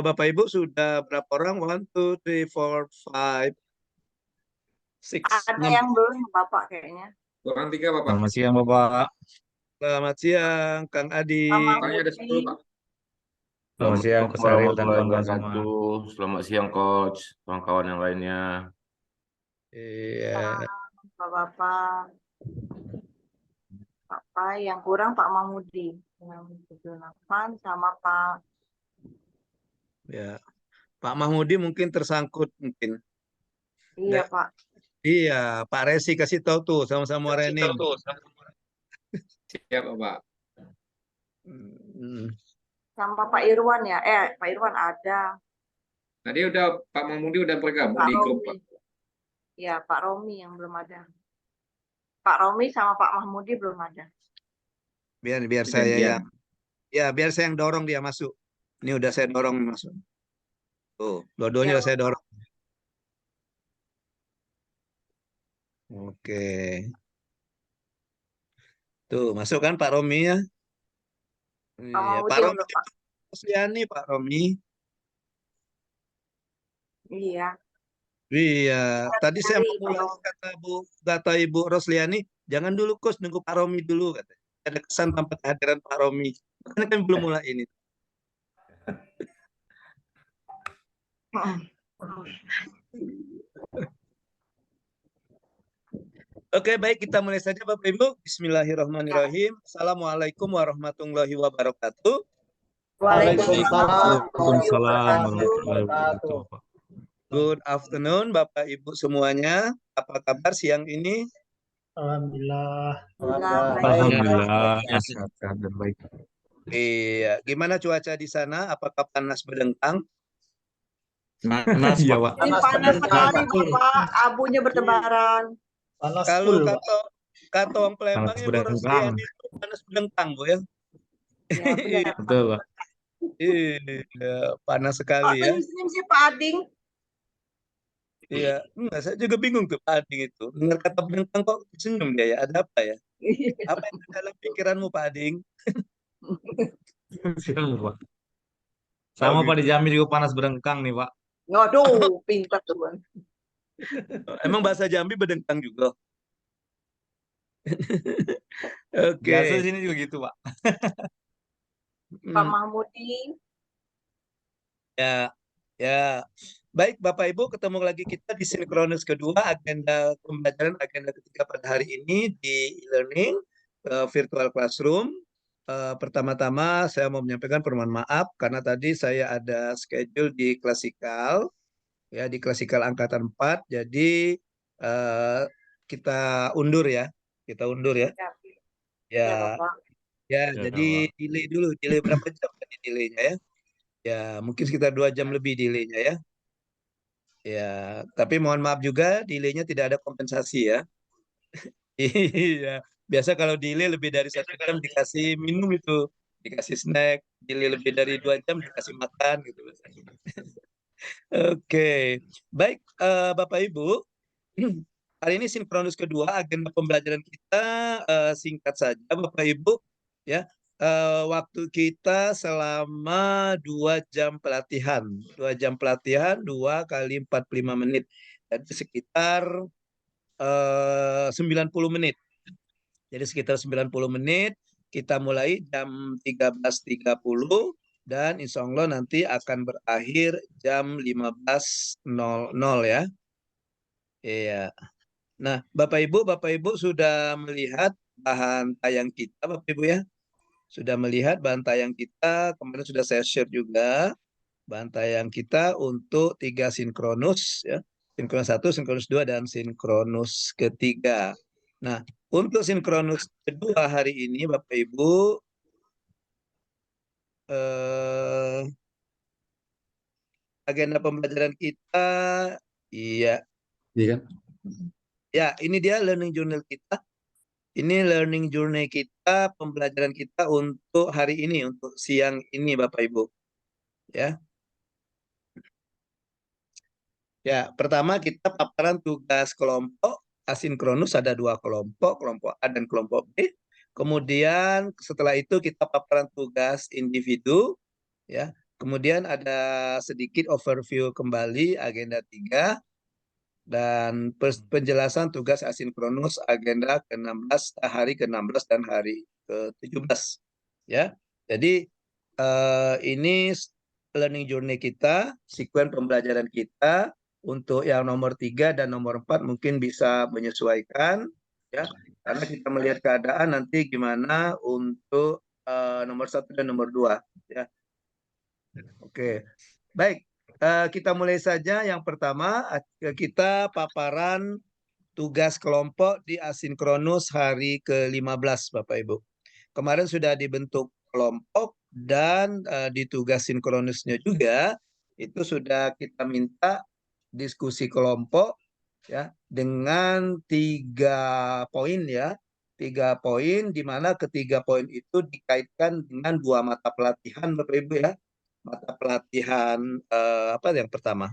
Bapak Ibu sudah berapa orang? One, two, three, four, five, six, Ada enam. yang belum Bapak kayaknya. Kurang 3, Bapak. Selamat siang, Bapak. Selamat siang, Kang Adi. Orangnya ada 10, Pak. Selamat siang, Coach Ariel dan warahmatullahi kawan-kawan semua. wabarakatuh. Selamat siang, Coach. Kawan-kawan yang lainnya. Iya, Bapak-bapak. Bapak yang kurang Pak Mahmudi. Yang 78 sama Pak. ya. Pak Mahmudi mungkin tersangkut mungkin. Iya Nggak. Pak. Iya, Pak Resi kasih tahu tuh sama-sama Rening. Siap, Bapak. Hmm. Sama Pak Irwan ya. Pak Irwan ada. Tadi udah Pak Mahmudi udah bergabung Pak di grup, Romi. Pak. Ya, Pak Romi yang belum ada. Pak Romi sama Pak Mahmudi belum ada. Biar saya Gantian. biar saya yang dorong dia masuk. Ini udah saya dorong masuk. Tuh, dua-duanya Ya, udah saya dorong. Oke. Tuh, masuk kan Pak Romi ya? Pak Iya, Mahmudi Pak Romi belum Pak. Rosliani, Pak Romi. Iya. Iya, tadi saya Dari mau mulai kata Ibu Rosliani, jangan dulu Coach, nunggu Pak Romi dulu katanya. Ada kesan tanpa kehadiran Pak Romi. Makanya kan belum mulai ini. Oke, baik, kita mulai saja Bapak Ibu. Bismillahirrahmanirrahim. Assalamualaikum warahmatullahi wabarakatuh. Waalaikumsalam warahmatullahi wabarakatuh, Bapak. Good afternoon Bapak Ibu semuanya. Apa kabar siang ini? Alhamdulillah. Alhamdulillah, sehat dan baik. Iya, gimana cuaca di sana? Apakah panas berdengkang? Panas, Iya, Pak. Ini panas sekali Bapak. Abunya bertebaran. Panas Kalau full, Pak. kata orang Palembang Panas Ibu berdengkang. Rosliani itu panas berdengkang, Bu ya. Ya, benar. Betul, Pak. Iya, panas Pak sekali ya. senyum-senyum sih Pak Ading. Iya, enggak, saya juga bingung tuh Pak Ading itu. Dengar kata berdengkang kok senyum dia ya. Ada apa ya? Apa yang ada dalam pikiranmu Pak Ading? Siang, Pak. Sama Pak, di Jambi juga panas berdengkang nih, Pak. Waduh, pintar tuh Bang. Emang bahasa Jambi berdengkang juga. Oke. Biasa di sini juga gitu, Pak. Pak Mahmudi. Ya, ya. Baik Bapak Ibu, ketemu lagi kita di sinkronus kedua agenda pembelajaran agenda ketiga pada hari ini di e-learning virtual classroom. Pertama-tama saya mau menyampaikan permohonan maaf karena tadi saya ada schedule di klasikal ya di klasikal angkatan 4. Jadi kita undur ya. Kita undur ya. Ya, Ya, ya Bapak. ya, Ya, jadi Pak. delay dulu. Delay berapa jam tadi delaynya ya? Ya, mungkin sekitar 2 jam lebih delaynya ya. Ya, tapi mohon maaf juga delaynya tidak ada kompensasi ya. Iya, biasa kalau delay lebih dari 1 jam dikasih minum itu, dikasih snack, delay lebih dari 2 jam dikasih makan gitu. Oke, baik Bapak Ibu, hari ini sinkronus kedua agenda pembelajaran kita singkat saja Bapak Ibu ya. Waktu kita selama 2 jam pelatihan, 2 jam pelatihan 2 kali 45 menit, jadi sekitar 90 menit. Jadi sekitar 90 menit, kita mulai jam 13.30 dan insya Allah nanti akan berakhir jam 15.00 ya. Iya. Nah, Bapak Ibu sudah melihat bahan tayang kita, Bapak Ibu ya. Sudah melihat bahan tayang kita, kemarin sudah saya share juga bahan tayang kita untuk 3 sinkronus ya. Sinkronus 1, sinkronus 2, dan sinkronus ketiga. Nah, untuk sinkronus kedua hari ini Bapak Ibu agenda pembelajaran kita iya. Iya kan? Ya, ini dia learning journal kita. Ini learning journey kita, pembelajaran kita untuk hari ini, untuk siang ini Bapak Ibu. Ya. Ya, pertama kita paparan tugas kelompok asinkronus, ada 2 kelompok, kelompok A dan kelompok B. Kemudian setelah itu kita paparan tugas individu, ya. Kemudian ada sedikit overview kembali agenda 3 dan penjelasan tugas asinkronus agenda ke-16, hari ke-16 dan hari ke-17, ya. Jadi ini learning journey kita, sekuen pembelajaran kita. Untuk yang nomor 3 dan nomor 4 mungkin bisa menyesuaikan, ya, karena kita melihat keadaan nanti gimana untuk nomor 1 dan nomor 2, ya. Oke, baik. Kita mulai saja. Yang pertama, kita paparan tugas kelompok di asinkronus hari ke-15, Bapak Ibu. Kemarin sudah dibentuk kelompok dan di tugas sinkronusnya juga itu sudah kita minta diskusi kelompok, ya, dengan 3 poin, ya. 3 poin, di mana ketiga poin itu dikaitkan dengan 2 mata pelatihan, Bapak Ibu, ya. Mata pelatihan apa yang pertama?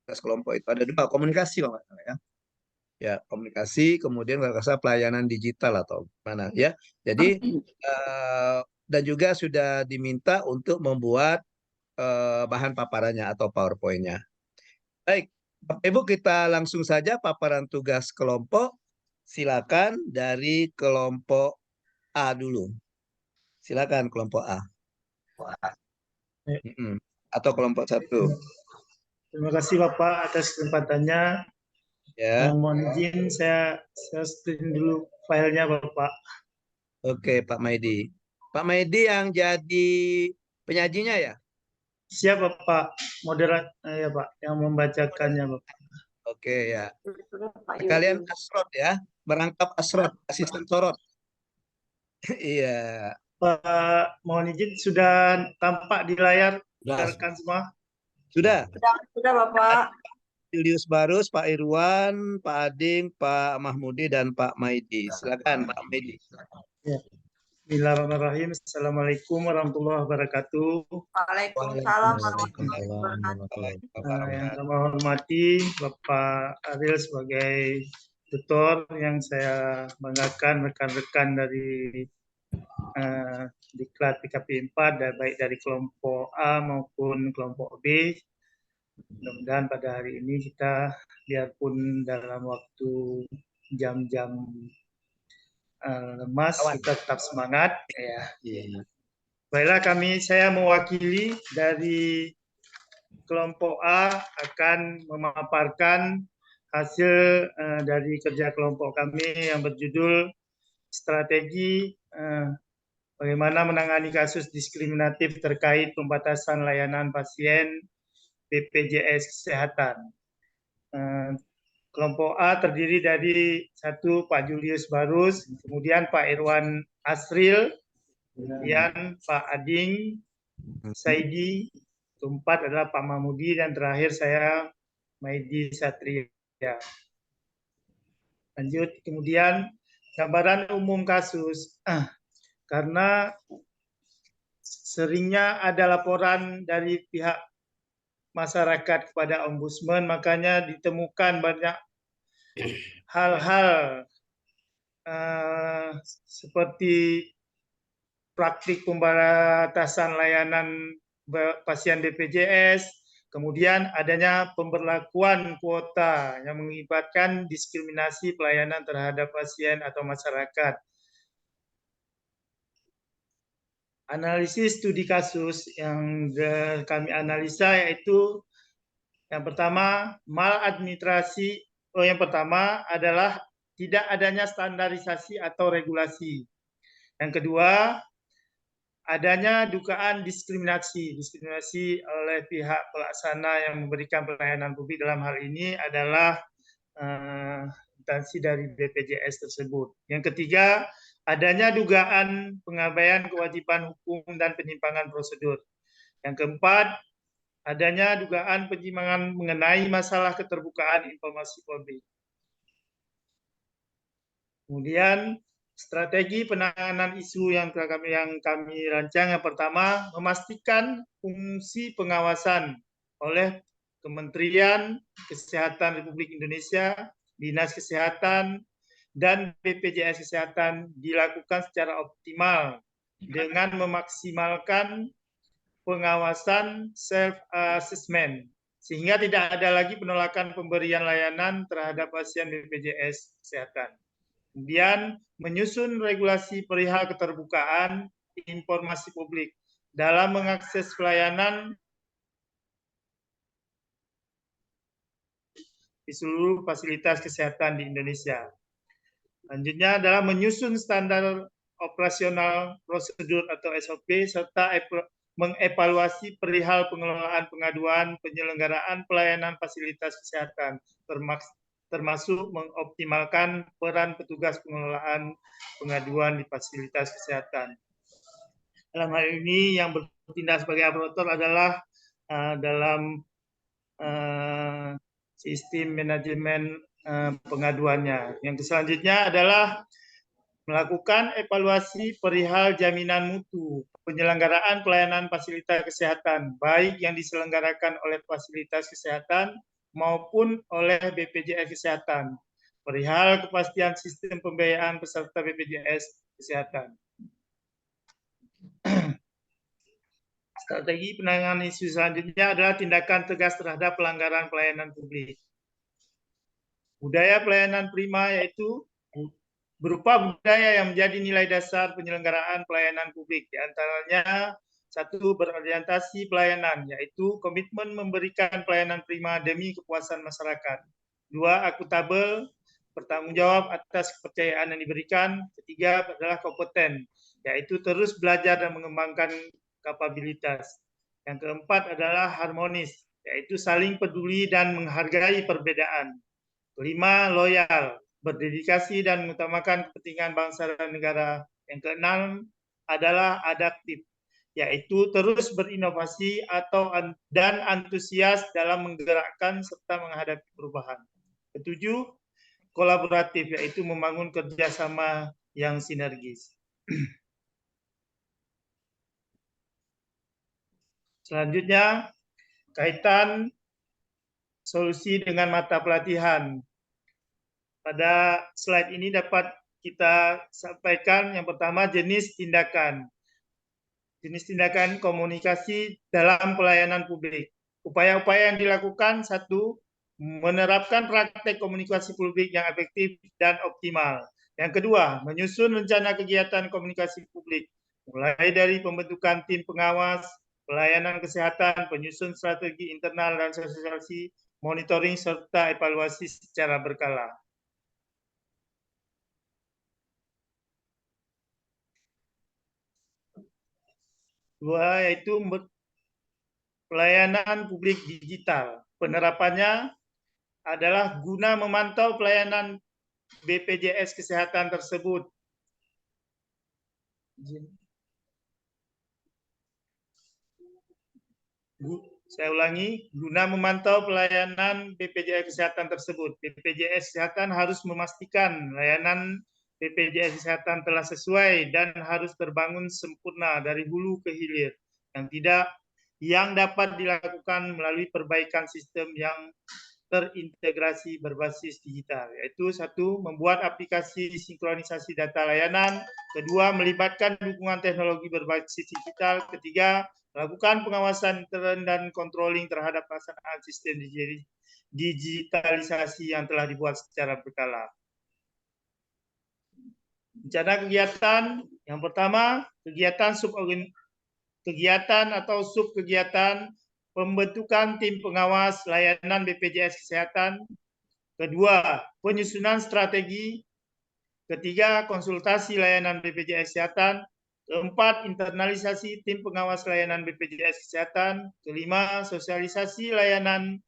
Tugas kelompok itu ada 2, komunikasi kalau nggak salah, ya. Ya, komunikasi, kemudian kalau nggak salah pelayanan digital atau mana, ya. Jadi dan juga sudah diminta untuk membuat bahan paparannya atau PowerPoint-nya. Baik, Bapak Ibu, kita langsung saja paparan tugas kelompok. Silakan dari kelompok A dulu. Silakan kelompok A. Atau kelompok 1. Terima kasih Bapak atas kesempatannya. Ya. Mohon izin saya screen dulu filenya Bapak. Oke, Pak Maidi. Pak Maidi yang jadi penyajinya, ya? Siap Bapak, moderat ya Pak, yang membacakannya Bapak. Oke, ya. Pak Kalian Yudi. asrot, ya. Merangkap asrot, asisten sorot. Iya. Pak, mohon izin sudah tampak di layar rekan semua. Sudah. Sudah Bapak. Julius Barus, Pak Irwan, Pak Ading, Pak Mahmudi, dan Pak Maidi. Silakan, Pak Maidi. Ya. Bismillahirrahmanirrahim. Assalamualaikum warahmatullahi wabarakatuh. Waalaikumsalam warahmatullahi wabarakatuh. Yang kami hormati Bapak Ariel sebagai tutor, yang saya banggakan rekan-rekan dari Diklat PKP 4, baik dari kelompok A maupun kelompok B. Mudah-mudahan pada hari ini kita, biarpun dalam waktu jam-jam lemas, kita tetap semangat. Ya. Baiklah, saya mewakili dari kelompok A akan memaparkan hasil dari kerja kelompok kami yang berjudul strategi bagaimana menangani kasus diskriminatif terkait pembatasan layanan pasien BPJS Kesehatan. Kelompok A terdiri dari 1 Pak Julius Barus, kemudian Pak Irwan Asril, kemudian Pak Ading Saidi, keempat adalah Pak Mahmudi, dan terakhir saya Maidi Satria. Lanjut, kemudian gambaran umum kasus. Karena seringnya ada laporan dari pihak masyarakat kepada Ombudsman, makanya ditemukan banyak hal-hal seperti praktik pembatasan layanan pasien BPJS, kemudian adanya pemberlakuan kuota yang mengakibatkan diskriminasi pelayanan terhadap pasien atau masyarakat. Analisis studi kasus yang kami analisa yaitu yang pertama, maladministrasi. Yang pertama adalah tidak adanya standarisasi atau regulasi. Yang kedua, adanya dugaan diskriminasi oleh pihak pelaksana yang memberikan pelayanan publik. Dalam hal ini adalah instansi dari BPJS tersebut. Yang ketiga, adanya dugaan pengabaian kewajiban hukum dan penyimpangan prosedur. Yang keempat, adanya dugaan penyimpangan mengenai masalah keterbukaan informasi publik. Kemudian strategi penanganan isu yang kami rancang, yang pertama, memastikan fungsi pengawasan oleh Kementerian Kesehatan Republik Indonesia, Dinas Kesehatan, dan BPJS Kesehatan dilakukan secara optimal dengan memaksimalkan pengawasan self-assessment, sehingga tidak ada lagi penolakan pemberian layanan terhadap pasien BPJS Kesehatan. Kemudian menyusun regulasi perihal keterbukaan informasi publik dalam mengakses pelayanan di seluruh fasilitas kesehatan di Indonesia. Selanjutnya adalah menyusun standar operasional prosedur atau SOP serta mengevaluasi perihal pengelolaan pengaduan penyelenggaraan pelayanan fasilitas kesehatan, termasuk mengoptimalkan peran petugas pengelolaan pengaduan di fasilitas kesehatan. Dalam hal ini yang bertindak sebagai operator adalah dalam sistem manajemen pengaduannya. Yang selanjutnya adalah melakukan evaluasi perihal jaminan mutu penyelenggaraan pelayanan fasilitas kesehatan, baik yang diselenggarakan oleh fasilitas kesehatan maupun oleh BPJS Kesehatan, perihal kepastian sistem pembiayaan peserta BPJS Kesehatan. Strategi penanganan isu selanjutnya adalah tindakan tegas terhadap pelanggaran pelayanan publik. Budaya pelayanan prima yaitu berupa budaya yang menjadi nilai dasar penyelenggaraan pelayanan publik. Di antaranya, satu, berorientasi pelayanan, yaitu komitmen memberikan pelayanan prima demi kepuasan masyarakat. Dua, akuntabel, bertanggung jawab atas kepercayaan yang diberikan. Ketiga adalah kompeten, yaitu terus belajar dan mengembangkan kapabilitas. Yang keempat adalah harmonis, yaitu saling peduli dan menghargai perbedaan. Kelima, loyal, berdedikasi dan mengutamakan kepentingan bangsa dan negara. Yang keenam adalah adaptif, yaitu terus berinovasi dan antusias dalam menggerakkan serta menghadapi perubahan. Ketujuh, kolaboratif, yaitu membangun kerjasama yang sinergis. Selanjutnya, kaitan solusi dengan mata pelatihan. Pada slide ini dapat kita sampaikan yang pertama jenis tindakan. Jenis tindakan komunikasi dalam pelayanan publik. Upaya-upaya yang dilakukan, satu, menerapkan praktek komunikasi publik yang efektif dan optimal. Yang kedua, menyusun rencana kegiatan komunikasi publik, mulai dari pembentukan tim pengawas, pelayanan kesehatan, penyusun strategi internal dan sosialisasi, monitoring, serta evaluasi secara berkala. Dua, yaitu pelayanan publik digital. Penerapannya adalah guna memantau pelayanan BPJS Kesehatan tersebut. Saya ulangi, guna memantau pelayanan BPJS Kesehatan tersebut. BPJS Kesehatan harus memastikan layanan BPJS Kesehatan telah sesuai dan harus terbangun sempurna dari hulu ke hilir, yang dapat dilakukan melalui perbaikan sistem yang terintegrasi berbasis digital, yaitu satu, membuat aplikasi sinkronisasi data layanan, kedua, melibatkan dukungan teknologi berbasis digital, ketiga, melakukan pengawasan intern dan controlling terhadap pelaksanaan sistem digitalisasi yang telah dibuat secara berkala. Rencana kegiatan yang pertama, kegiatan atau subkegiatan pembentukan tim pengawas layanan BPJS Kesehatan. Kedua, penyusunan strategi. Ketiga, konsultasi layanan BPJS Kesehatan. Keempat, internalisasi tim pengawas layanan BPJS Kesehatan. Kelima, sosialisasi layanan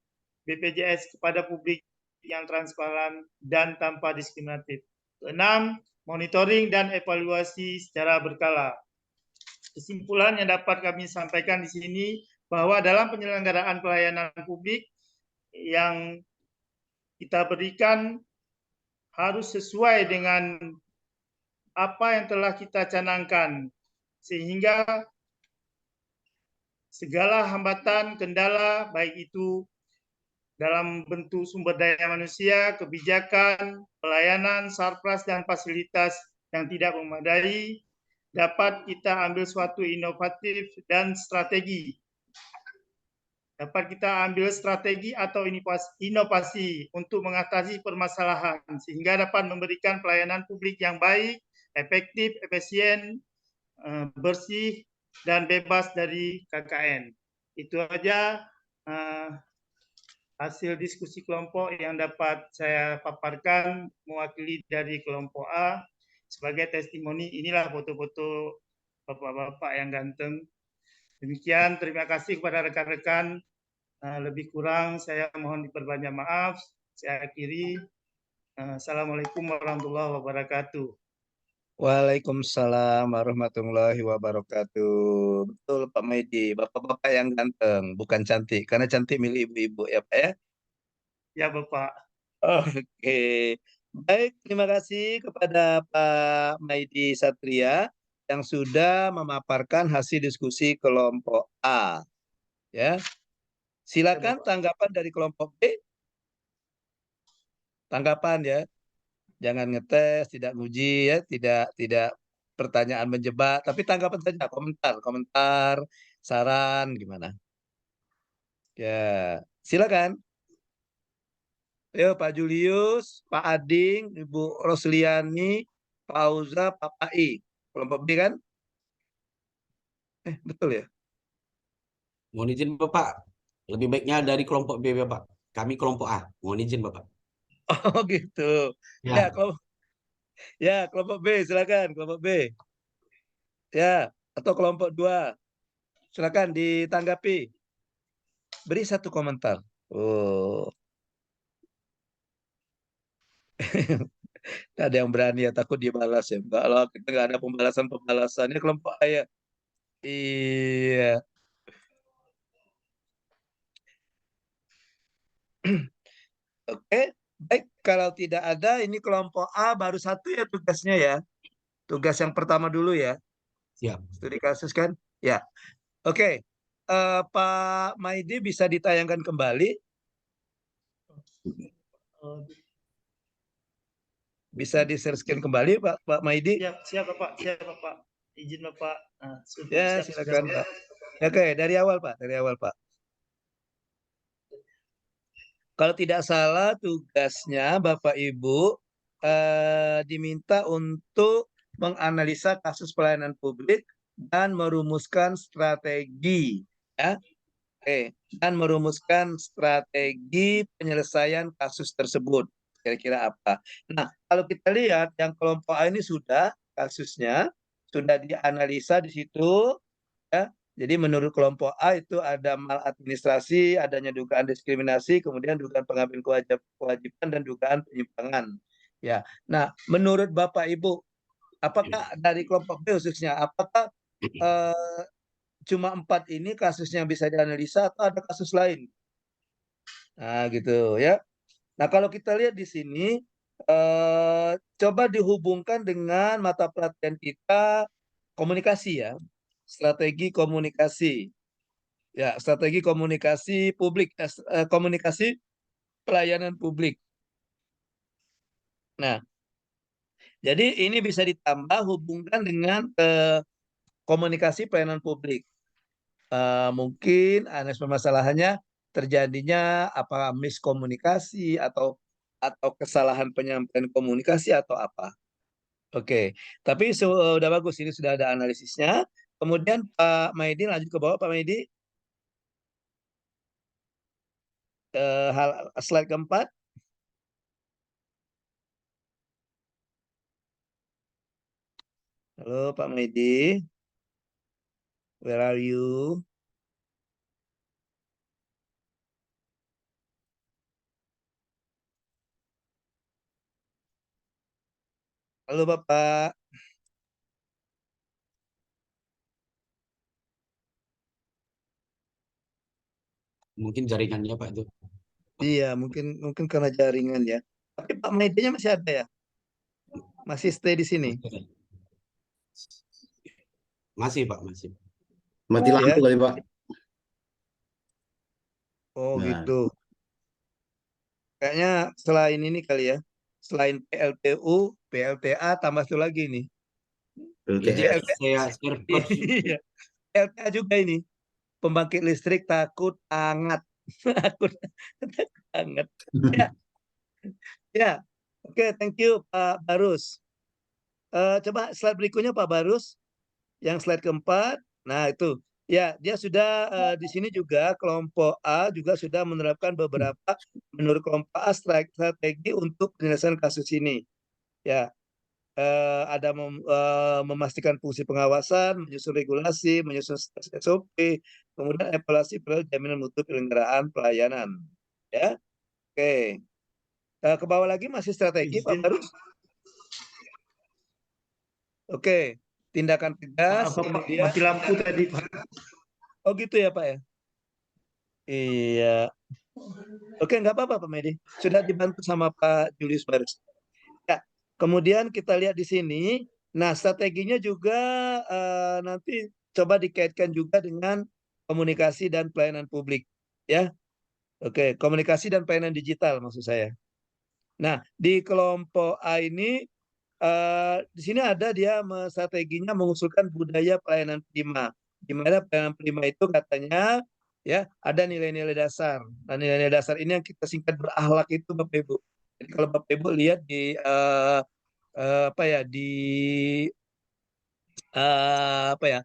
BPJS kepada publik yang transparan dan tanpa diskriminatif. Keenam, monitoring dan evaluasi secara berkala. Kesimpulan yang dapat kami sampaikan di sini bahwa dalam penyelenggaraan pelayanan publik yang kita berikan harus sesuai dengan apa yang telah kita canangkan, sehingga segala hambatan, kendala, baik itu dalam bentuk sumber daya manusia, kebijakan, pelayanan, sarpras, dan fasilitas yang tidak memadai, dapat kita ambil suatu inovatif dan strategi. Dapat kita ambil strategi atau inovasi untuk mengatasi permasalahan sehingga dapat memberikan pelayanan publik yang baik, efektif, efisien, bersih, dan bebas dari KKN. Itu aja hasil diskusi kelompok yang dapat saya paparkan mewakili dari kelompok A. Sebagai testimoni, inilah foto-foto bapak-bapak yang ganteng. Demikian, terima kasih kepada rekan-rekan. Lebih kurang saya mohon diperbanyak maaf. Saya akhiri. Assalamualaikum warahmatullahi wabarakatuh. Waalaikumsalam warahmatullahi wabarakatuh. Betul Pak Maidi, bapak-bapak yang ganteng, bukan cantik. Karena cantik milik ibu-ibu ya Pak ya. Ya Bapak. Oke. Baik, terima kasih kepada Pak Maidi Satria yang sudah memaparkan hasil diskusi kelompok A. Ya. Silakan tanggapan dari kelompok B. Tanggapan ya. Jangan ngetes, tidak nguji ya, tidak pertanyaan menjebak, tapi tanggapan saja, komentar, saran gimana? Ya, silakan. Yo, Pak Julius, Pak Ading, Ibu Rosliani, Pak Auza, Pak Pai. Kelompok B kan? Betul ya? Mohon izin Bapak, lebih baiknya dari kelompok B Bapak. Kami kelompok A. Mohon izin Bapak. Oh gitu. Ya, kelompok B, silakan kelompok B. Ya, atau kelompok 2. Silakan ditanggapi. Beri satu komentar. Oh. Ada yang berani ya, takut dibalas ya. Enggak lah, kita nggak ada pembalasan-pembalasannya kelompok A ya. Iya. Oke, baik. Kalau tidak ada, ini kelompok A baru satu ya tugasnya ya. Tugas yang pertama dulu ya. Siap. Studi kasus kan? Ya. Oke. Pak Maidi bisa ditayangkan kembali. Bisa di-share screen kembali Pak Maidi? Siap Bapak, siap Bapak. Izin Bapak. Ya, silakan Pak. Oke, dari awal Pak. Kalau tidak salah tugasnya Bapak Ibu diminta untuk menganalisa kasus pelayanan publik dan merumuskan strategi, ya. Dan merumuskan strategi penyelesaian kasus tersebut. Kira-kira apa? Nah, kalau kita lihat yang kelompok A ini sudah kasusnya sudah dianalisa di situ, ya. Jadi menurut kelompok A itu ada maladministrasi, adanya dugaan diskriminasi, kemudian dugaan pengambilan kewajiban dan dugaan penyimpangan. Ya. Nah, menurut Bapak Ibu, apakah dari kelompok B khususnya, apakah cuma 4 ini kasusnya bisa dianalisa atau ada kasus lain? Nah, gitu ya. Nah, kalau kita lihat di sini, coba dihubungkan dengan mata pelatihan kita komunikasi ya. Strategi komunikasi. Ya, strategi komunikasi publik, komunikasi pelayanan publik. Nah, jadi ini bisa ditambah hubungkan dengan komunikasi pelayanan publik. Mungkin permasalahannya terjadinya apa miskomunikasi atau kesalahan penyampaian komunikasi atau apa. Oke, tapi sudah bagus, ini sudah ada analisisnya. Kemudian Pak Maidi lanjut ke bawah, Pak Maidi. Slide keempat. Halo Pak Maidi. Where are you? Halo Bapak. Mungkin jaringannya Pak itu. Iya, mungkin karena jaringan ya. Tapi Pak Maidinya masih ada ya? Masih stay di sini? Masih Pak, masih. Mati lampu Ya. kali Pak. Oh Nah. gitu. Kayaknya selain ini kali ya. Selain PLTU, PLTA tambah satu lagi nih. Izin PLTA. saya share coach. Iya. PLTA juga ini. Pembangkit listrik takut hangat. Takut hangat. Ya, ya. Oke, thank you Pak Barus. Coba slide berikutnya Pak Barus. Yang slide keempat. Nah, itu. Ya, dia sudah di sini juga kelompok A juga sudah menerapkan beberapa menurut kelompok A strategi untuk penyelesaian kasus ini. Ya, ada memastikan fungsi pengawasan, menyusun regulasi, menyusun SOP, kemudian evaluasi periode jaminan mutu penyelenggaraan pelayanan. Ya, oke. Ke bawah lagi masih strategi Pak Izin, Barus. Oke, tindakan tegas, Apa Pak, kemudian mati lampu tadi Pak. oh gitu ya Pak ya. Iya. Oke, nggak apa-apa Pak Medi. Sudah dibantu sama Pak Julius Barus. Ya, kemudian kita lihat di sini. Nah, strateginya juga nanti coba dikaitkan juga dengan komunikasi dan pelayanan publik. Ya, oke, komunikasi dan pelayanan digital maksud saya. Nah, di kelompok A ini di sini ada dia strateginya mengusulkan budaya pelayanan prima. Di mana pelayanan prima itu katanya ya ada nilai-nilai dasar. Nah, nilai-nilai dasar ini yang kita singkat berakhlak itu Bapak Ibu. Jadi kalau Bapak Ibu lihat di apa ya di apa ya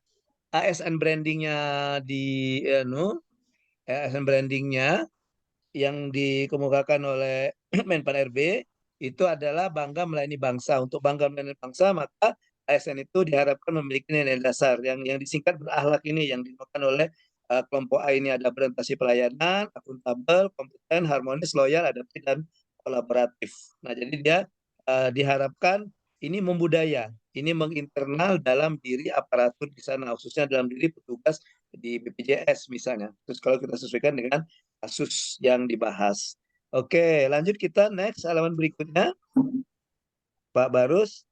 ASN brandingnya di ASN brandingnya yang dikemukakan oleh Menpan RB itu adalah bangga melayani bangsa. Untuk bangga melayani bangsa, maka ASN itu diharapkan memiliki nilai dasar yang disingkat berakhlak ini yang dimakan oleh kelompok A ini ada orientasi pelayanan, akuntabel, kompeten, harmonis, loyal, adaptif dan kolaboratif. Nah, jadi dia diharapkan ini membudaya, ini menginternal dalam diri aparatur di sana, khususnya dalam diri petugas di BPJS misalnya. Terus kalau kita sesuaikan dengan kasus yang dibahas. Oke, lanjut kita next halaman berikutnya. Pak Barus.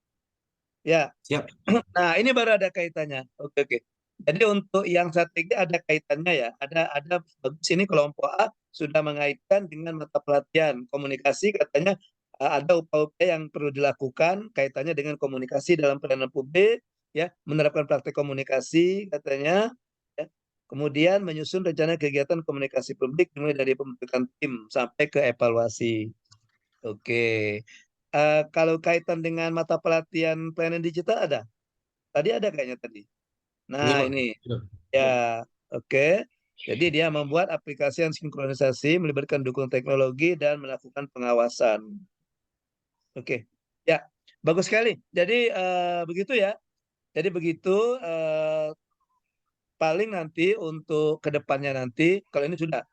Ya. Siap. Nah, ini baru ada kaitannya. Oke, oke. Jadi untuk yang strategi ada kaitannya ya. Ada bagus ini kelompok A sudah mengaitkan dengan mata pelatihan komunikasi katanya ada upaya-upaya yang perlu dilakukan kaitannya dengan komunikasi dalam pelayanan publik ya, menerapkan praktek komunikasi katanya ya. Kemudian menyusun rencana kegiatan komunikasi publik mulai dari pembentukan tim sampai ke evaluasi. Oke. Kalau kaitan dengan mata pelatihan pelayanan digital ada? Tadi ada kayaknya tadi. Nah, Pak. ini. Ya, oke. Jadi dia membuat aplikasi yang sinkronisasi, melibatkan dukung teknologi dan melakukan pengawasan. Oke. Ya, bagus sekali. Jadi begitu ya. Jadi begitu paling nanti untuk kedepannya nanti kalau ini sudah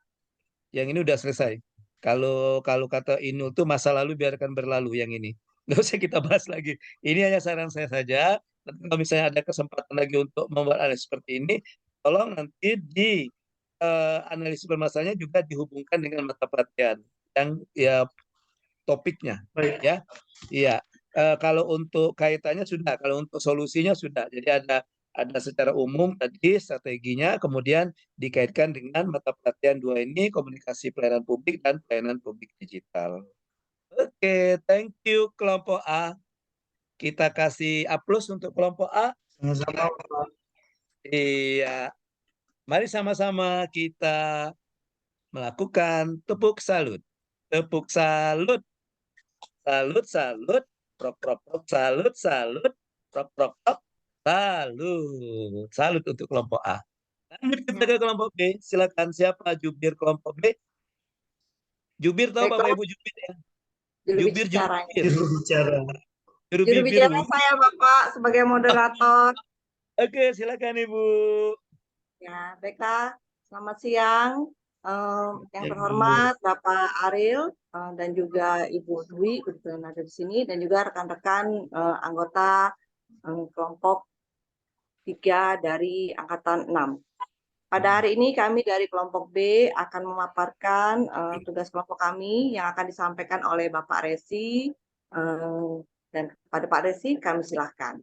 yang ini udah selesai. Kalau kata Inul tuh masa lalu biarkan berlalu yang ini. Nggak usah kita bahas lagi. Ini hanya saran saya saja. Nanti kalau misalnya ada kesempatan lagi untuk membuat analisis seperti ini, tolong nanti di analisis permasalahannya juga dihubungkan dengan mata pelatihan yang ya topiknya. Baik. Ya, iya. Kalau untuk kaitannya sudah, kalau untuk solusinya sudah. Jadi ada secara umum tadi strateginya, kemudian dikaitkan dengan mata pelatihan dua ini, komunikasi pelayanan publik dan pelayanan publik digital. Oke, thank you kelompok A. Kita kasih aplaus untuk kelompok A. Sama-sama Pak. Iya. Mari sama-sama kita melakukan tepuk salut. Tepuk salut. Salut, salut. Prok, prok, prok. Salut, salut. Prok, prok, prok. Salut. Salut untuk kelompok A. Lanjut kita ke kelompok B. Silakan siapa jubir kelompok B? Jubir tahu Baiklah. Bapak Ibu jubir ya? Juru Jubir, bicara. Juru bicara. Juru Juru bibir. bicara saya Bapak sebagai moderator. Oke, silakan Ibu. Ya, baiklah. Selamat siang. Yang Ya, terhormat Bapak Ariel dan juga Ibu Dwi kebetulan ada di sini dan juga rekan-rekan anggota kelompok 3 dari angkatan 6. Pada hari ini kami dari kelompok B akan memaparkan tugas kelompok kami yang akan disampaikan oleh Bapak Resi dan kepada Pak Resi kami silahkan.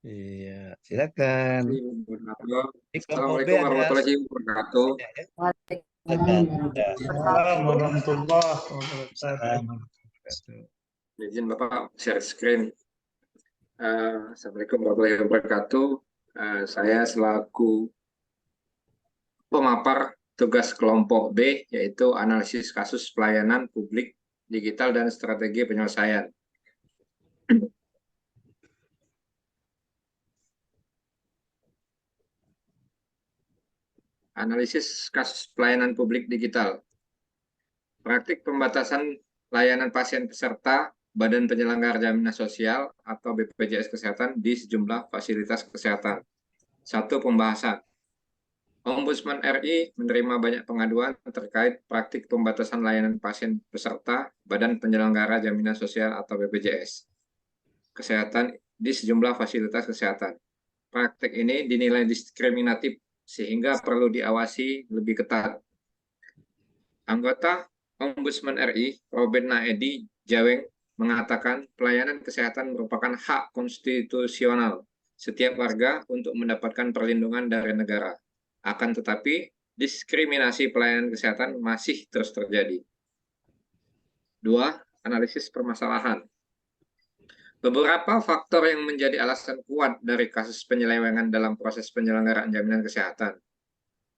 Iya, silakan. Di kelompok B Assalamualaikum ada warahmatullahi wabarakatuh. Assalamualaikum warahmatullahi wabarakatuh. Izin Bapak share screen. Assalamualaikum warahmatullahi wabarakatuh. Saya selaku pemapar tugas kelompok B, yaitu analisis kasus pelayanan publik digital dan strategi penyelesaian. Analisis kasus pelayanan publik digital. Praktik pembatasan layanan pasien peserta Badan Penyelenggara Jaminan Sosial atau BPJS Kesehatan di sejumlah fasilitas kesehatan. 1. Pembahasan. Ombudsman RI menerima banyak pengaduan terkait praktik pembatasan layanan pasien peserta Badan Penyelenggara Jaminan Sosial atau BPJS Kesehatan di sejumlah fasilitas kesehatan. Praktik ini dinilai diskriminatif sehingga perlu diawasi lebih ketat. Anggota Ombudsman RI, Robin Naedi Jaweng, mengatakan pelayanan kesehatan merupakan hak konstitusional setiap warga untuk mendapatkan perlindungan dari negara. Akan tetapi, diskriminasi pelayanan kesehatan masih terus terjadi. 2. Analisis permasalahan. Beberapa faktor yang menjadi alasan kuat dari kasus penyelewengan dalam proses penyelenggaraan jaminan kesehatan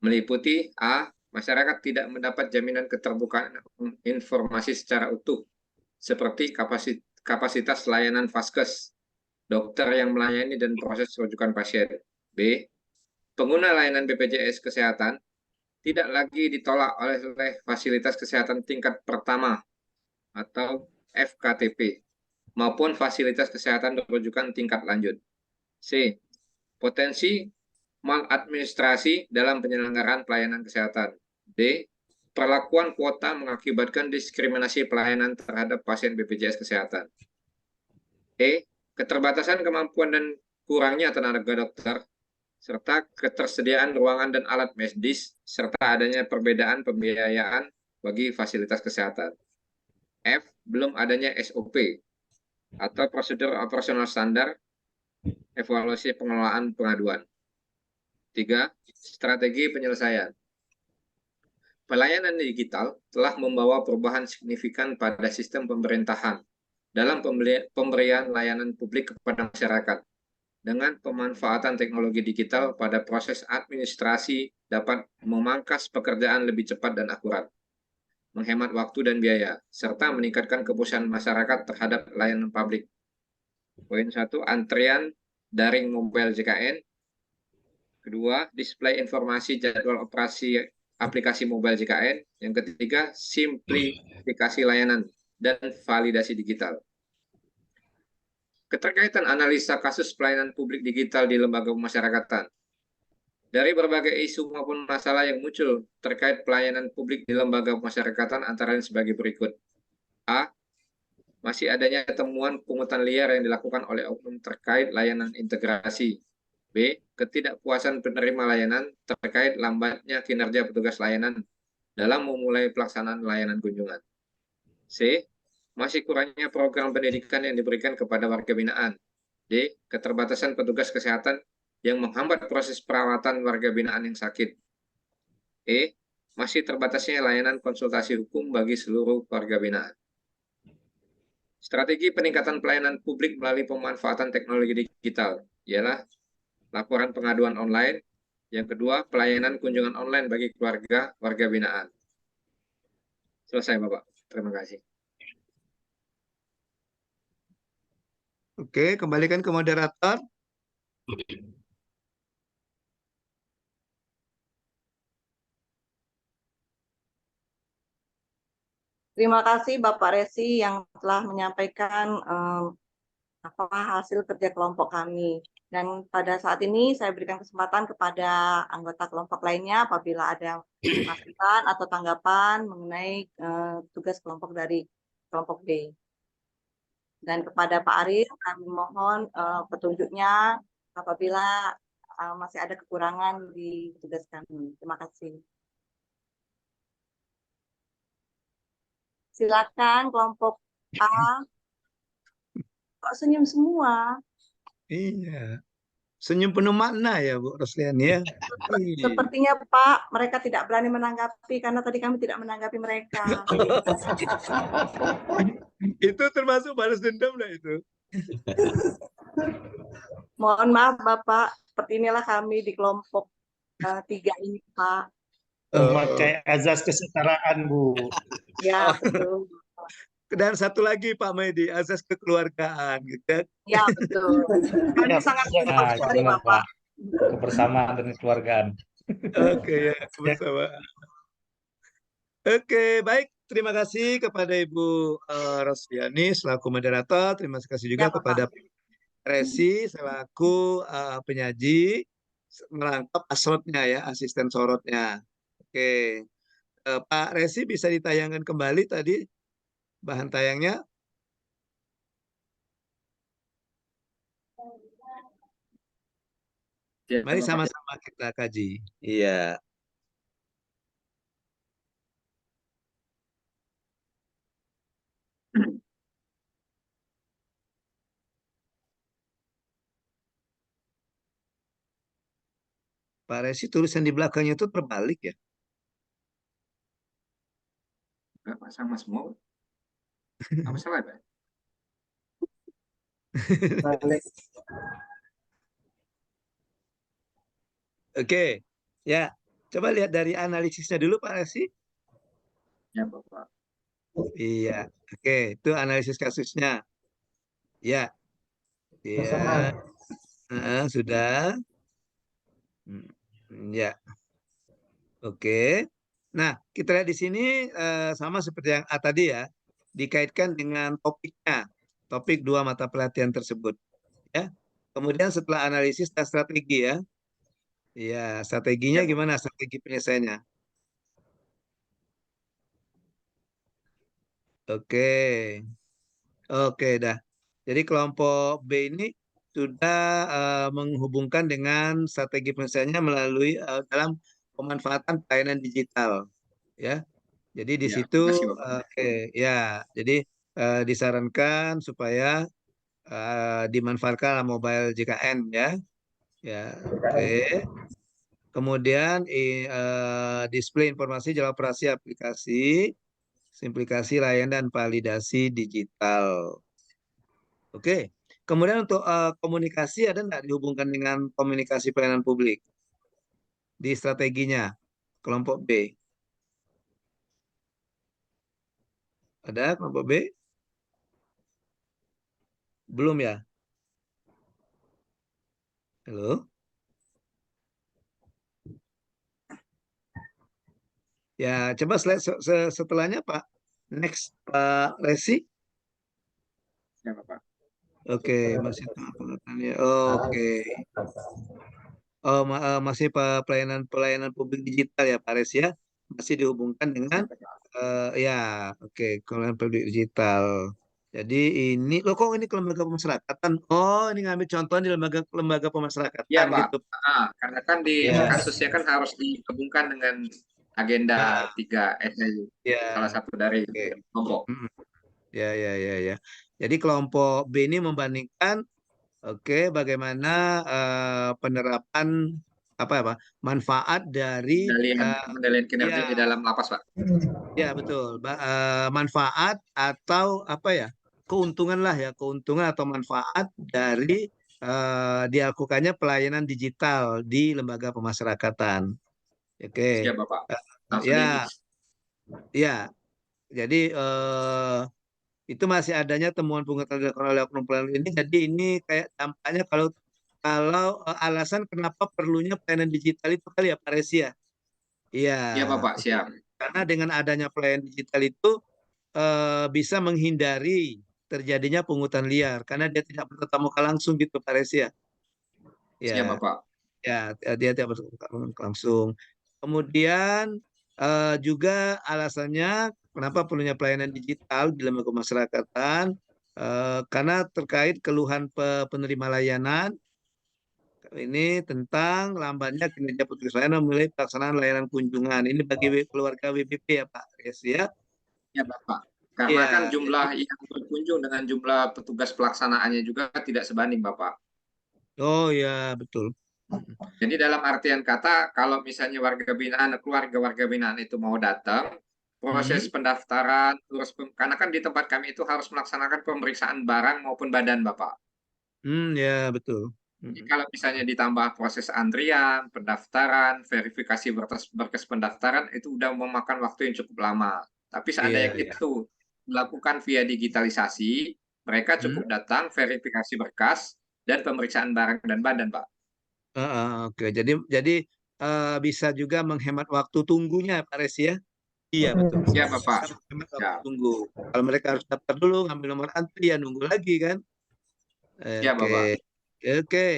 meliputi A. Masyarakat tidak mendapat jaminan keterbukaan informasi secara utuh, seperti kapasitas layanan vaskes, dokter yang melayani dan proses rujukan pasien. B. Pengguna layanan BPJS Kesehatan tidak lagi ditolak oleh fasilitas kesehatan tingkat pertama atau FKTP maupun fasilitas kesehatan rujukan tingkat lanjut. C. Potensi maladministrasi dalam penyelenggaraan pelayanan kesehatan. D. Perlakuan kuota mengakibatkan diskriminasi pelayanan terhadap pasien BPJS Kesehatan. E. Keterbatasan kemampuan dan kurangnya tenaga dokter, serta ketersediaan ruangan dan alat medis, serta adanya perbedaan pembiayaan bagi fasilitas kesehatan. F. Belum adanya SOP atau prosedur operasional standar evaluasi pengelolaan pengaduan. 3. Strategi penyelesaian. Pelayanan digital telah membawa perubahan signifikan pada sistem pemerintahan dalam pemberian layanan publik kepada masyarakat. Dengan pemanfaatan teknologi digital pada proses administrasi dapat memangkas pekerjaan lebih cepat dan akurat, menghemat waktu dan biaya, serta meningkatkan kepuasan masyarakat terhadap layanan publik. Poin 1, antrian daring mobile JKN. Kedua, display informasi jadwal operasi aplikasi mobile JKN. Yang ketiga, simplifikasi layanan dan validasi digital. Keterkaitan analisa kasus pelayanan publik digital di lembaga pemasyarakatan. Dari berbagai isu maupun masalah yang muncul terkait pelayanan publik di lembaga pemasyarakatan antara lain sebagai berikut. A. Masih adanya temuan pungutan liar yang dilakukan oleh oknum terkait layanan integrasi. B. Ketidakpuasan penerima layanan terkait lambatnya kinerja petugas layanan dalam memulai pelaksanaan layanan kunjungan. C. Masih kurangnya program pendidikan yang diberikan kepada warga binaan. D. Keterbatasan petugas kesehatan yang menghambat proses perawatan warga binaan yang sakit. E. Masih terbatasnya layanan konsultasi hukum bagi seluruh warga binaan. Strategi peningkatan pelayanan publik melalui pemanfaatan teknologi digital ialah laporan pengaduan online. Yang kedua, pelayanan kunjungan online bagi keluarga warga binaan. Selesai, Bapak. Terima kasih. Oke, kembalikan ke moderator. Terima kasih Bapak Resi yang telah menyampaikan hasil kerja kelompok kami. Dan pada saat ini saya berikan kesempatan kepada anggota kelompok lainnya apabila ada masukan atau tanggapan mengenai tugas kelompok dari kelompok B. Dan kepada Pak Arief, kami mohon petunjuknya apabila masih ada kekurangan di tugas kami. Terima kasih. Silakan kelompok A. Kok senyum semua? Iya. Senyum penuh makna ya Bu Rosliani ya. Sepertinya Pak, mereka tidak berani menanggapi karena tadi kami tidak menanggapi mereka. Itu termasuk balas dendam nggak itu? Mohon maaf Bapak, seperti inilah kami di kelompok 3 ini Pak. Memakai azas kesetaraan, Bu. Ya, betul. Dan satu lagi Pak Medi, azas kekeluargaan gitu ya. Ya, betul. Kami Ya, sangat ya, bersyukur sekali benar, Bapak. Kebersamaan dan kekeluargaan. Oke ya, bersama. Oke, baik. Terima kasih kepada Ibu Rosviani selaku moderator. Terima kasih juga Ya, Bapak. kepada Resi selaku penyaji merangkap asrotnya ya, asisten sorotnya. Oke, Pak Resi bisa ditayangkan kembali tadi bahan tayangnya. Ya, Mari Bapak. sama-sama kita kaji. Iya. Pak Resi tulisan di belakangnya itu terbalik ya. Bapak sama semua. Apa salah, Pak? Oke, ya. Coba lihat dari analisisnya dulu Pak Resi. Ya, Bapak. Iya, oke. Itu analisis kasusnya. Ya, ya. Sudah. Ya, oke. Nah, kita lihat di sini sama seperti yang tadi ya, dikaitkan dengan topiknya, topik 2 mata pelatihan tersebut. Ya, kemudian setelah analisis dan strategi ya, ya strateginya Ya, gimana? Strategi penyelesaiannya? Oke, oke dah. Jadi kelompok B ini sudah menghubungkan dengan strategi penyelesaiannya melalui dalam pemanfaatan pelayanan digital, ya. Jadi di ya, situ, makasih, Bapak. oke, ya. Jadi disarankan supaya dimanfaatkan mobile JKN ya, ya. Oke. Kemudian display informasi jalan operasi aplikasi, simplifikasi layanan dan validasi digital. Oke. Kemudian untuk komunikasi ada nggak dihubungkan dengan komunikasi pelayanan publik di strateginya kelompok B? Ada kelompok B? Belum ya? Halo? Ya, coba slide setelahnya Pak. Next, Pak Resi. Ya, Bapak. Oke, masih pengapatannya. Oke. Oh, masih pelayanan publik digital ya Pak Resi ya. Masih dihubungkan dengan ya, oke, pelayanan publik digital. Jadi ini, loh kok ini ke lembaga pemasyarakatan? Oh, ini ngambil contoh di lembaga Ya, pemasyarakatan Pak. gitu. Karena kan di Ya. kasusnya kan harus digabungkan dengan agenda Nah, 3 SIU. ya. Salah satu dari Oke. kelompok. Ya, ya, ya, ya. Jadi kelompok B ini membandingkan, oke, bagaimana penerapan manfaat dari Pengendalian kinerja di ya, dalam lapas, Pak. ya betul, manfaat atau keuntungan lah ya, keuntungan atau manfaat dari dilakukannya pelayanan digital di lembaga pemasyarakatan. Oke, Siap, Bapak. Langsung ya, ini. ya. Jadi itu masih adanya temuan pengetahuan dilakukan oleh oknum pelayanan ini. Jadi ini kayak tampaknya kalau alasan kenapa perlunya pelayanan digital itu kali ya Pak Resi ya. Iya. Iya, Bapak. Siap. Karena dengan adanya pelayanan digital itu bisa menghindari terjadinya pungutan liar karena dia tidak bertatap muka langsung gitu Pak Resi ya. Siap, Ya, Bapak. ya dia tidak bertatap muka langsung. Kemudian juga alasannya kenapa perlunya pelayanan digital di lembaga pemasyarakatan karena terkait keluhan penerima layanan ini tentang lambatnya kinerja petugas layanan memulai pelaksanaan layanan kunjungan. Ini bagi keluarga WBP ya Pak Resi ya. Ya, Bapak. Karena kan Ya, jumlah yang berkunjung dengan jumlah petugas pelaksanaannya juga tidak sebanding, Bapak. oh ya betul. Jadi dalam artian kata, kalau misalnya warga binaan, keluarga-warga binaan itu mau datang, proses pendaftaran, karena kan di tempat kami itu harus melaksanakan pemeriksaan barang maupun badan, Bapak. Ya betul. Jadi kalau misalnya ditambah proses antrian, pendaftaran, verifikasi berkas pendaftaran, itu udah memakan waktu yang cukup lama. Tapi seandainya Iya. itu dilakukan via digitalisasi, mereka cukup datang, verifikasi berkas, dan pemeriksaan barang dan badan, Pak. Oke, jadi bisa juga menghemat waktu tunggunya, Pak Resi ya. Iya betul. Iya, Bisa Bapak. menghemat Ya, waktu tunggu. Kalau mereka harus daftar dulu, ngambil nomor antri, ya nunggu lagi kan. ya, Bapak. Oke, oke.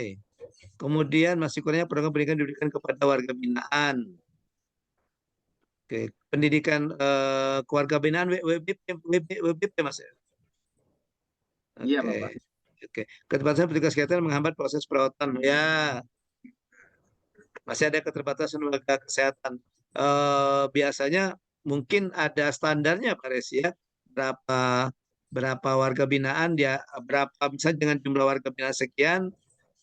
Kemudian masih kurangnya program pendidikan diberikan kepada warga binaan. Oke, pendidikan keluarga binaan WBP Mas. Iya, Oke, Bapak. oke. Keterbatasan petugas kesehatan menghambat proses perawatan. Ya, masih ada keterbatasan warga kesehatan. Biasanya mungkin ada standarnya Pak Resi ya. Berapa warga binaan dia, berapa misalnya dengan jumlah warga binaan sekian,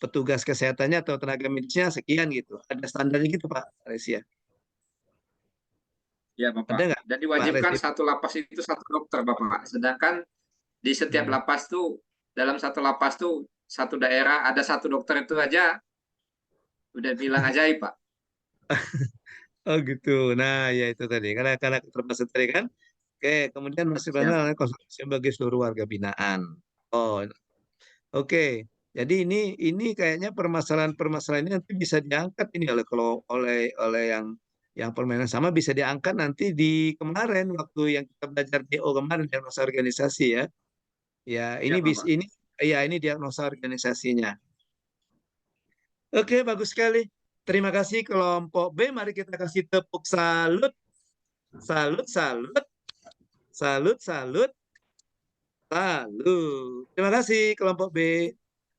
petugas kesehatannya atau tenaga medisnya sekian gitu. Ada standarnya gitu Pak Resi ya. Ya, Bapak. Ada nggak Dan Pak diwajibkan Resi? satu lapas itu satu dokter, Bapak. Sedangkan di setiap lapas tuh, dalam satu lapas tuh, satu daerah ada satu dokter itu aja, udah bilang ajaib, Pak. Oh gitu. Nah, ya itu tadi. Karena keterbatasan tadi kan. Oke, kemudian masih Ya, banyak konsultasi bagi seluruh warga binaan. Oh, oke. Jadi ini kayaknya permasalahan-permasalahan ini nanti bisa diangkat ini oleh yang permainan sama bisa diangkat nanti di kemarin waktu yang kita belajar DO kemarin diagnosa organisasi ya. Ya, ya, Bapak. ini diagnosa organisasinya. Oke, bagus sekali. Terima kasih kelompok B. Mari kita kasih tepuk salut. Salut, salut. Salut, salut. Salut. Terima kasih kelompok B.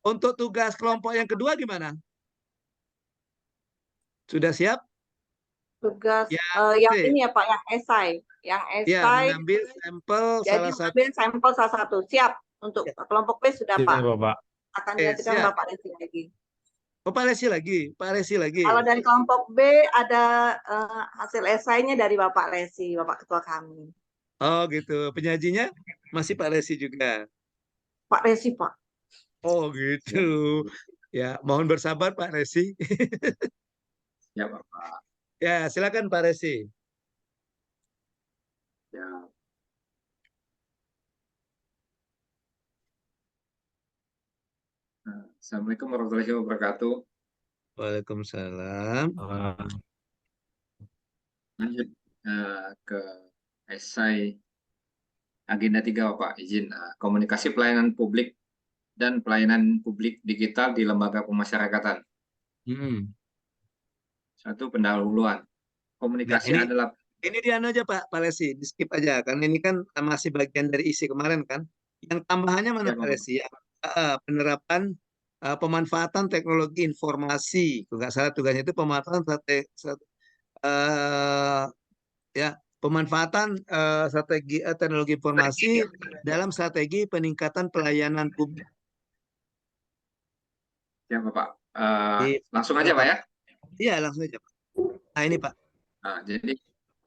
Untuk tugas kelompok yang kedua gimana? Sudah siap? Tugas Ya, yang C. ini ya Pak, yang esai. Yang Ya, esai, mengambil sampel jadi salah satu. mengambil sampel salah satu. Siap. Untuk Ya. kelompok B sudah Pak. Bapak. Akan Oke, dilanjutkan siap. Bapak Resi lagi. Oh, Pak Resi lagi. Pak Resi lagi. Kalau dari kelompok B ada hasil esainya dari Bapak Resi, Bapak Ketua kami. Oh, gitu. Penyajinya masih Pak Resi juga. Pak Resi, Pak. Oh, gitu. Ya, mohon bersabar Pak Resi. Ya, Bapak. Ya, silakan Pak Resi. Ya. Assalamualaikum warahmatullahi wabarakatuh. Waalaikumsalam. Lanjut ke esai agenda 3, Bapak. Izin komunikasi pelayanan publik dan pelayanan publik digital di lembaga pemasyarakatan. Satu, pendahuluan. Komunikasi Nah, adalah ini dia aja Pak Resi, di skip aja karena ini kan masih bagian dari isi kemarin kan. Yang tambahannya mana ya, Pak Bapak. Resi? Penerapan pemanfaatan teknologi informasi. Kalau nggak salah tugasnya itu pemanfaatan strategi teknologi informasi dalam strategi peningkatan pelayanan publik. Ya, Bapak. Di Langsung aja, Pak ya. Iya, langsung aja Pak. Nah, ini Pak. Jadi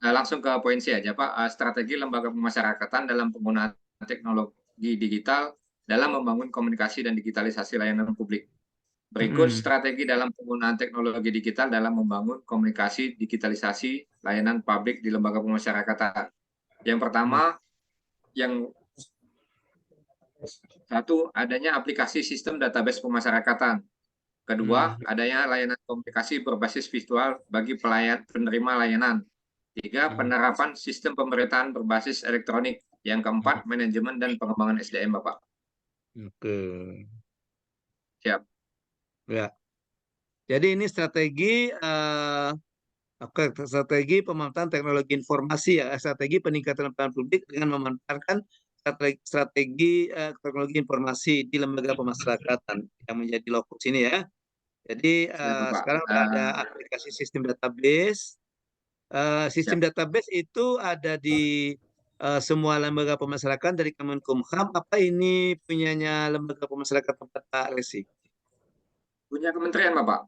langsung ke poin C aja, Pak. Strategi lembaga pemasyarakatan dalam penggunaan teknologi digital dalam membangun komunikasi dan digitalisasi layanan publik. Berikut strategi dalam penggunaan teknologi digital dalam membangun komunikasi digitalisasi layanan publik di lembaga pemasyarakatan. Yang pertama, yang satu, adanya aplikasi sistem database pemasyarakatan. Kedua, adanya layanan komunikasi berbasis visual bagi penerima layanan. Tiga, penerapan sistem pemerintahan berbasis elektronik. Yang keempat, manajemen dan pengembangan SDM, Bapak. Oke. Siap. Ya. Jadi ini strategi pemanfaatan teknologi informasi ya, strategi peningkatan pelayanan publik dengan memanfaatkan strategi teknologi informasi di lembaga pemasyarakatan yang menjadi lokus ini ya. Jadi sekarang ada aplikasi sistem database. Sistem database itu ada di semua lembaga pemasyarakatan dari Kemenkumham. Apa ini punyanya lembaga pemasyarakatan Pak Resi? Punya kementerian, Bapak.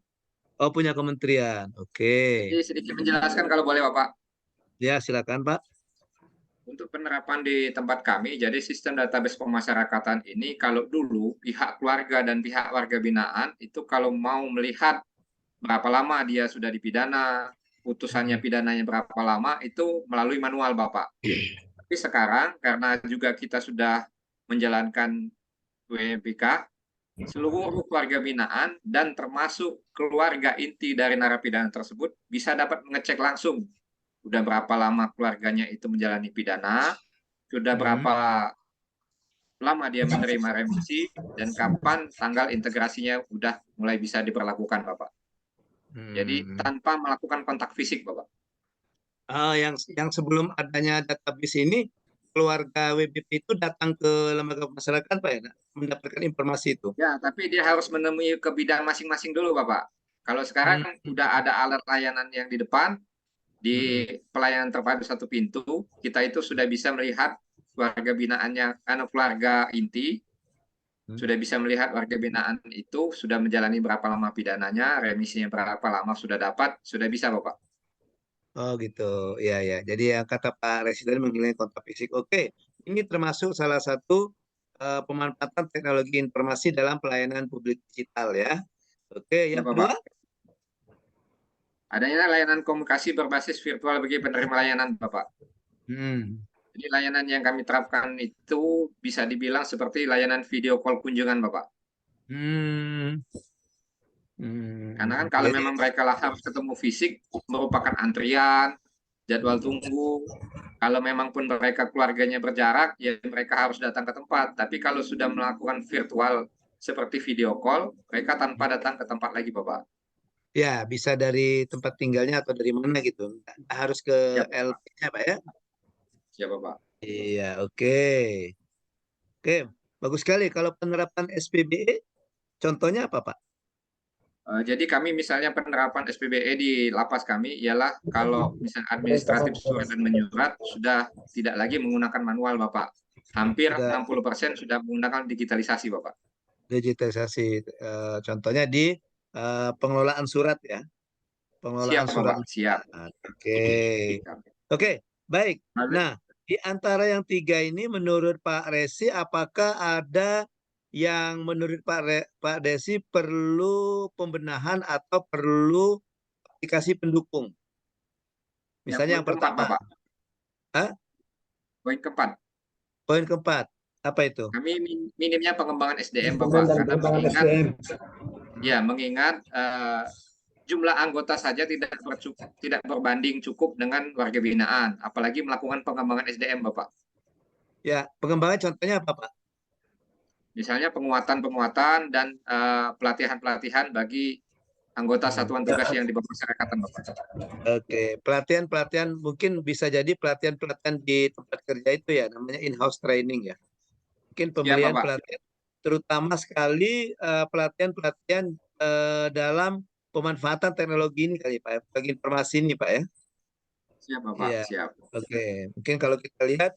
Oh, punya kementerian. Oke. Jadi sedikit menjelaskan kalau boleh Bapak. Ya, silakan Pak. Untuk penerapan di tempat kami, jadi sistem database pemasyarakatan ini kalau dulu pihak keluarga dan pihak warga binaan itu kalau mau melihat berapa lama dia sudah dipidana, putusannya pidananya berapa lama itu melalui manual Bapak. Tapi sekarang karena juga kita sudah menjalankan WPK, seluruh keluarga binaan dan termasuk keluarga inti dari narapidana tersebut bisa dapat mengecek langsung udah berapa lama keluarganya itu menjalani pidana, sudah berapa lama dia menerima remisi, dan kapan tanggal integrasinya udah mulai bisa diberlakukan, Bapak. Jadi tanpa melakukan kontak fisik, Bapak. Yang sebelum adanya database ini, keluarga WBP itu datang ke lembaga masyarakat Pak ya, mendapatkan informasi itu. Ya, tapi dia harus menemui ke bidang masing-masing dulu, Bapak. Kalau sekarang udah ada alat layanan yang di depan, di pelayanan terpadu satu pintu, kita itu sudah bisa melihat warga binaannya, keluarga inti, sudah bisa melihat warga binaan itu sudah menjalani berapa lama pidananya, remisinya berapa lama sudah dapat, sudah bisa Bapak. Oh gitu, ya ya. Jadi yang kata Pak Residen menghilangkan kontak fisik. Oke, ini termasuk salah satu pemanfaatan teknologi informasi dalam pelayanan publik digital ya. Oke, Ya, yang kedua? Bapak. Adanya layanan komunikasi berbasis virtual bagi penerima layanan, Bapak. Jadi layanan yang kami terapkan itu bisa dibilang seperti layanan video call kunjungan, Bapak. Karena kan kalau memang mereka harus ketemu fisik, merupakan antrian, jadwal tunggu. Kalau memang pun mereka keluarganya berjarak, ya mereka harus datang ke tempat. Tapi kalau sudah melakukan virtual seperti video call, mereka tanpa datang ke tempat lagi, Bapak. Ya, bisa dari tempat tinggalnya atau dari mana gitu. Nggak harus ke LP-nya, Pak ya? Siapa, Pak? Iya, oke. Oke, bagus sekali. Kalau penerapan SPBE, contohnya apa, Pak? Jadi kami misalnya penerapan SPBE di lapas kami ialah kalau misalnya administratif surat dan menyurat sudah tidak lagi menggunakan manual, Bapak. Hampir 60% sudah menggunakan digitalisasi, Bapak. Digitalisasi. Contohnya di pengelolaan surat ya. Pengelolaan Siap, surat. Bapak. Siap. Oke. Oke, baik. Nah, di antara yang tiga ini menurut Pak Resi, apakah ada yang menurut Pak Desi perlu pembenahan atau perlu aplikasi pendukung? Misalnya yang pertama. Bapak. Poin keempat. Poin keempat. Apa itu? Kami minimnya pengembangan SDM, Bapak. Karena mengingat jumlah anggota saja tidak berbanding cukup dengan warga binaan, apalagi melakukan pengembangan SDM, Bapak. Ya, pengembangan contohnya apa, Pak? Misalnya penguatan dan pelatihan-pelatihan bagi anggota satuan tugas yang di bawah masyarakatan, Bapak. Oke, pelatihan-pelatihan mungkin bisa jadi pelatihan-pelatihan di tempat kerja itu ya, namanya in-house training ya. Mungkin pemberian pelatihan, terutama sekali pelatihan-pelatihan dalam pemanfaatan teknologi ini kali Pak, bagi informasi ini Pak ya. Siap, Bapak. Ya. Siap. Oke, mungkin kalau kita lihat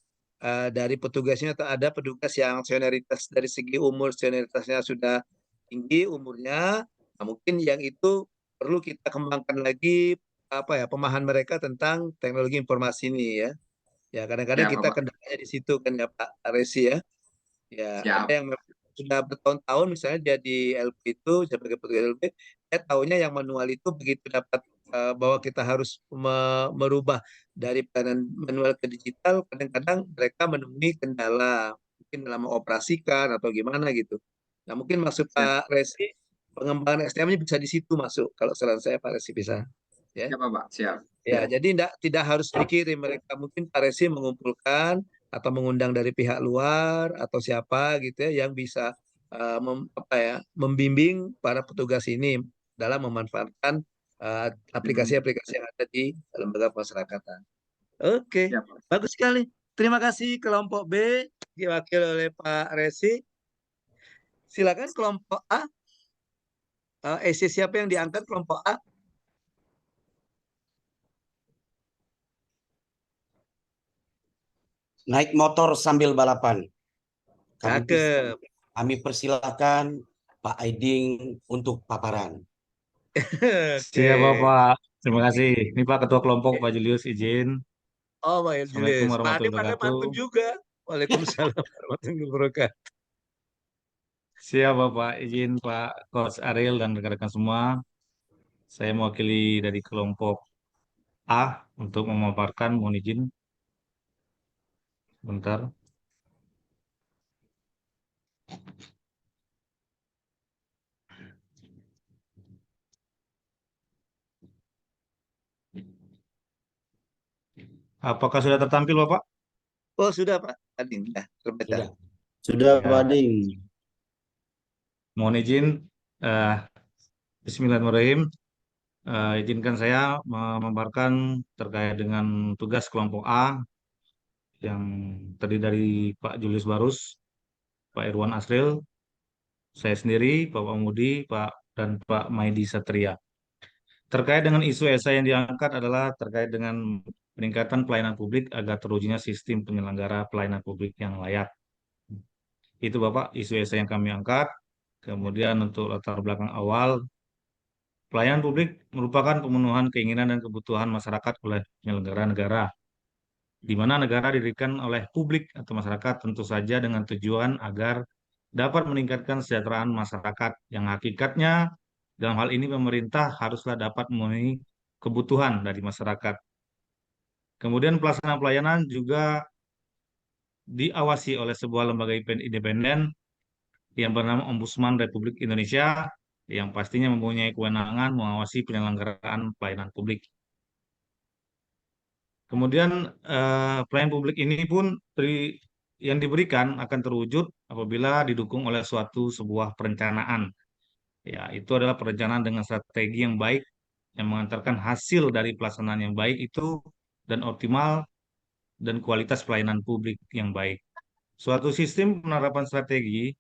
dari petugasnya atau ada petugas yang senioritas dari segi umur senioritasnya sudah tinggi umurnya, nah mungkin yang itu perlu kita kembangkan lagi pemahaman mereka tentang teknologi informasi ini ya. Ya kadang-kadang kita kendalanya di situ kan ya Pak Resi ya. Ya ada yang sudah bertahun-tahun misalnya dia di LP itu sebagai petugas LP, saya tahunya yang manual itu begitu dapat bahwa kita harus merubah dari pelayanan manual ke digital, kadang-kadang mereka menemui kendala mungkin dalam mengoperasikan atau gimana gitu. Nah mungkin maksud Pak Resi pengembangan SDM-nya bisa di situ masuk kalau saran saya Pak Resi bisa. Ya. Siap, Pak. Siap. Ya, jadi tidak harus dikirim, mereka mungkin Pak Resi mengumpulkan atau mengundang dari pihak luar atau siapa gitu ya yang bisa membimbing para petugas ini dalam memanfaatkan aplikasi-aplikasi yang ada di lembaga pemasyarakatan. Oke, bagus sekali. Terima kasih kelompok B diwakili oleh Pak Resi. Silakan kelompok A. Siapa yang diangkat kelompok A? Naik motor sambil balapan. Cakep. Kami persilahkan Pak Aiding untuk paparan. Siap, Oke. Bapak. Terima kasih. Ini Pak Ketua Kelompok, Pak Julius, izin. Oh, Pak Assalamualaikum Julius. Pak Ade warahmatullahi pakai wabarakatuh. pantun juga. Waalaikumsalam warahmatullahi wabarakatuh. Siap, Bapak. Izin Pak Coach Ariel dan rekan-rekan semua. Saya mewakili dari kelompok A untuk memaparkan, mohon izin. Bentar. Apakah sudah tertampil, Bapak? Oh, sudah Pak Ading. Ya, terbaca. Sudah. Sudah Pak Ya. Ding. Mohon izin. eh, Bismillahirrahmanirrahim. Izinkan saya memaparkan terkait dengan tugas kelompok A yang terdiri dari Pak Julius Barus, Pak Irwan Asril, saya sendiri, Pak Mudi, Pak dan Pak Maidi Satria. Terkait dengan isu esai yang diangkat adalah terkait dengan peningkatan pelayanan publik agar terwujudnya sistem penyelenggara pelayanan publik yang layak. Itu Bapak isu esai yang kami angkat. Kemudian untuk latar belakang awal, pelayanan publik merupakan pemenuhan keinginan dan kebutuhan masyarakat oleh penyelenggara negara, di mana negara didirikan oleh publik atau masyarakat tentu saja dengan tujuan agar dapat meningkatkan kesejahteraan masyarakat yang hakikatnya dalam hal ini pemerintah haruslah dapat memenuhi kebutuhan dari masyarakat. Kemudian pelaksanaan pelayanan juga diawasi oleh sebuah lembaga independen yang bernama Ombudsman Republik Indonesia yang pastinya mempunyai kewenangan mengawasi penyelenggaraan pelayanan publik. Kemudian pelayanan publik ini pun yang diberikan akan terwujud apabila didukung oleh sebuah perencanaan. Ya, itu adalah perencanaan dengan strategi yang baik yang mengantarkan hasil dari pelaksanaan yang baik itu dan optimal dan kualitas pelayanan publik yang baik. Suatu sistem penerapan strategi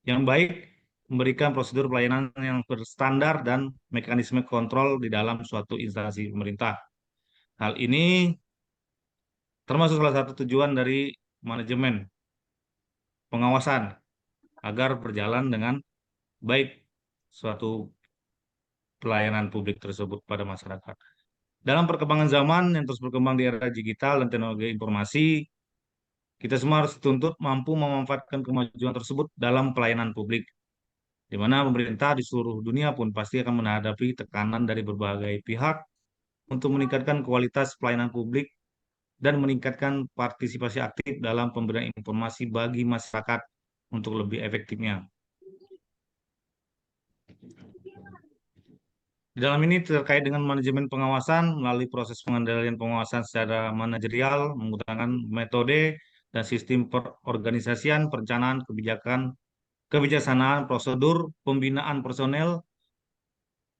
yang baik memberikan prosedur pelayanan yang berstandar dan mekanisme kontrol di dalam suatu instansi pemerintah. Hal ini termasuk salah satu tujuan dari manajemen pengawasan agar berjalan dengan baik suatu pelayanan publik tersebut pada masyarakat. Dalam perkembangan zaman yang terus berkembang di era digital dan teknologi informasi, kita semua harus dituntut mampu memanfaatkan kemajuan tersebut dalam pelayanan publik, di mana pemerintah di seluruh dunia pun pasti akan menghadapi tekanan dari berbagai pihak untuk meningkatkan kualitas pelayanan publik dan meningkatkan partisipasi aktif dalam pemberian informasi bagi masyarakat untuk lebih efektifnya. Di dalam ini terkait dengan manajemen pengawasan melalui proses pengendalian pengawasan secara manajerial menggunakan metode dan sistem perorganisasian, perencanaan, kebijaksanaan, prosedur, pembinaan personel,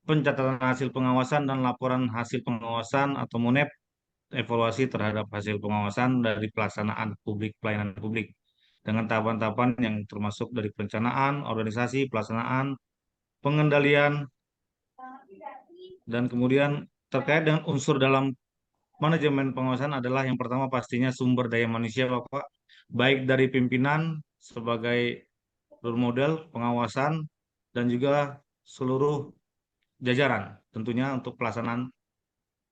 pencatatan hasil pengawasan dan laporan hasil pengawasan atau MONEP, evaluasi terhadap hasil pengawasan dari pelaksanaan pelayanan publik dengan tahapan-tahapan yang termasuk dari perencanaan, organisasi, pelaksanaan, pengendalian, dan kemudian terkait dengan unsur dalam manajemen pengawasan adalah yang pertama pastinya sumber daya manusia, Bapak, baik dari pimpinan sebagai role model pengawasan dan juga seluruh jajaran tentunya untuk pelaksanaan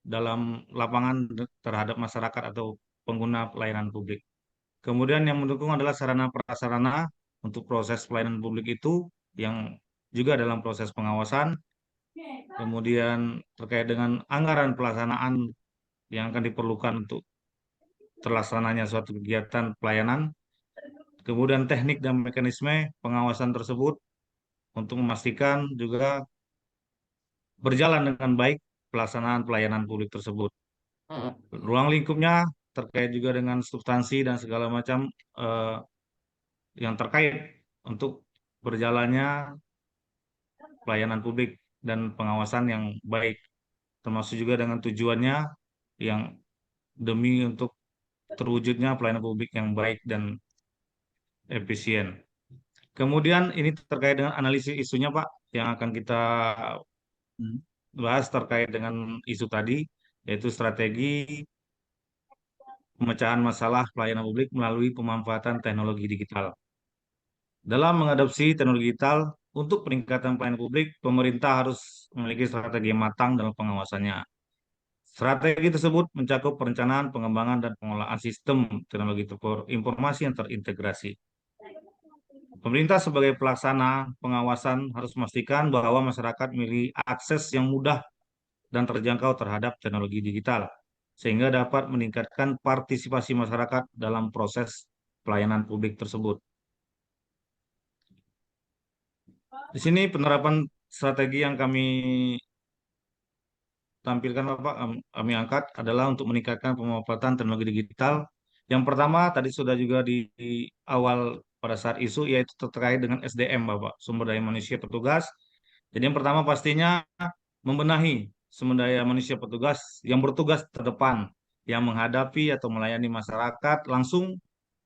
dalam lapangan terhadap masyarakat atau pengguna pelayanan publik. Kemudian yang mendukung adalah sarana prasarana untuk proses pelayanan publik itu yang juga dalam proses pengawasan. Kemudian terkait dengan anggaran pelaksanaan yang akan diperlukan untuk terlaksananya suatu kegiatan pelayanan. Kemudian teknik dan mekanisme pengawasan tersebut untuk memastikan juga berjalan dengan baik pelaksanaan pelayanan publik tersebut. Ruang lingkupnya terkait juga dengan substansi dan segala macam yang terkait untuk berjalannya pelayanan publik dan pengawasan yang baik, termasuk juga dengan tujuannya yang demi untuk terwujudnya pelayanan publik yang baik dan efisien. Kemudian ini terkait dengan analisis isunya, Pak, yang akan kita bahas terkait dengan isu tadi, yaitu strategi pemecahan masalah pelayanan publik melalui pemanfaatan teknologi digital. Dalam mengadopsi teknologi digital, untuk peningkatan pelayanan publik, pemerintah harus memiliki strategi yang matang dalam pengawasannya. Strategi tersebut mencakup perencanaan, pengembangan, dan pengelolaan sistem teknologi informasi yang terintegrasi. Pemerintah sebagai pelaksana pengawasan harus memastikan bahwa masyarakat memiliki akses yang mudah dan terjangkau terhadap teknologi digital, sehingga dapat meningkatkan partisipasi masyarakat dalam proses pelayanan publik tersebut. Di sini penerapan strategi yang kami tampilkan Bapak, kami angkat adalah untuk meningkatkan pemanfaatan teknologi digital. Yang pertama tadi sudah juga di awal pada saat isu, yaitu terkait dengan SDM Bapak, sumber daya manusia petugas. Jadi yang pertama pastinya membenahi sumber daya manusia petugas yang bertugas terdepan, yang menghadapi atau melayani masyarakat langsung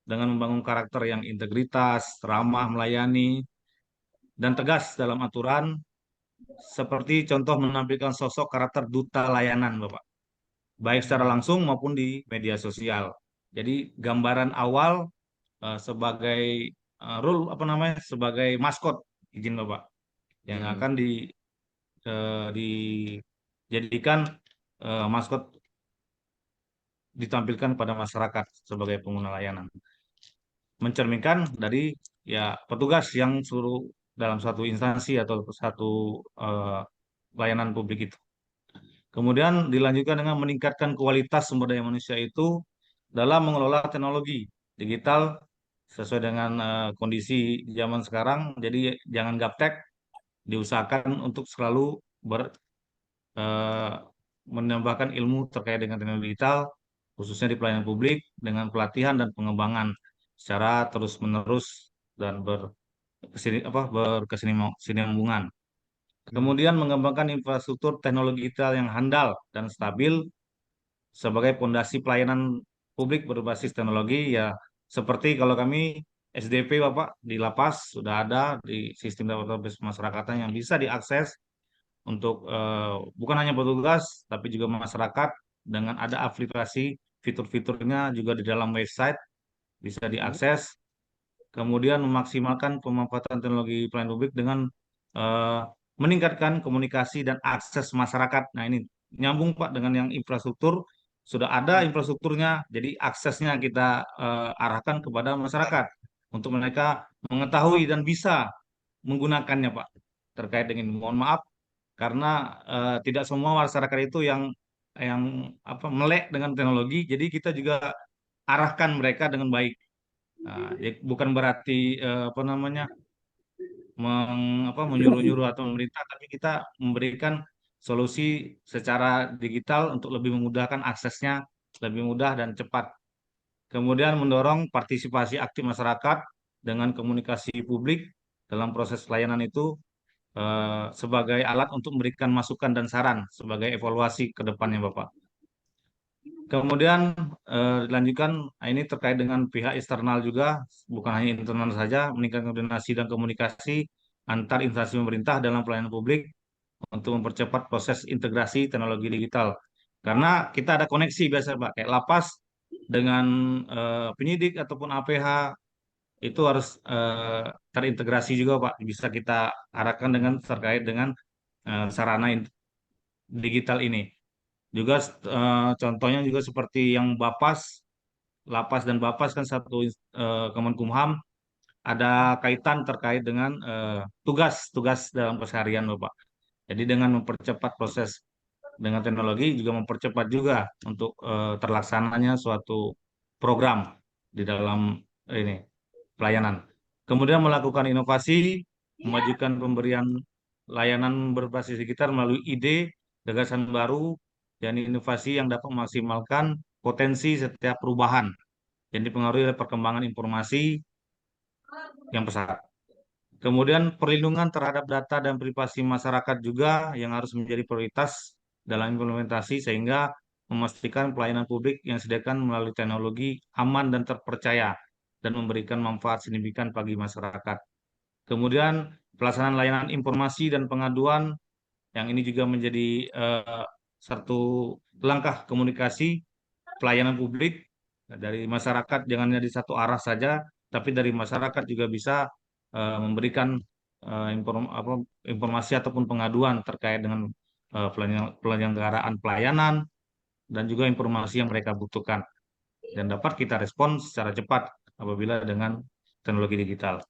dengan membangun karakter yang integritas, ramah melayani, dan tegas dalam aturan, seperti contoh menampilkan sosok karakter duta layanan, Bapak, baik secara langsung maupun di media sosial. Jadi gambaran awal sebagai role apa namanya sebagai maskot, izin Bapak, yang akan dijadikan maskot ditampilkan pada masyarakat sebagai pengguna layanan, mencerminkan dari ya petugas yang suruh dalam satu instansi atau satu layanan publik itu. Kemudian dilanjutkan dengan meningkatkan kualitas sumber daya manusia itu dalam mengelola teknologi digital sesuai dengan kondisi zaman sekarang. Jadi jangan gaptek, diusahakan untuk selalu menambahkan ilmu terkait dengan teknologi digital, khususnya di pelayanan publik, dengan pelatihan dan pengembangan secara terus-menerus dan berkesinambungan. Kemudian mengembangkan infrastruktur teknologi digital yang handal dan stabil sebagai pondasi pelayanan publik berbasis teknologi, ya seperti kalau kami SDP Bapak di lapas sudah ada di sistem database masyarakatan yang bisa diakses untuk bukan hanya petugas tapi juga masyarakat, dengan ada aplikasi fitur-fiturnya juga di dalam website bisa diakses. Kemudian memaksimalkan pemanfaatan teknologi pelayanan publik dengan eh, meningkatkan komunikasi dan akses masyarakat. Nah ini nyambung Pak dengan yang infrastruktur, sudah ada infrastrukturnya, jadi aksesnya kita arahkan kepada masyarakat untuk mereka mengetahui dan bisa menggunakannya Pak. Terkait dengan mohon maaf karena tidak semua masyarakat itu yang melek dengan teknologi, jadi kita juga arahkan mereka dengan baik. Nah, ya bukan berarti menyuruh-nyuruh atau memerintah, tapi kita memberikan solusi secara digital untuk lebih memudahkan aksesnya, lebih mudah dan cepat. Kemudian mendorong partisipasi aktif masyarakat dengan komunikasi publik dalam proses pelayanan itu sebagai alat untuk memberikan masukan dan saran sebagai evaluasi ke depannya, Bapak. Kemudian dilanjutkan, ini terkait dengan pihak eksternal juga, bukan hanya internal saja, meningkatkan koordinasi dan komunikasi antar instansi pemerintah dalam pelayanan publik untuk mempercepat proses integrasi teknologi digital. Karena kita ada koneksi biasa Pak, kayak lapas dengan penyidik ataupun APH itu harus terintegrasi juga Pak. Bisa kita arahkan dengan terkait dengan sarana digital ini. Juga contohnya juga seperti yang Bapas, Lapas dan Bapas kan satu Kemenkumham, ada kaitan terkait dengan tugas-tugas dalam keseharian Bapak. Jadi dengan mempercepat proses dengan teknologi juga mempercepat juga untuk terlaksananya suatu program di dalam ini pelayanan. Kemudian melakukan inovasi, memajukan pemberian layanan berbasis digital melalui ide, gagasan baru, dan inovasi yang dapat memaksimalkan potensi setiap perubahan yang dipengaruhi oleh perkembangan informasi yang pesat. Kemudian perlindungan terhadap data dan privasi masyarakat juga yang harus menjadi prioritas dalam implementasi, sehingga memastikan pelayanan publik yang disediakan melalui teknologi aman dan terpercaya dan memberikan manfaat signifikan bagi masyarakat. Kemudian pelaksanaan layanan informasi dan pengaduan yang ini juga menjadi satu langkah komunikasi pelayanan publik dari masyarakat, jangan hanya di satu arah saja, tapi dari masyarakat juga bisa memberikan informasi ataupun pengaduan terkait dengan penyelenggaraan pelayanan dan juga informasi yang mereka butuhkan dan dapat kita respon secara cepat apabila dengan teknologi digital.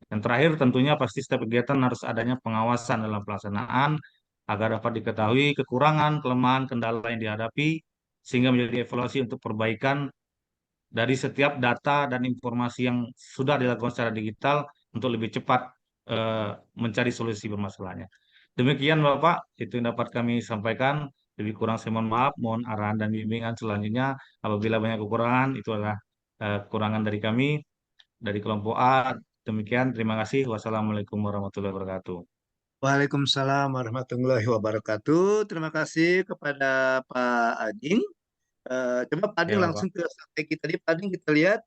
Yang terakhir tentunya pasti setiap kegiatan harus adanya pengawasan dalam pelaksanaan agar dapat diketahui kekurangan, kelemahan, kendala yang dihadapi sehingga menjadi evaluasi untuk perbaikan dari setiap data dan informasi yang sudah dilakukan secara digital untuk lebih cepat mencari solusi bermasalahnya. Demikian Bapak, itu yang dapat kami sampaikan. Lebih kurang saya mohon maaf, mohon arahan dan bimbingan selanjutnya. Apabila banyak kekurangan, itu adalah kekurangan dari kami, dari kelompok A. Demikian, terima kasih. Wassalamualaikum warahmatullahi wabarakatuh. Waalaikumsalam warahmatullahi wabarakatuh. Terima kasih kepada Pak Ading. Coba Pak Ading Ya, Bapak. langsung ke strategi tadi. Pak Ading kita lihat.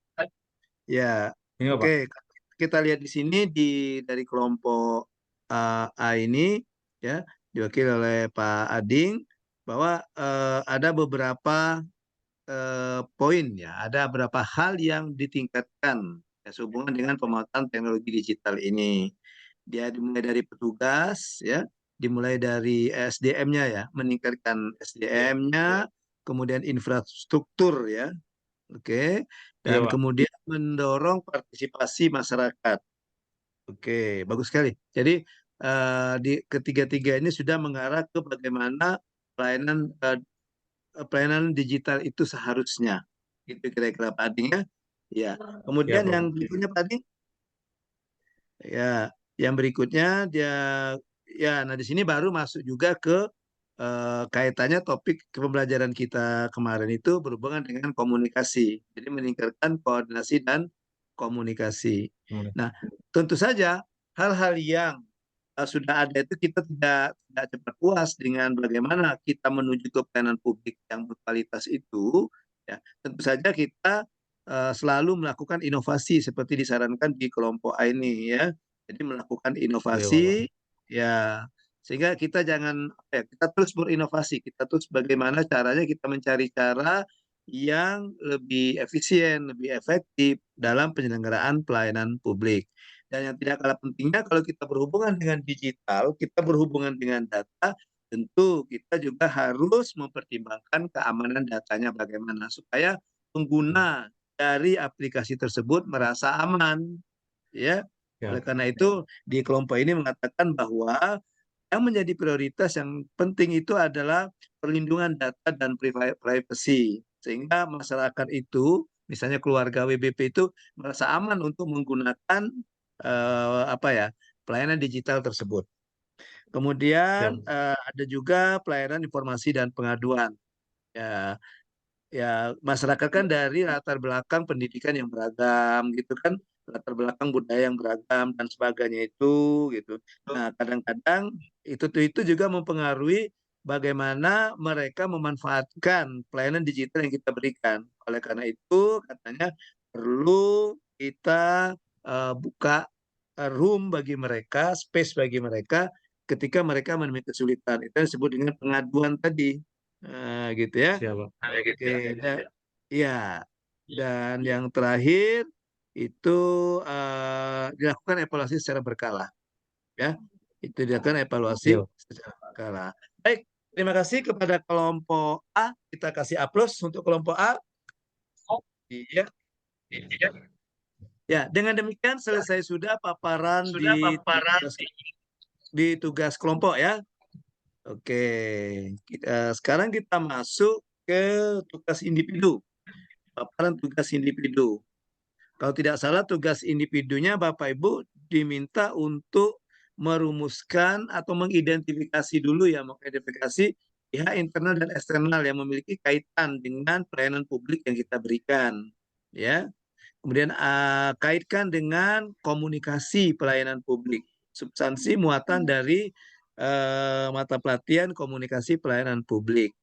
Ya, Ini Bapak. oke. Kita lihat di sini dari kelompok A ini ya diwakili oleh Pak Ading bahwa ada beberapa poin ya, ada beberapa hal yang ditingkatkan ya, sehubungan dengan pemanfaatan teknologi digital ini. Dia dimulai dari petugas ya, dimulai dari SDM-nya ya, meningkatkan SDM-nya, kemudian infrastruktur ya, oke, Iya, dan Pak. kemudian mendorong partisipasi masyarakat. Oke, bagus sekali. Jadi di ketiga-tiga ini sudah mengarah ke bagaimana pelayanan digital itu seharusnya. Itu kira-kira Pak Ading ya. Ya. Ya, Kemudian yang Bapak. berikutnya Pak Ading. Ya, yang berikutnya dia ya, nah di sini baru masuk juga ke kaitannya topik pembelajaran kita kemarin itu berhubungan dengan komunikasi. Jadi meningkatkan koordinasi dan komunikasi. Kemudian. Nah, tentu saja hal-hal yang sudah ada itu kita tidak cepat puas dengan bagaimana kita menuju ke pelayanan publik yang berkualitas itu. Ya, tentu saja kita selalu melakukan inovasi seperti disarankan di kelompok A ini ya. Jadi melakukan Iya, Bapak. inovasi ya, sehingga kita jangan kita terus berinovasi, kita terus bagaimana caranya kita mencari cara yang lebih efisien, lebih efektif dalam penyelenggaraan pelayanan publik. Dan yang tidak kalah pentingnya kalau kita berhubungan dengan digital, kita berhubungan dengan data, tentu kita juga harus mempertimbangkan keamanan datanya bagaimana supaya pengguna dari aplikasi tersebut merasa aman, ya. Ya. Oleh karena itu di kelompok ini mengatakan bahwa yang menjadi prioritas yang penting itu adalah perlindungan data dan privasi sehingga masyarakat itu misalnya keluarga WBP itu merasa aman untuk menggunakan pelayanan digital tersebut. Kemudian Siap. ada juga pelayanan informasi dan pengaduan. Ya, ya masyarakat kan dari latar belakang pendidikan yang beragam gitu kan, latar belakang budaya yang beragam dan sebagainya itu gitu. Nah, kadang-kadang itu juga mempengaruhi bagaimana mereka memanfaatkan pelayanan digital yang kita berikan. Oleh karena itu katanya perlu kita buka room bagi mereka, space bagi mereka ketika mereka menemui kesulitan. Itu yang disebut dengan pengaduan tadi. Nah, gitu ya. Siap, Pak. Oke, ya. Dan yang terakhir itu dilakukan evaluasi secara berkala, ya. Itu dilakukan evaluasi Iya, Pak. secara berkala. Baik, terima kasih kepada kelompok A. Kita kasih aplaus untuk kelompok A. Iya. Ya, dengan demikian selesai sudah paparan di tugas kelompok ya. Oke, sekarang kita masuk ke tugas individu. Paparan tugas individu. Kalau tidak salah tugas individunya Bapak Ibu diminta untuk merumuskan atau mengidentifikasi dulu ya, mengidentifikasi pihak internal dan eksternal yang memiliki kaitan dengan pelayanan publik yang kita berikan, ya. Kemudian kaitkan dengan komunikasi pelayanan publik, substansi muatan dari mata pelatihan komunikasi pelayanan publik.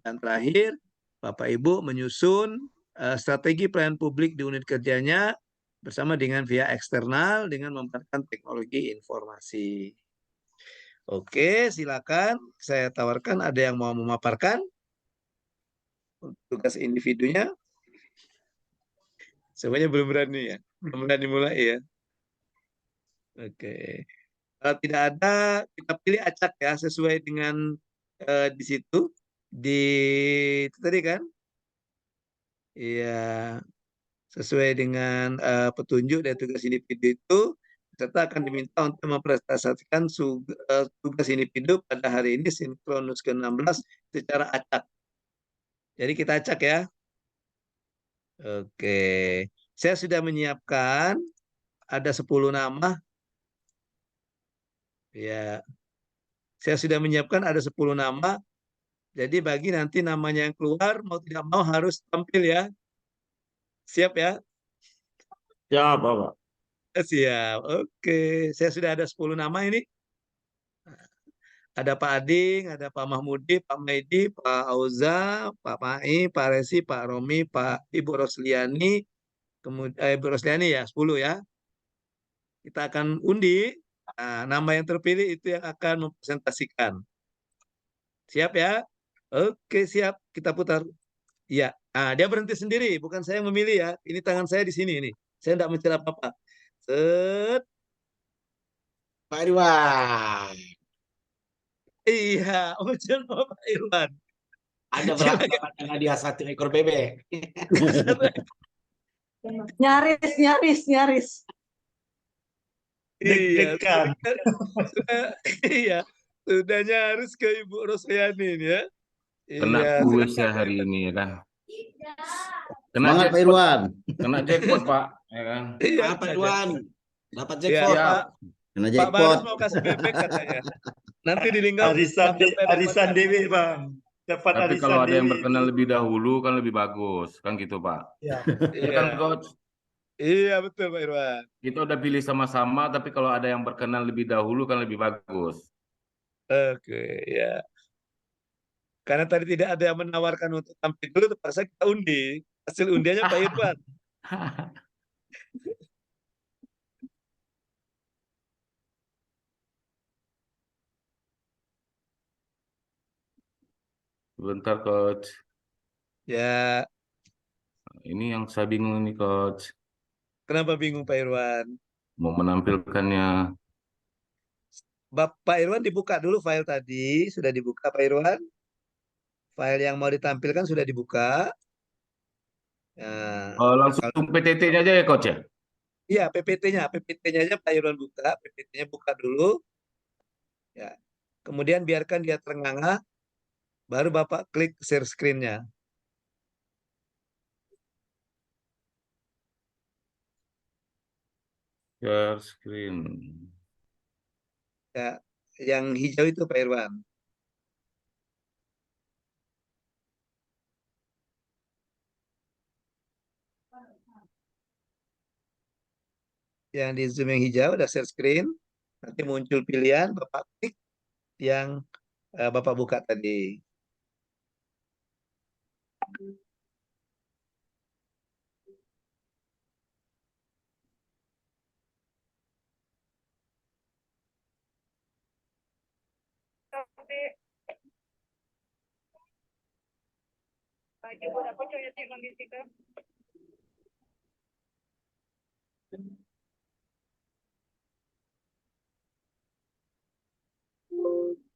Dan terakhir, Bapak Ibu menyusun strategi pelayanan publik di unit kerjanya bersama dengan pihak eksternal dengan memanfaatkan teknologi informasi. Oke, silakan saya tawarkan ada yang mau memaparkan tugas individunya. Semuanya belum berani ya, belum berani mulai ya. Oke. Kalau tidak ada, kita pilih acak ya sesuai dengan di situ di itu tadi kan, iya sesuai dengan petunjuk dari tugas individu itu, peserta akan diminta untuk mempresentasikan tugas individu pada hari ini sinkronus ke-16 secara acak. Jadi kita acak ya. Oke, saya sudah menyiapkan ada 10 nama. Ya, saya sudah menyiapkan ada 10 nama. Jadi bagi nanti namanya yang keluar, mau tidak mau harus tampil ya. Siap ya? Ya, Bapak. Siap. Oke, saya sudah ada 10 nama ini. Ada Pak Ading, ada Pak Mahmudi, Pak Maidi, Pak Auza, Pak Mai, Pak Resi, Pak Romi, Pak Ibu Rosliani, kemudian Ibu Rosliani ya, 10 ya. Kita akan undi. Nah, nama yang terpilih itu yang akan mempresentasikan. Siap ya? Oke, siap. Kita putar. Iya. Nah, dia berhenti sendiri, bukan saya yang memilih ya. Ini tangan saya di sini ini. Saya tidak mencari apa-apa. Set. Pak Irwan. Iya, Ojan sama Pak Irwan. Anda berhak Silakan. mendapatkan hadiah 1 ekor bebek. Nyaris, nyaris, nyaris. Iya, Deg-degan. iya, sudah nyaris ke Ibu Rosliani ini ya. Kena Iya, kuis ya hari ini ya kan. Kena Semangat Pak jackpot, Irwan. kena jackpot Pak, ya kan. iya, Pak Irwan. Dapat iya, jackpot. Pak, Kena Pak Barus jackpot. mau kasih bebek katanya. Nanti di lingkup Arisan Dewi Bang. Dapat Tapi arisan kalau ada yang Dewi. berkenan lebih dahulu kan lebih bagus, kan gitu Pak. Ya. Ya kan Iya, Coach? iya betul Pak Irwan. Kita udah pilih sama-sama, tapi kalau ada yang berkenan lebih dahulu kan lebih bagus. Oke, ya. Karena tadi tidak ada yang menawarkan untuk tampil dulu, terpaksa kita undi. Hasil undiannya Pak Irwan. Bentar Coach. Ya, Ini yang saya bingung nih Coach. kenapa bingung Pak Irwan? Mau menampilkannya. Pak Irwan dibuka dulu file tadi, sudah dibuka Pak Irwan. File yang mau ditampilkan sudah dibuka. Nah, Oh, langsung kalau PTT-nya aja ya Coach ya? iya PPT-nya aja Pak Irwan buka, PPT-nya buka dulu. Ya, kemudian biarkan dia terengah-engah, baru Bapak klik share screen-nya. Share screen. Ya, yang hijau itu Pak Irwan. Yang di zoom yang hijau udah share screen, nanti muncul pilihan, Bapak klik yang Bapak buka tadi.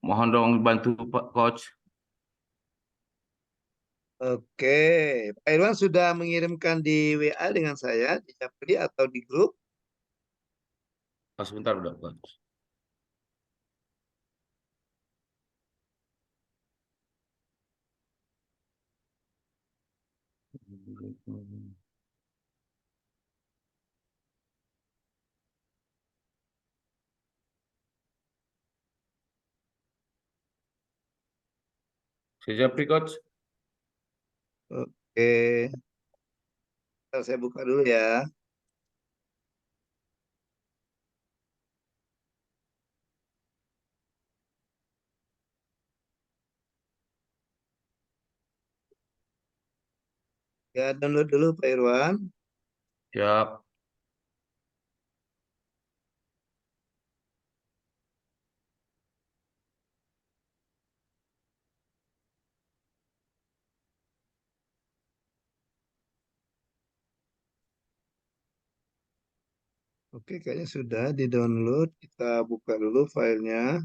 Mohon dong bantu Pak Coach. Oke, Pak Irwan sudah mengirimkan di WA dengan saya, di Japri atau di grup. Oh, sebentar udah Coach. Siap, Coach. Oke, ntar saya buka dulu ya. Ya, download dulu Pak Irwan. Siap. Oke, kayaknya sudah di-download. Kita buka dulu filenya.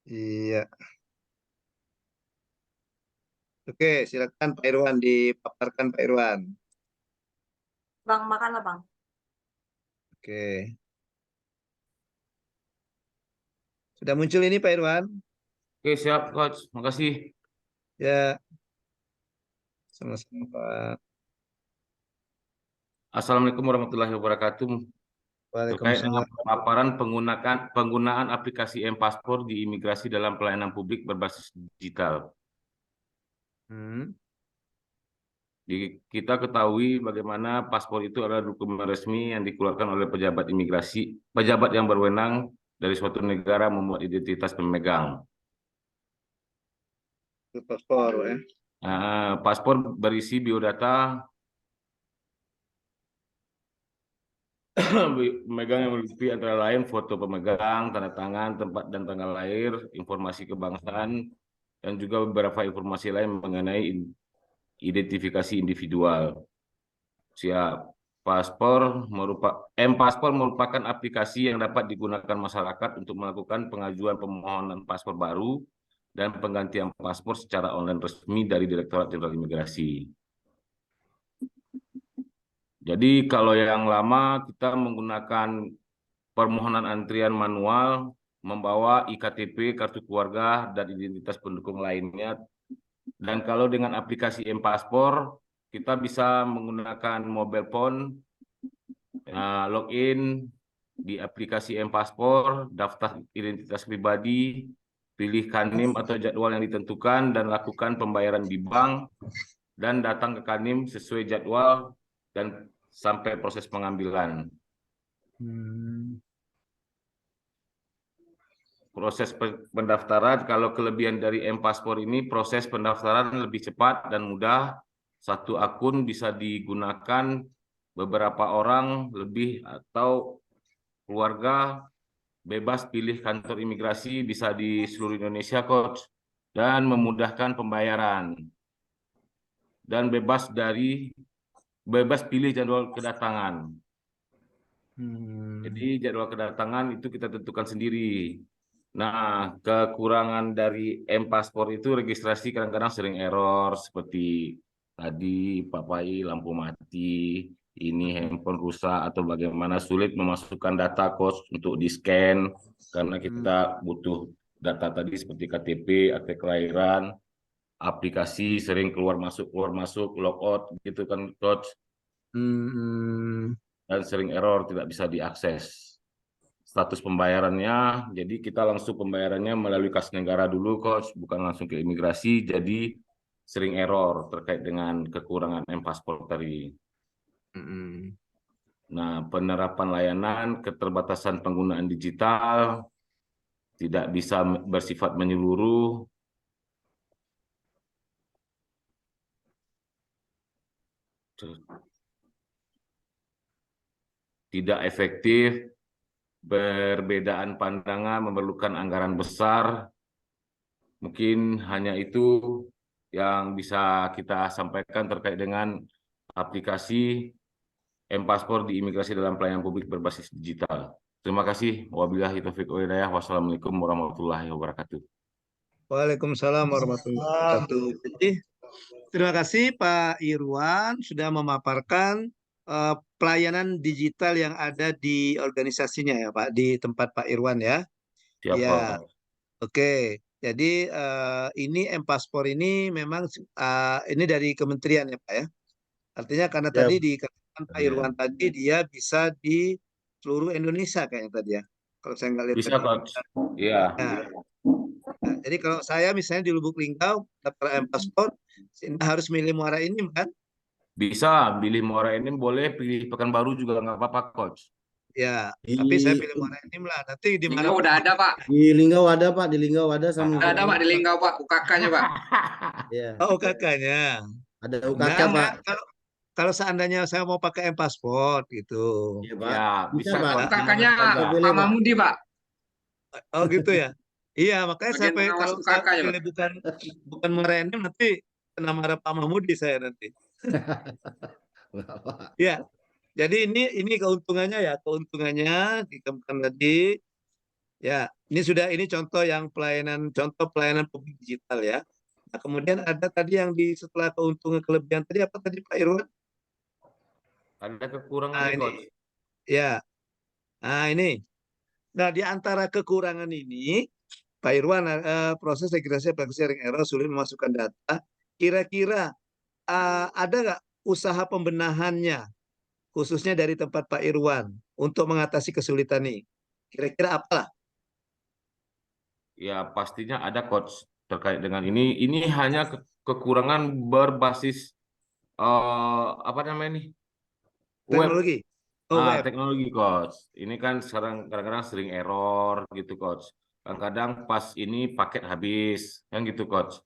Iya. Oke, silakan Pak Irwan dipaparkan Pak Irwan. Bang, makanlah Bang. Oke. Sudah muncul ini Pak Irwan? Oke, siap, Coach. Makasih. Ya, sama-sama Pak. Assalamualaikum warahmatullahi wabarakatuh. Terkait dengan Waalaikumsalam. paparan penggunaan aplikasi M-Paspor di imigrasi dalam pelayanan publik berbasis digital. Hmm. Kita ketahui bagaimana paspor itu adalah dokumen resmi yang dikeluarkan oleh pejabat imigrasi, pejabat yang berwenang dari suatu negara membuat identitas pemegang. Itu paspor ya. Paspor berisi biodata pemegang yang meliputi antara lain foto pemegang, tanda tangan, tempat dan tanggal lahir, informasi kebangsaan, dan juga beberapa informasi lain mengenai identifikasi individual. Siap. M-Paspor merupakan aplikasi yang dapat digunakan masyarakat untuk melakukan pengajuan permohonan paspor baru dan penggantian paspor secara online resmi dari Direktorat Jenderal Imigrasi. Jadi kalau yang lama kita menggunakan permohonan antrian manual, membawa iktp, kartu keluarga, dan identitas pendukung lainnya. Dan kalau dengan aplikasi M-Paspor, kita bisa menggunakan mobile phone, login di aplikasi M-Paspor, daftar identitas pribadi, pilih Kannim atau jadwal yang ditentukan, dan lakukan pembayaran di bank, dan datang ke Kannim sesuai jadwal, dan sampai proses pengambilan. Proses pendaftaran, kalau kelebihan dari M-Paspor ini, proses pendaftaran lebih cepat dan mudah. Satu akun bisa digunakan beberapa orang lebih atau keluarga, bebas pilih kantor imigrasi, bisa di seluruh Indonesia, Coach, dan memudahkan pembayaran. Dan bebas pilih jadwal kedatangan. Jadi jadwal kedatangan itu kita tentukan sendiri. Nah, kekurangan dari M-Paspor itu registrasi kadang-kadang sering error, seperti tadi Pak Pai lampu mati, ini handphone rusak, atau bagaimana sulit memasukkan data Coach untuk di-scan, karena kita butuh data tadi seperti KTP, akte kelahiran, aplikasi sering keluar masuk, logout gitu kan Coach. Dan sering error, tidak bisa diakses. Status pembayarannya, jadi kita langsung pembayarannya melalui kas negara dulu, Coach, bukan langsung ke imigrasi, jadi sering error terkait dengan kekurangan M-Paspor tadi. Nah, penerapan layanan, keterbatasan penggunaan digital, tidak bisa bersifat menyeluruh, tidak efektif, perbedaan pandangan, memerlukan anggaran besar. Mungkin hanya itu yang bisa kita sampaikan terkait dengan aplikasi M-Paspor di imigrasi dalam pelayanan publik berbasis digital. Terima kasih. Wabillahi taufiq wal hidayah. Wassalamualaikum warahmatullahi wabarakatuh. Waalaikumsalam warahmatullahi wabarakatuh. Jadi, terima kasih Pak Irwan sudah memaparkan pelayanan digital yang ada di organisasinya ya Pak, di tempat Pak Irwan ya. Siap, Ya, Pak. oke. Jadi ini M-Paspor ini memang ini dari kementerian ya Pak ya. Artinya karena Ya. tadi dikatakan Pak Irwan tadi dia bisa di seluruh Indonesia kayaknya tadi ya. Kalau saya nggak lihat Bisa, tadi. Coach. Iya. Nah, jadi kalau saya misalnya di Lubuk Linggau daftar M-Paspor harus milih Muara Enim kan? Bisa, pilih Muara Enim boleh, pilih Pekanbaru juga nggak apa-apa, Coach. Ya, tapi saya pilih Muara Enim lah. Nanti di mana? Linggau udah ada, Pak. Di Linggau ada Pak, di Linggau ada sama. Ada, Pak, di Linggau, Pak. UKK-nya, Pak. Ya. Oh, kakaknya. Ada UKK Nah, Pak. kalau seandainya saya mau pakai M-Paspor gitu. Iya Pak. Ya, bisa, Pak. UKK-nya Pilih, Pak Mahmudi, Pak. Oh gitu ya. Iya, makanya Bagian sampai pengawas kalau saya UKK-nya, Pak. pilih bukan Muara Enim nanti kena marah Pak Mahmudi saya nanti. Ya, Jadi ini keuntungannya ya, keuntungannya dikembangkan tadi ya. Ini contoh pelayanan publik digital ya. Nah, kemudian ada tadi yang setelah keuntungan kelebihan tadi apa tadi Pak Irwan? Ada Nah, kekurangannya, ini Coach. ya. Nah, ini. Nah, di antara kekurangan ini Pak Irwan, proses registrasi aplikasi sharing error sulit memasukkan data. Kira-kira ada nggak usaha pembenahannya, khususnya dari tempat Pak Irwan, untuk mengatasi kesulitan ini? Kira-kira apalah? Ya, pastinya ada, Coach, terkait dengan ini. Ini hanya kekurangan berbasis apa namanya ini? Web. Teknologi? Oh, web. Teknologi, Coach. Ini kan sekarang kadang-kadang sering error gitu, Coach. Kadang-kadang pas ini paket habis, kan gitu, Coach.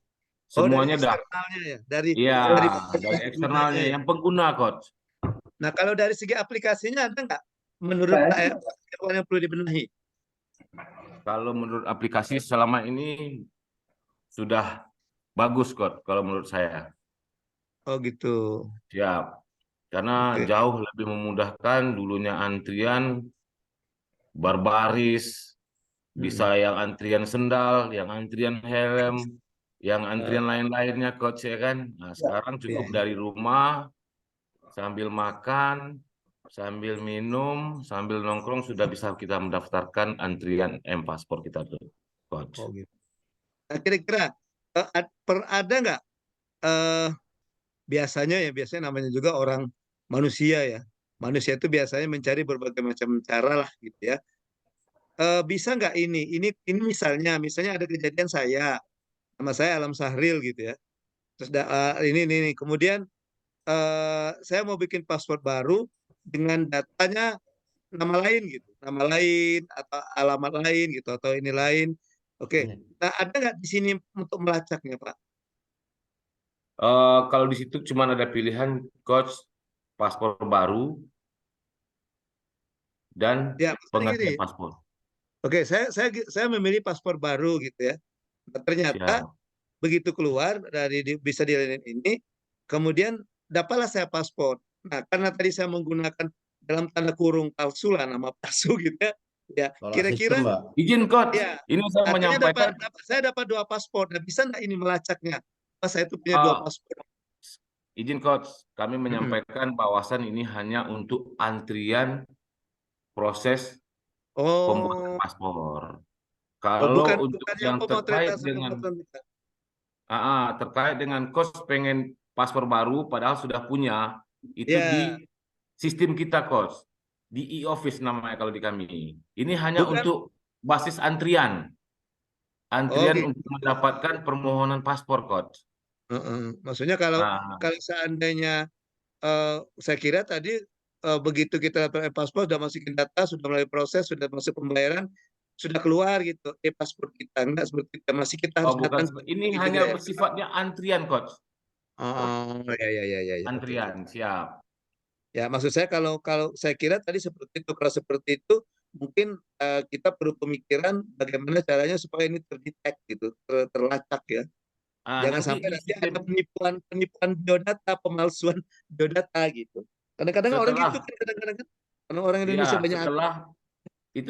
Oh, dari Semuanya eksternalnya ya, dari iya, dari dari eksternalnya, ya. yang pengguna, Coach. Nah, kalau dari segi aplikasinya ada nggak menurut Pak Irwan yang perlu dibenahi? Kalau menurut aplikasi selama ini sudah bagus, Coach, kalau menurut saya. Oh gitu. Siap. Karena Oke. jauh lebih memudahkan, dulunya antrian berbaris, bisa yang antrian sendal, yang antrian helm, yang antrian lain-lainnya, Coach, ya kan. Nah, sekarang cukup dari rumah, sambil makan, sambil minum, sambil nongkrong sudah bisa kita mendaftarkan antrian M-Paspor kita tuh, Coach. Oh gitu. Nah, kira-kira ada nggak biasanya namanya juga orang manusia ya. Manusia itu biasanya mencari berbagai macam cara lah gitu ya. Bisa nggak ini misalnya ada kejadian nama saya Alam Sahril gitu ya. Terus ini kemudian saya mau bikin paspor baru dengan datanya nama lain gitu, nama lain atau alamat lain gitu atau ini lain. Oke. Nah, ada nggak di sini untuk melacaknya, Pak? Kalau di situ cuma ada pilihan, Coach, paspor baru dan Ya, maksudnya gini. penggantian paspor. Oke, saya memilih paspor baru gitu ya. Nah, ternyata Siap. begitu keluar bisa dilainin ini, kemudian dapatlah saya paspor. Nah, karena tadi saya menggunakan dalam tanda kurung palsu lah, nama palsu gitu ya. Ya, kira-kira Izin, Coach. ya, Ini saya artinya menyampaikan. saya dapat 2 paspor. Nah, bisa nggak ini melacaknya? Pas saya itu punya 2 uh, paspor. izin, Coach. Kami menyampaikan bahwasan ini hanya untuk antrian proses pembuatan Oh, paspor. oh Kalau bukan untuk yang yang terkait pemotretan dengan kita. terkait dengan Coach pengen paspor baru padahal sudah punya, itu di Ya, sistem kita, Coach. Di e-office namanya kalau di kami. Ini hanya bukan. untuk basis antrian. Oh, Antrian gitu. untuk mendapatkan permohonan paspor, Coach. Maksudnya kalau Nah, kalau seandainya saya kira tadi begitu kita dapat paspor sudah masukin data, sudah mulai proses, sudah masuk pembayaran, sudah keluar gitu paspor kita, enggak seperti itu. Masih kita harus bukan. datang Ini gitu hanya ya. bersifatnya antrian, Coach. Oh, ya. Oke. Antrian, siap. Ya, maksud saya kalau kalau saya kira tadi seperti itu, kalau seperti itu mungkin kita perlu pemikiran bagaimana caranya supaya ini terdetek gitu, terlacak ya. Jangan Nanti sampai di nanti sistem ada penipuan biodata, pemalsuan biodata gitu. Kadang-kadang orang gitu setelah kan, kadang-kadang kan orang Indonesia banyak.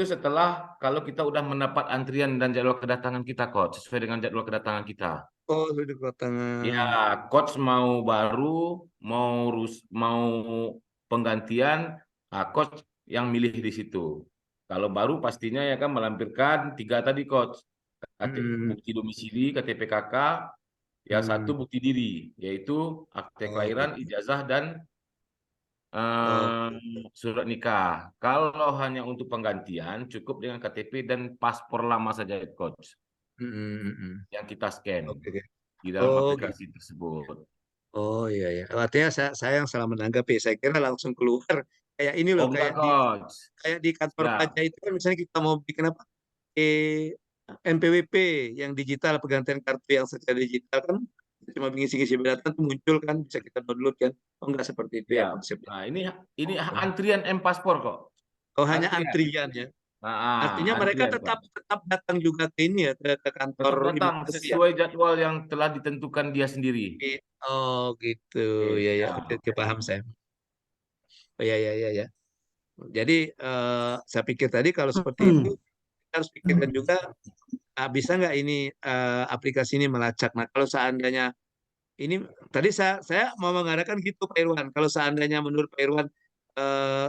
setelah kalau kita udah mendapat antrian dan jadwal kedatangan kita, Coach, sesuai dengan jadwal kedatangan kita. Oh, sudah di Ya, tangan. Coach mau baru, mau penggantian, Coach yang milih di situ. Kalau baru pastinya ya kan melampirkan 3 tadi, Coach. Bukti domisili, KTP KK, yang satu bukti diri, yaitu akte Oh, kelahiran, gitu. ijazah, dan Oh, surat nikah. Kalau hanya untuk penggantian, cukup dengan KTP dan paspor lama saja, Coach, yang kita scan oke, oke. di dalam Oh, gitu. aplikasi tersebut. Oh, iya, ya. Artinya saya yang salah menanggapi. Saya kira langsung keluar kayak ini loh, Oh, enggak, Coach. kayak di kantor Siap. pajak itu kan misalnya kita mau bikin apa? NPWP yang digital, pergantian kartu yang secara digital kan cuma ngisi-ngisi data itu muncul kan, bisa kita download kan. Oh, enggak seperti itu ya Siap. konsepnya. Nah, ini antrian M-Paspor kok. Oh, hanya Antrian. antrian ya. Artinya mereka Antrian, tetap Coach. datang juga ke ini ya, ke kantor Tetap datang imigrasi ya. sesuai jadwal yang telah ditentukan dia sendiri. Oh, gitu. Oke, Ya, siap. oke, paham saya. Oh ya ya ya ya. Jadi saya pikir tadi kalau seperti itu kita harus pikirkan juga bisa nggak ini aplikasi ini melacak. Nah kalau seandainya ini tadi saya mau mengatakan gitu Pak Irwan. Kalau seandainya menurut Pak Irwan eh,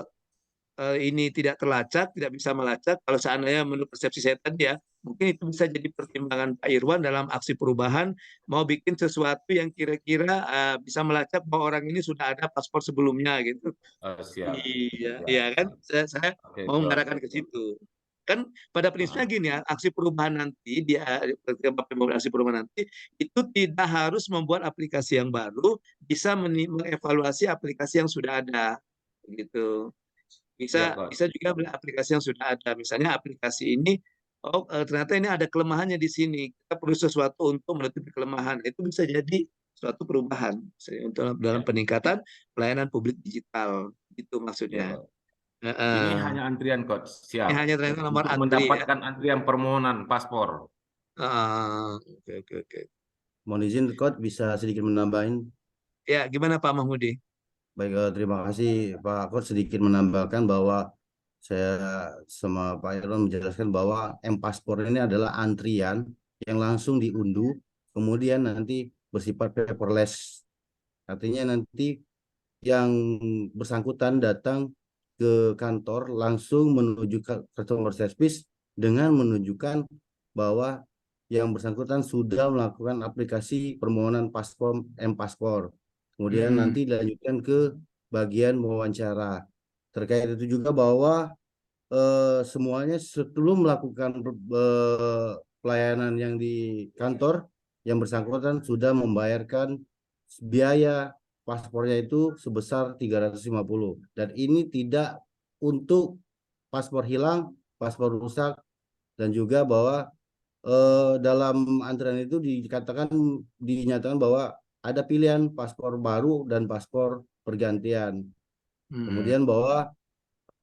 ini tidak terlacak, tidak bisa melacak, kalau seandainya menurut persepsi saya tadi ya, mungkin itu bisa jadi pertimbangan Pak Irwan dalam aksi perubahan, mau bikin sesuatu yang kira-kira bisa melacak bahwa orang ini sudah ada paspor sebelumnya gitu. Siap. Iya, Siap. iya kan? Saya Oke, mau Coach. mengarahkan ke situ. Kan pada prinsipnya gini ya, aksi perubahan nanti aksi perubahan nanti itu tidak harus membuat aplikasi yang baru, bisa mengevaluasi aplikasi yang sudah ada, gitu. Siap, Bisa Coach. bisa juga beli aplikasi yang sudah ada. Misalnya aplikasi ini, oh ternyata ini ada kelemahannya di sini. Kita perlu sesuatu untuk menutupi kelemahan. Itu bisa jadi suatu perubahan untuk dalam peningkatan pelayanan publik digital. Itu Siap, maksudnya. Coach. Ini Heeh. hanya antrian, Coach. Ini Siap. hanya ternyata nomor Untuk antri ya. mendapatkan antrian permohonan paspor. Oke, oke, oke. Mohon izin, Coach, bisa sedikit menambahin. Ya, gimana Pak Mahmudi? Baik, terima kasih Pak Coach, sedikit menambahkan bahwa saya sama Pak Irwan menjelaskan bahwa M-Paspor ini adalah antrian yang langsung diunduh, kemudian nanti bersifat paperless. Artinya nanti yang bersangkutan datang ke kantor langsung menuju ke customer service dengan menunjukkan bahwa yang bersangkutan sudah melakukan aplikasi permohonan paspor M-Paspor. Kemudian nanti dilanjutkan ke bagian wawancara. Terkait itu juga bahwa semuanya sebelum melakukan pelayanan yang di kantor, yang bersangkutan sudah membayarkan biaya paspornya itu sebesar 350. Dan ini tidak untuk paspor hilang, paspor rusak, dan juga bahwa dalam antrian itu dinyatakan bahwa ada pilihan paspor baru dan paspor pergantian. Kemudian bahwa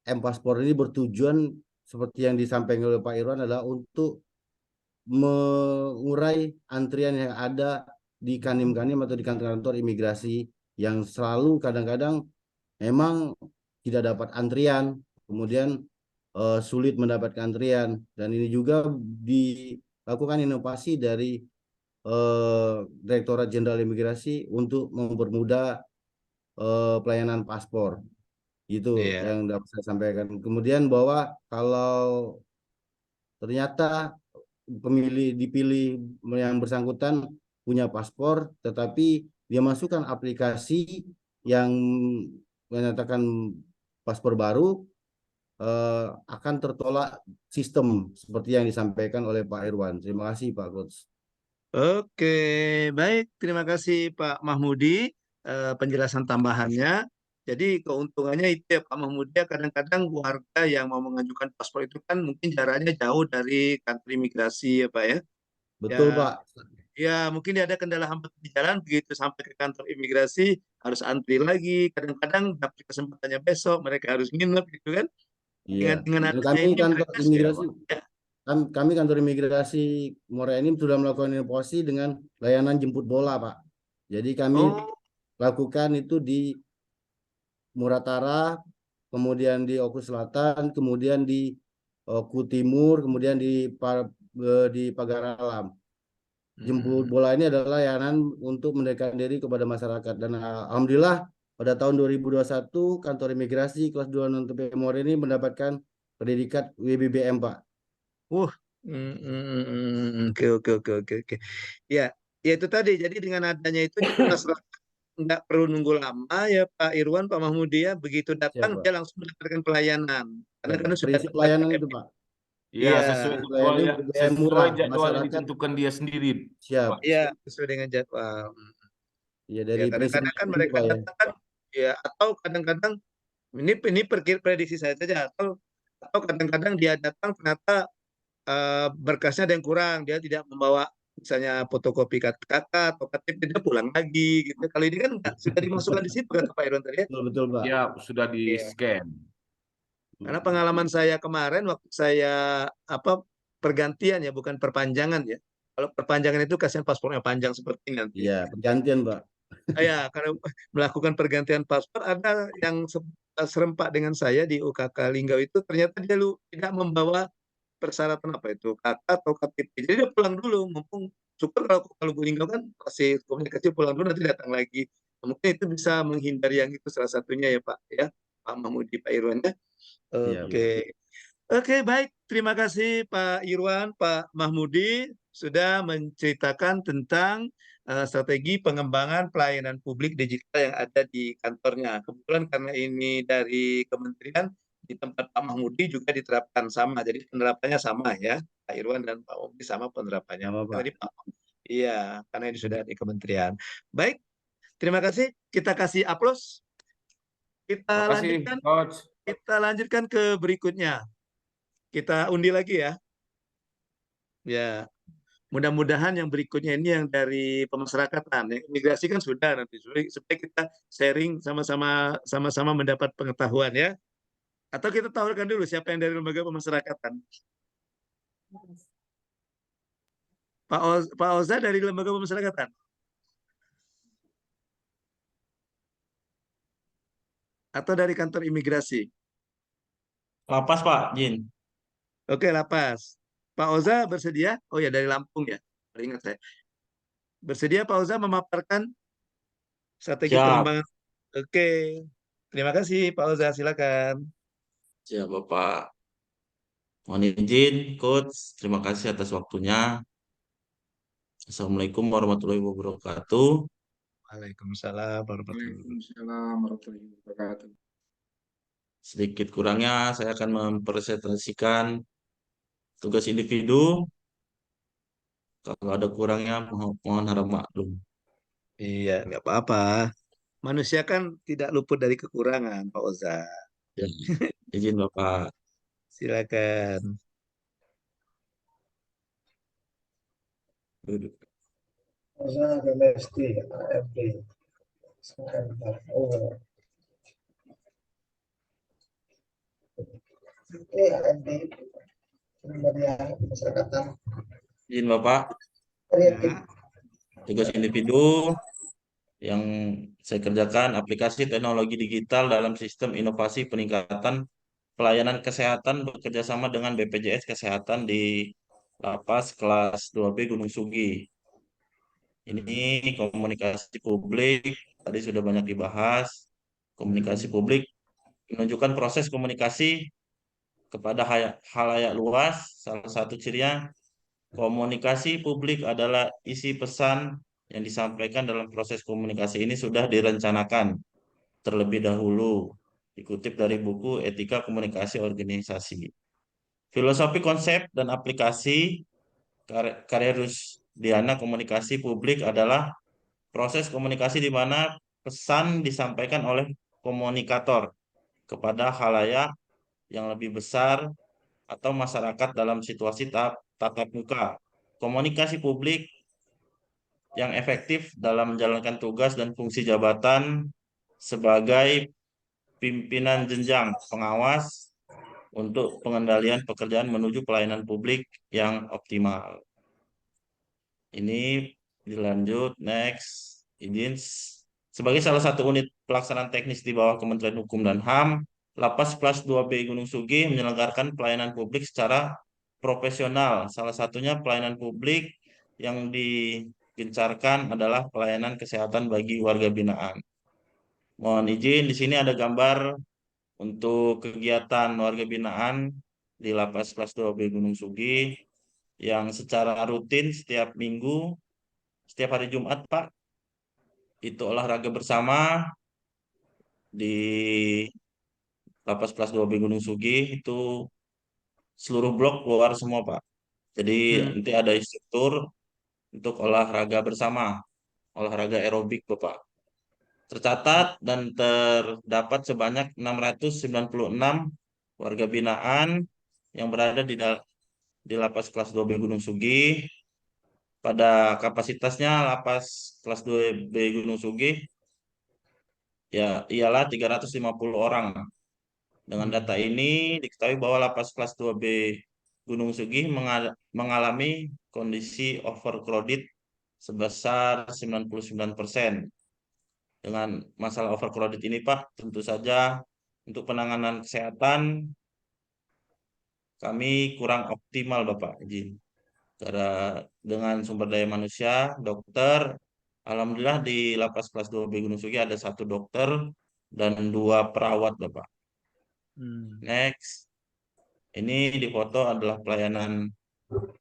M-Paspor ini bertujuan seperti yang disampaikan oleh Pak Irwan adalah untuk mengurai antrian yang ada di kanim-kanim atau di kantor-kantor imigrasi yang selalu kadang-kadang memang tidak dapat antrian, kemudian sulit mendapatkan antrian, dan ini juga dilakukan inovasi dari Direktorat Jenderal Imigrasi untuk mempermudah pelayanan paspor. Itu yang dapat saya sampaikan. Kemudian bahwa kalau ternyata dipilih yang bersangkutan punya paspor, tetapi dia masukkan aplikasi yang menyatakan paspor baru, akan tertolak sistem seperti yang disampaikan oleh Pak Irwan. Terima kasih Pak Coach. Oke, baik. Terima kasih Pak Mahmudi penjelasan tambahannya. Jadi keuntungannya itu ya Pak Mahmudi, kadang-kadang warga yang mau mengajukan paspor itu kan mungkin jaraknya jauh dari kantor imigrasi ya Pak ya. Betul Ya, Pak. ya mungkin dia ada kendala hambatan di jalan, begitu sampai ke kantor imigrasi harus antri lagi. Kadang-kadang dapat kesempatannya besok, mereka harus nginep gitu kan. Iya. Dengan Dan adanya kami ini kantor mereka imigrasi, ya. kami kantor imigrasi Muara ini sudah melakukan inovasi dengan layanan jemput bola Pak. Jadi kami Oh, lakukan itu di Muratara, kemudian di Oku Selatan, kemudian di Oku Timur, kemudian di Pagar Alam. Jemput bola ini adalah layanan untuk mendekatkan diri kepada masyarakat, dan alhamdulillah pada tahun 2021 kantor imigrasi kelas 2 non TP ini mendapatkan predikat WBBM Pak. oke, oke, oke, oke, oke. Ya, ya itu tadi. Jadi dengan adanya itu masyarakat nggak perlu nunggu lama ya Pak Irwan, Pak Mahmudi ya. Begitu Siap datang Pak. dia langsung mendapatkan pelayanan. Karena Siap, kan Pak. sudah Prinsip dapat pelayanan itu Pak. Iya, iya, sesuai Prinsip jadwal pelayanan ya, BBM sesuai murah, jadwal yang masyarakat ditentukan dia sendiri, siap. Pak. iya sesuai dengan jadwal. Ya Ya dari prinsip kadang-kadang kan itu mereka Pak ya. datang kan ya, atau kadang-kadang ini prediksi saya saja, atau kadang-kadang dia datang ternyata berkasnya ada yang kurang, dia tidak membawa misalnya fotokopi KK atau KTP, dia pulang lagi gitu. Kalau ini kan sudah dimasukkan di situ kan Pak Irwan tadi ya. Betul betul Pak. Ya, sudah di Iya. scan. Karena pengalaman saya kemarin waktu saya pergantian ya, bukan perpanjangan ya. Kalau perpanjangan itu kasihan paspornya panjang seperti ini nanti. Iya, pergantian Pak. Ya, karena melakukan pergantian paspor ada yang serempak dengan saya di UKK Linggau itu ternyata dia tidak membawa persyaratan apa itu KK atau KTP. Jadi dia pulang dulu, mumpung syukur kalau Bu Linggau kan kasih komunikasi pulang dulu nanti datang lagi. Mungkin itu bisa menghindari yang itu salah satunya ya Pak ya, Pak Mahmudi, Pak Irwan ya. Iya, Oke. Oke, baik. Terima kasih Pak Irwan, Pak Mahmudi sudah menceritakan tentang strategi pengembangan pelayanan publik digital yang ada di kantornya. Kebetulan karena ini dari kementerian, di tempat Pak Mahmudi juga diterapkan sama. Jadi penerapannya sama ya. Pak Irwan dan Pak Mahmudi sama penerapannya. sama Pak. Tadi Pak, iya, karena ini sudah di kementerian. Baik, terima kasih. Kita kasih aplaus. Terima kasih, Coach. Kita lanjutkan ke berikutnya. Kita undi lagi ya. Ya, mudah-mudahan yang berikutnya ini yang dari pemasyarakatan. Yang imigrasi kan sudah nanti supaya kita sharing sama-sama mendapat pengetahuan ya. Atau kita tawarkan dulu siapa yang dari lembaga pemasyarakatan. Pak Oza dari lembaga pemasyarakatan. Atau dari kantor imigrasi. Lapas Pak, Jin. Oke, Lapas. Pak Oza bersedia? Oh ya, dari Lampung ya. Baru ingat saya. Bersedia Pak Oza memaparkan strategi Siap, pengembangan. Oke. Terima kasih Pak Oza, silakan. siap Bapak. Mohon izin, Coach. Terima kasih atas waktunya. Assalamualaikum warahmatullahi wabarakatuh. Waalaikumsalam warahmatullahi wabarakatuh. Waalaikumsalam warahmatullahi wabarakatuh. Sedikit kurangnya saya akan mempresentasikan tugas individu. Kalau ada kurangnya mohon harap maklum. Iya, nggak apa-apa. Manusia kan tidak luput dari kekurangan, Pak Oza. Ya, izin Bapak. Silakan. Duduk. Oza Domesti, AFD. AFD, lembaga pemasyarakatan. Izin Bapak. Ya. Tugas individu yang saya kerjakan aplikasi teknologi digital dalam sistem inovasi peningkatan pelayanan kesehatan bekerjasama dengan BPJS Kesehatan di Lapas kelas 2B Gunung Sugi. Ini komunikasi publik, tadi sudah banyak dibahas. Komunikasi publik menunjukkan proses komunikasi kepada halayak luas. Salah satu cirinya, komunikasi publik adalah isi pesan yang disampaikan dalam proses komunikasi ini sudah direncanakan terlebih dahulu. Dikutip dari buku Etika Komunikasi Organisasi. Filosofi konsep dan aplikasi karya Rusdiana komunikasi publik adalah proses komunikasi di mana pesan disampaikan oleh komunikator kepada halayak yang lebih besar atau masyarakat dalam situasi tatap muka. Komunikasi publik yang efektif dalam menjalankan tugas dan fungsi jabatan sebagai pimpinan jenjang pengawas untuk pengendalian pekerjaan menuju pelayanan publik yang optimal. Ini dilanjut, next. Izin. Sebagai salah satu unit pelaksanaan teknis di bawah Kementerian Hukum dan HAM, Lapas Kelas 2B Gunung Sugi menyelenggarakan pelayanan publik secara profesional. Salah satunya pelayanan publik yang digencarkan adalah pelayanan kesehatan bagi warga binaan. Mohon izin, di sini ada gambar untuk kegiatan warga binaan di Lapas Kelas 2B Gunung Sugi yang secara rutin setiap minggu, setiap hari Jumat, Pak, itu olahraga bersama di Lapas Kelas 2B Gunung Sugi, itu seluruh blok keluar semua, Pak. Jadi nanti ada instruktur untuk olahraga bersama, olahraga aerobik, Bapak. Tercatat dan terdapat sebanyak 696 warga binaan yang berada di Lapas Kelas 2B Gunung Sugi. Pada kapasitasnya Lapas Kelas 2B Gunung Sugi ya ialah 350 orang. Dengan data ini diketahui bahwa Lapas Kelas 2B Gunung Sugi mengalami kondisi overcrowded sebesar 99%. Dengan masalah overcrowded ini, Pak, tentu saja Untuk penanganan kesehatan kami kurang optimal Bapak, izin. Karena dengan sumber daya manusia, dokter, alhamdulillah di lapas kelas 2B Gunung Sugi ada 1 dokter dan 2 perawat Bapak. Next, ini di foto adalah pelayanan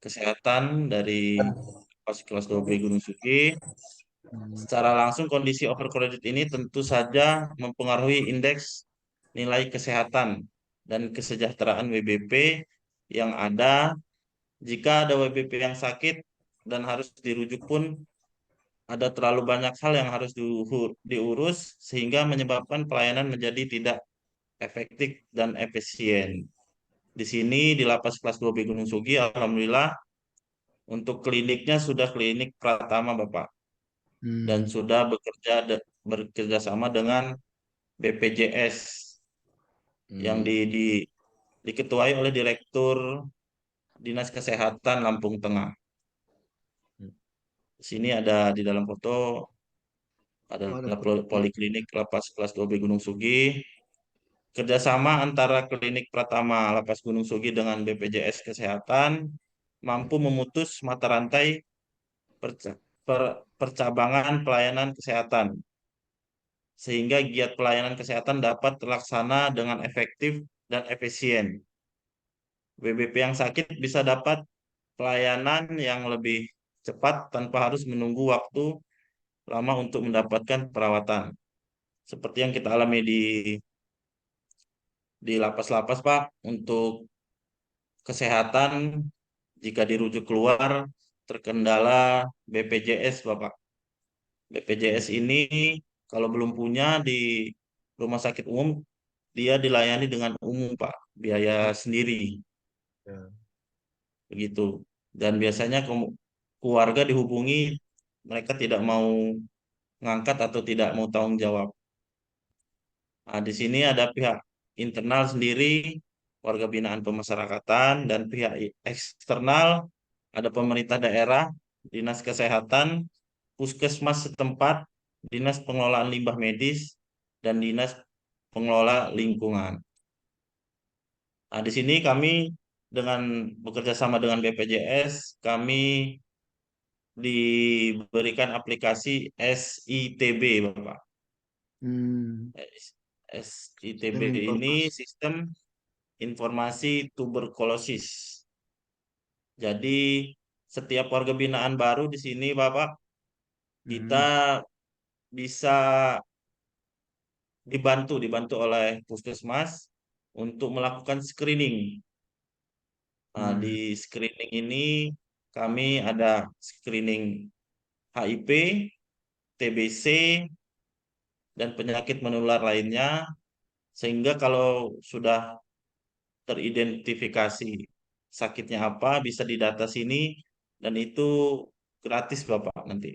kesehatan dari lapas kelas 2B Gunung Sugi. Secara langsung kondisi overcrowded ini tentu saja mempengaruhi indeks nilai kesehatan dan kesejahteraan WBP yang ada. Jika ada WBP yang sakit dan harus dirujuk pun ada terlalu banyak hal yang harus diurus sehingga menyebabkan pelayanan menjadi tidak efektif dan efisien. Di sini di lapas kelas 2B Gunung Sugi alhamdulillah untuk kliniknya sudah klinik Pratama Bapak. Dan sudah bekerja sama dengan BPJS yang diketuai oleh Direktur Dinas Kesehatan Lampung Tengah. Di sini ada di dalam foto adalah poliklinik lapas kelas 2B Gunung Sugi. Kerjasama antara klinik Pratama Lapas Gunung Sugi dengan BPJS Kesehatan mampu memutus mata rantai percabangan pelayanan kesehatan sehingga giat pelayanan kesehatan dapat terlaksana dengan efektif dan efisien. WBP yang sakit bisa dapat pelayanan yang lebih cepat tanpa harus menunggu waktu lama untuk mendapatkan perawatan. Seperti yang kita alami di lapas-lapas, Pak, untuk kesehatan jika dirujuk keluar terkendala BPJS, Bapak. BPJS ini kalau belum punya di rumah sakit umum, dia dilayani dengan umum, Pak, biaya sendiri. Begitu. Dan biasanya keluarga dihubungi, mereka tidak mau ngangkat atau tidak mau tanggung jawab. Nah, di sini ada pihak internal sendiri, warga binaan pemasyarakatan, dan pihak eksternal, ada pemerintah daerah, dinas kesehatan, puskesmas setempat, dinas pengelolaan limbah medis, dan dinas pengelola lingkungan. Nah, di sini kami dengan bekerja sama dengan BPJS, kami diberikan aplikasi SITB, Bapak. SITB ini sistem informasi tuberkulosis. Jadi setiap warga binaan baru di sini, Bapak, kita bisa dibantu oleh puskesmas untuk melakukan screening. Nah, di screening ini kami ada screening HIV, TBC, dan penyakit menular lainnya, sehingga kalau sudah teridentifikasi sakitnya apa, bisa didata sini, dan itu gratis Bapak nanti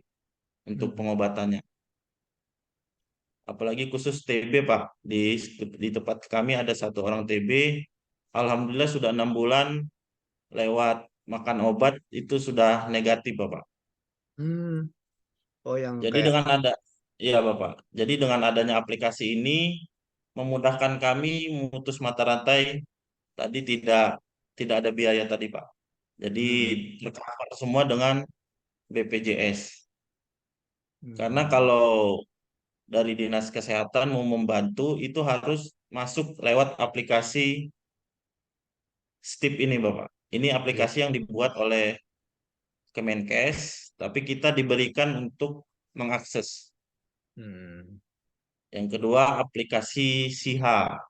untuk pengobatannya. Apalagi khusus TB, Pak. Di tempat kami ada 1 orang TB, alhamdulillah sudah 6 bulan lewat makan obat itu sudah negatif, Bapak. Oh, yang Jadi dengan Bapak. Jadi dengan adanya aplikasi ini memudahkan kami memutus mata rantai tadi tidak ada biaya tadi, Pak. Jadi tercover semua dengan BPJS. Karena kalau dari Dinas Kesehatan mau membantu itu harus masuk lewat aplikasi STIP ini, Bapak. Ini aplikasi yang dibuat oleh Kemenkes, tapi kita diberikan untuk mengakses. Yang kedua, aplikasi SIHA.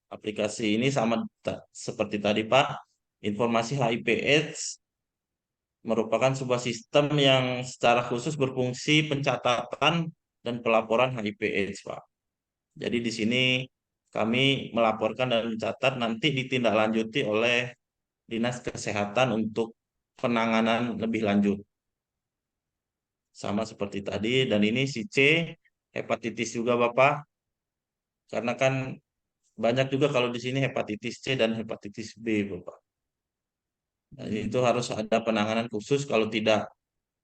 Aplikasi ini sama seperti tadi, Pak. Informasi HIV/AIDS merupakan sebuah sistem yang secara khusus berfungsi pencatatan dan pelaporan HIV/AIDS, Pak. Jadi di sini kami melaporkan dan mencatat, nanti ditindaklanjuti oleh Dinas Kesehatan untuk penanganan lebih lanjut. Sama seperti tadi, dan ini si C, hepatitis juga Bapak. Karena kan banyak juga kalau di sini hepatitis C dan hepatitis B, Bapak. Dan itu harus ada penanganan khusus, kalau tidak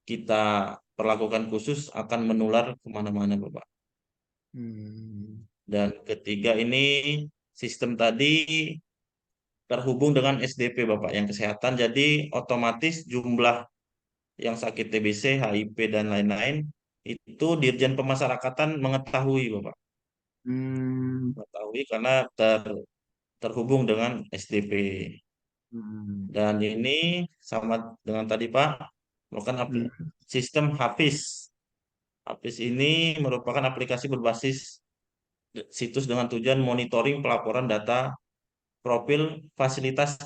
kita perlakukan khusus akan menular kemana-mana, Bapak. Dan ketiga ini sistem tadi terhubung dengan SDP Bapak yang kesehatan. Jadi otomatis jumlah yang sakit TBC, HIV dan lain-lain itu Dirjen Pemasyarakatan mengetahui Bapak. Hmm. Mengetahui karena terhubung dengan SDP. Hmm. Dan ini sama dengan tadi Pak, merupakan Hmm. sistem Hafiz. Hafiz ini merupakan aplikasi berbasis situs dengan tujuan monitoring pelaporan data profil fasilitas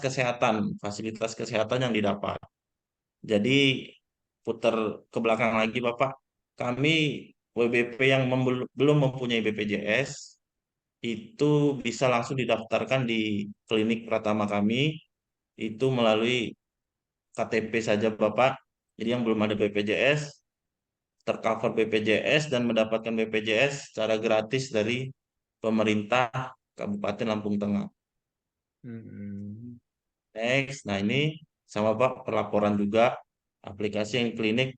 kesehatan yang didapat. Jadi putar ke belakang lagi Bapak, kami WBP yang belum mempunyai BPJS itu bisa langsung didaftarkan di klinik pertama kami itu melalui KTP saja Bapak. Jadi yang belum ada BPJS tercover BPJS dan mendapatkan BPJS secara gratis dari pemerintah Kabupaten Lampung Tengah. Hmm. Next, nah ini sama Pak pelaporan juga aplikasi yang klinik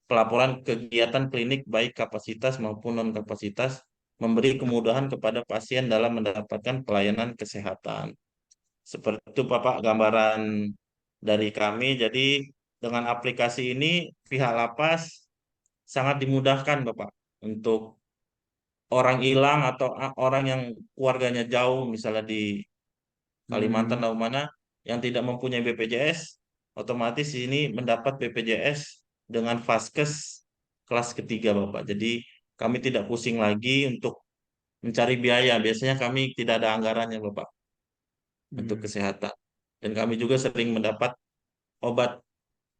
pelaporan kegiatan klinik baik kapasitas maupun non kapasitas memberi kemudahan kepada pasien dalam mendapatkan pelayanan kesehatan. Seperti itu Bapak gambaran dari kami. Jadi dengan aplikasi ini pihak lapas sangat dimudahkan Bapak untuk orang hilang atau orang yang keluarganya jauh misalnya di Kalimantan Hmm. atau mana yang tidak mempunyai BPJS otomatis ini mendapat BPJS dengan Vaskes kelas ketiga Bapak. Jadi kami tidak pusing lagi untuk mencari biaya. Biasanya kami tidak ada anggarannya Bapak untuk Hmm. kesehatan. Dan kami juga sering mendapat obat,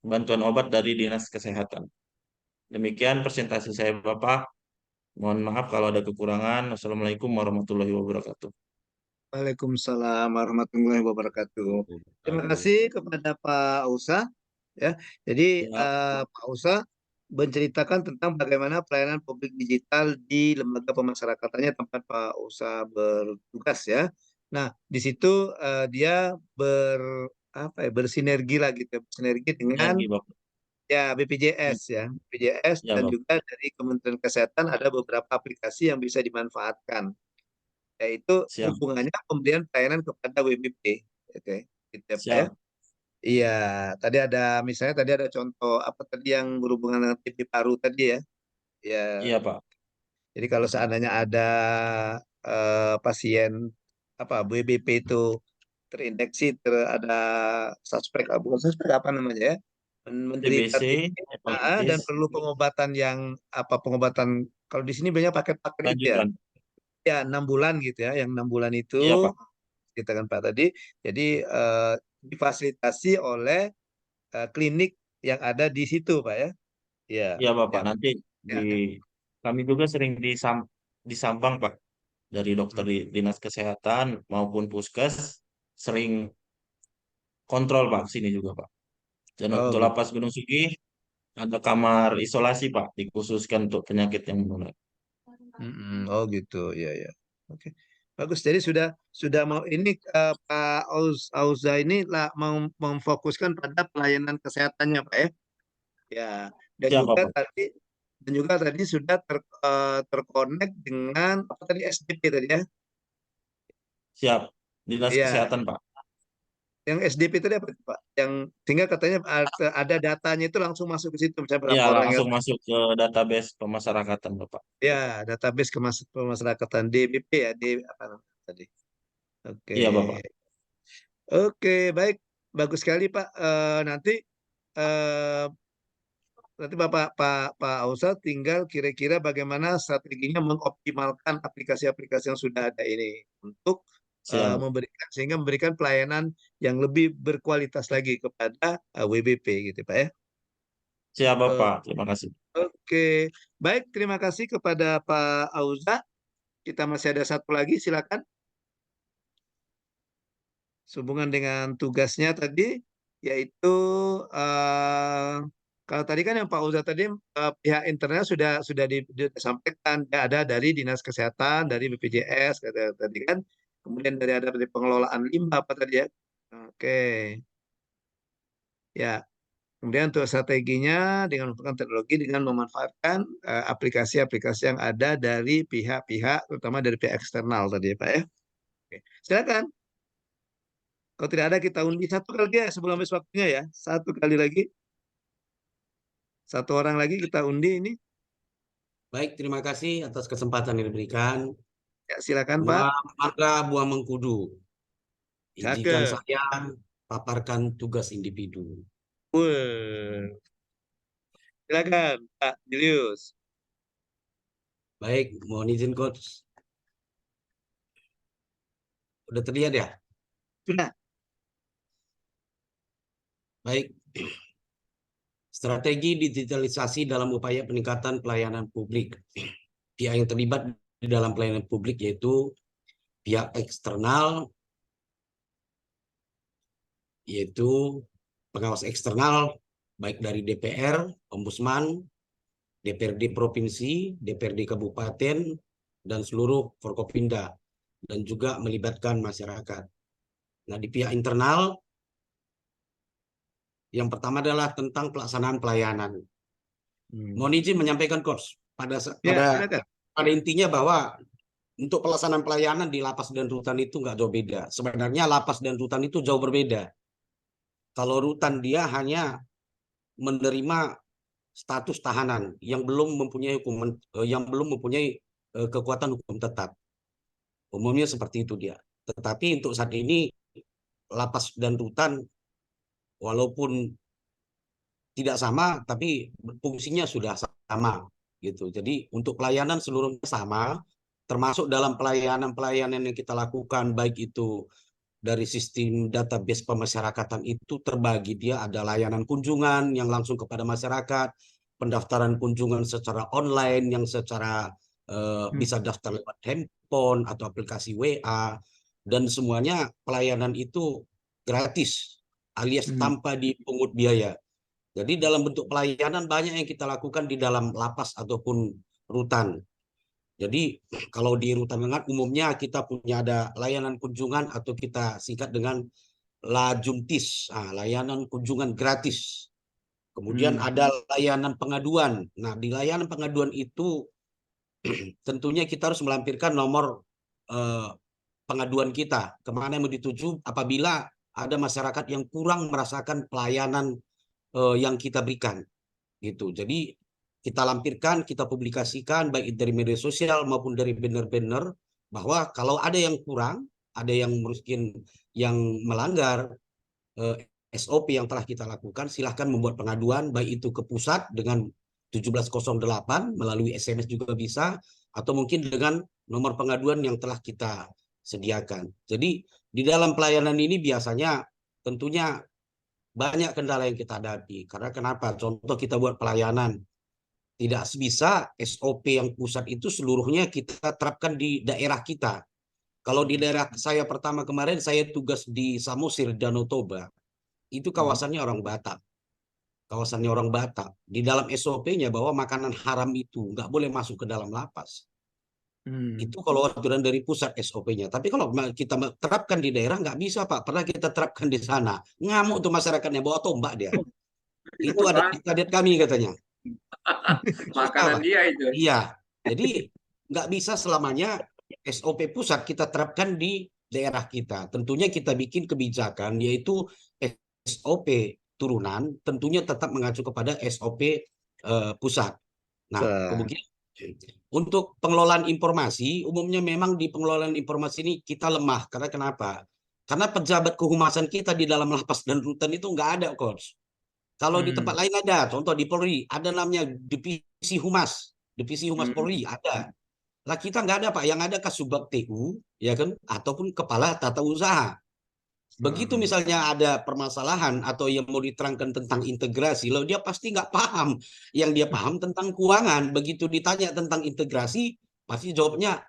bantuan obat dari Dinas Kesehatan. Demikian presentasi saya Bapak. Mohon maaf kalau ada kekurangan. Wassalamualaikum warahmatullahi wabarakatuh. Waalaikumsalam warahmatullahi wabarakatuh. Terima Aduh. kasih kepada Pak Usa ya. Jadi Ya, Pak Usa menceritakan tentang bagaimana pelayanan publik digital di lembaga pemasyarakatannya tempat Pak Usa bertugas ya. Nah, di situ dia bersinergi lah gitu, bersinergi dengan sinergi Bapak. ya BPJS ya, BPJS Ya dan Bapak. juga dari Kementerian Kesehatan ada beberapa aplikasi yang bisa dimanfaatkan, yaitu Siap, hubungannya pemberian pelayanan kepada WBP. Oke, gitu ya, Pak ya. siap. Iya, tadi ada misalnya tadi ada contoh apa tadi yang berhubungan dengan TB paru tadi ya. Ya, Iya Pak. jadi kalau seandainya ada pasien apa WBP itu terindeksi ada suspek bukan suspek apa namanya ya menderita TBC, TB dan hepatitis, perlu pengobatan yang apa pengobatan kalau di sini banyak paket-paket itu ya. lanjutan. Ya 6 bulan gitu ya, yang 6 bulan itu Iya Pak. kita kan Pak tadi. Jadi difasilitasi oleh klinik yang ada di situ Pak ya. Iya, Iya Bapak. ya. Nanti di Ya. kami juga sering disambang Pak dari dokter Hmm. dinas kesehatan maupun puskes sering kontrol Pak sini juga Pak. Dan Oh untuk gitu. lapas Gunung Sugi ada kamar isolasi Pak dikhususkan untuk penyakit yang menular. Oh gitu, ya ya. Oke, bagus. Jadi sudah mau ini Pak Auza ini lah mau memfokuskan pada pelayanan kesehatannya Pak ya. Ya, dan Siapa juga Pak? tadi sudah terkonek dengan apa tadi SDP tadi ya. Siap. Dinas Iya, kesehatan Pak. yang SDP tadi apa Pak? Yang sehingga katanya ada datanya itu langsung masuk ke situ misalnya Iya berapa orang yang langsung masuk ke database pemasyarakatan Bapak. ya database kemasyarakatan DBP ya D apa namanya tadi. Oke. Iya Bapak. Oke, baik. Bagus sekali, Pak. Eh, nanti Bapak Pak Ausa tinggal kira-kira bagaimana strateginya mengoptimalkan aplikasi-aplikasi yang sudah ada ini untuk Siap. memberikan pelayanan yang lebih berkualitas lagi kepada WBP gitu, Pak ya. Siap Eh, Bapak. Terima kasih. Oke, baik. Terima kasih kepada Pak Ausa. Kita masih ada satu lagi, silakan. Sehubungan dengan tugasnya tadi, yaitu eh, kalau tadi kan yang Pak Uza tadi pihak internal sudah disampaikan ya, ada dari Dinas Kesehatan, dari BPJS tadi kan, kemudian ada dari pengelolaan limbah apa tadi ya. Oke, ya. Kemudian untuk strateginya dengan menggunakan teknologi dengan memanfaatkan aplikasi-aplikasi yang ada dari pihak-pihak, terutama dari pihak eksternal tadi ya Pak ya. Oke. Silakan. Kalau tidak ada kita undi satu kali ya sebelum habis waktunya ya. Satu kali lagi. Satu orang lagi kita undi ini. Baik, terima kasih atas kesempatan yang diberikan. Ya, silakan Pak. Buah Mangga, buah Mengkudu. Izinkan Cakep. saya paparkan tugas individu. Wah. Silakan Pak Julius. Baik, mohon izin Coach. Udah terlihat ya? Sudah. Baik. Strategi digitalisasi dalam upaya peningkatan pelayanan publik. Pihak yang terlibat di dalam pelayanan publik yaitu pihak eksternal, yaitu pengawas eksternal, baik dari DPR, Ombudsman, DPRD Provinsi, DPRD Kabupaten, dan seluruh Forkopimda, dan juga melibatkan masyarakat. Nah, di pihak internal, yang pertama adalah tentang pelaksanaan pelayanan. Mohon izin menyampaikan Coach, pada intinya bahwa untuk pelaksanaan pelayanan di lapas dan rutan itu nggak jauh beda. Sebenarnya lapas dan rutan itu jauh berbeda. Kalau rutan dia hanya menerima status tahanan yang belum mempunyai hukuman, kekuatan hukum tetap. Umumnya seperti itu dia. Tetapi untuk saat ini lapas dan rutan walaupun tidak sama, tapi fungsinya sudah sama gitu. Jadi untuk pelayanan seluruhnya sama, termasuk dalam pelayanan-pelayanan yang kita lakukan, baik itu dari sistem database pemasyarakatan itu terbagi. Dia ada layanan kunjungan yang langsung kepada masyarakat, pendaftaran kunjungan secara online yang secara bisa daftar lewat handphone atau aplikasi WA, dan semuanya pelayanan itu gratis alias tanpa dipungut biaya. Jadi dalam bentuk pelayanan banyak yang kita lakukan di dalam lapas ataupun rutan. Jadi kalau di rutan Lengat umumnya kita punya ada layanan kunjungan atau kita singkat dengan LAJUMTIS, layanan kunjungan gratis. Kemudian ada layanan pengaduan. Nah, di layanan pengaduan itu tentunya kita harus melampirkan nomor pengaduan kita kemana yang mau dituju apabila ada masyarakat yang kurang merasakan pelayanan yang kita berikan gitu. Jadi kita lampirkan, kita publikasikan baik dari media sosial maupun dari banner-banner bahwa kalau ada yang kurang, ada yang mungkin yang melanggar SOP yang telah kita lakukan, silahkan membuat pengaduan baik itu ke pusat dengan 1708 melalui SMS juga bisa, atau mungkin dengan nomor pengaduan yang telah kita sediakan. Jadi di dalam pelayanan ini biasanya tentunya banyak kendala yang kita hadapi. Karena kenapa? Contoh kita buat pelayanan, tidak bisa SOP yang pusat itu seluruhnya kita terapkan di daerah kita. Kalau di daerah saya pertama kemarin, saya tugas di Samosir, Danau Toba. Itu kawasannya orang Batak. Kawasannya orang Batak. Di dalam SOP-nya bahwa makanan haram itu nggak boleh masuk ke dalam lapas. Itu kalau aturan dari pusat SOP-nya. Tapi kalau kita terapkan di daerah nggak bisa Pak. Pernah kita terapkan di sana. Ngamuk tuh masyarakatnya, bawa tombak dia. Itu adat kami katanya. Makanan dia itu. Iya. Jadi nggak bisa selamanya SOP pusat kita terapkan di daerah kita. Tentunya kita bikin kebijakan yaitu SOP turunan tentunya tetap mengacu kepada SOP pusat. Nah, kemudian untuk pengelolaan informasi, umumnya memang di pengelolaan informasi ini kita lemah. Karena kenapa? Karena pejabat kehumasan kita di dalam lapas dan rutan itu nggak ada, Coach. Kalau di tempat lain ada, contoh di Polri, ada namanya Divisi Humas Polri, ada. Lah kita nggak ada, Pak. Yang ada Kasubag TU, ya kan? Ataupun Kepala Tata Usaha. Begitu misalnya ada permasalahan atau yang mau diterangkan tentang integrasi, loh dia pasti nggak paham. Yang dia paham tentang keuangan. Begitu ditanya tentang integrasi, pasti jawabnya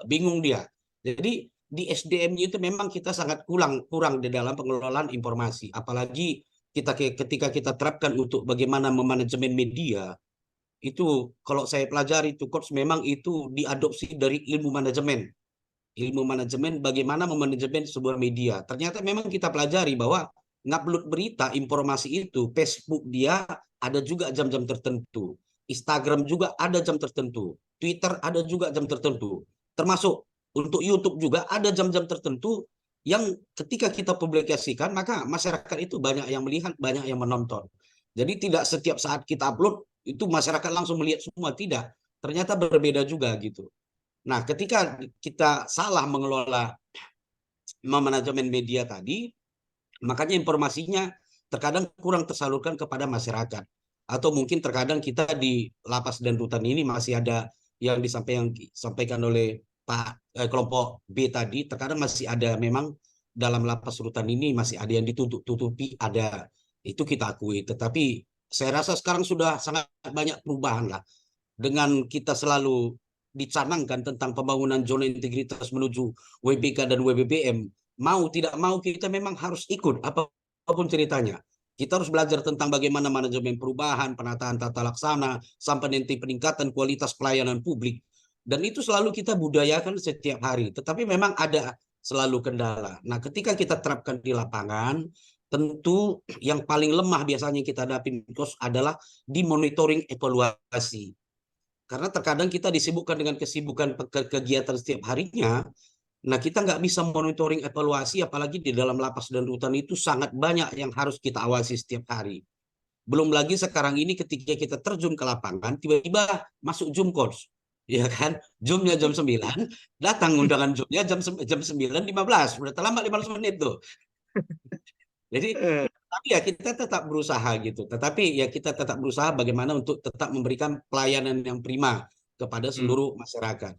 bingung dia. Jadi di SDM-nya itu memang kita sangat kurang di dalam pengelolaan informasi. Apalagi ketika kita terapkan untuk bagaimana memanajemen media, itu kalau saya pelajari itu Coach memang itu diadopsi dari ilmu manajemen bagaimana memanajemen sebuah media. Ternyata memang kita pelajari bahwa ngupload berita, informasi itu, Facebook dia ada juga jam-jam tertentu. Instagram juga ada jam tertentu. Twitter ada juga jam tertentu. Termasuk untuk YouTube juga ada jam-jam tertentu yang ketika kita publikasikan, maka masyarakat itu banyak yang melihat, banyak yang menonton. Jadi tidak setiap saat kita upload, itu masyarakat langsung melihat semua. Tidak. Ternyata berbeda juga gitu. Nah, ketika kita salah mengelola manajemen media tadi, makanya informasinya terkadang kurang tersalurkan kepada masyarakat. Atau mungkin terkadang kita di lapas dan rutan ini masih ada yang disampaikan oleh kelompok B tadi, terkadang masih ada memang dalam lapas rutan ini masih ada yang ditutup-tutupi, ada. Itu kita akui. Tetapi saya rasa sekarang sudah sangat banyak perubahan lah. Dengan kita selalu dicanangkan tentang pembangunan zona integritas menuju WBK dan WBBM, mau tidak mau kita memang harus ikut apapun ceritanya. Kita harus belajar tentang bagaimana manajemen perubahan, penataan tata laksana, sampai nanti peningkatan kualitas pelayanan publik. Dan itu selalu kita budayakan setiap hari. Tetapi memang ada selalu kendala. Nah, ketika kita terapkan di lapangan, tentu yang paling lemah biasanya kita hadapi adalah di monitoring evaluasi. Karena terkadang kita disibukkan dengan kesibukan kegiatan setiap harinya, nah kita nggak bisa monitoring evaluasi, apalagi di dalam lapas dan rutan itu sangat banyak yang harus kita awasi setiap hari. Belum lagi sekarang ini ketika kita terjun ke lapangan, tiba-tiba masuk Zoom course. Ya kan? Zoom-nya jam 9, datang undangan Zoom-nya jam 9.15, udah terlambat 15 menit tuh. Jadi tapi ya kita tetap berusaha gitu. Tetapi ya kita tetap berusaha bagaimana untuk tetap memberikan pelayanan yang prima kepada seluruh masyarakat.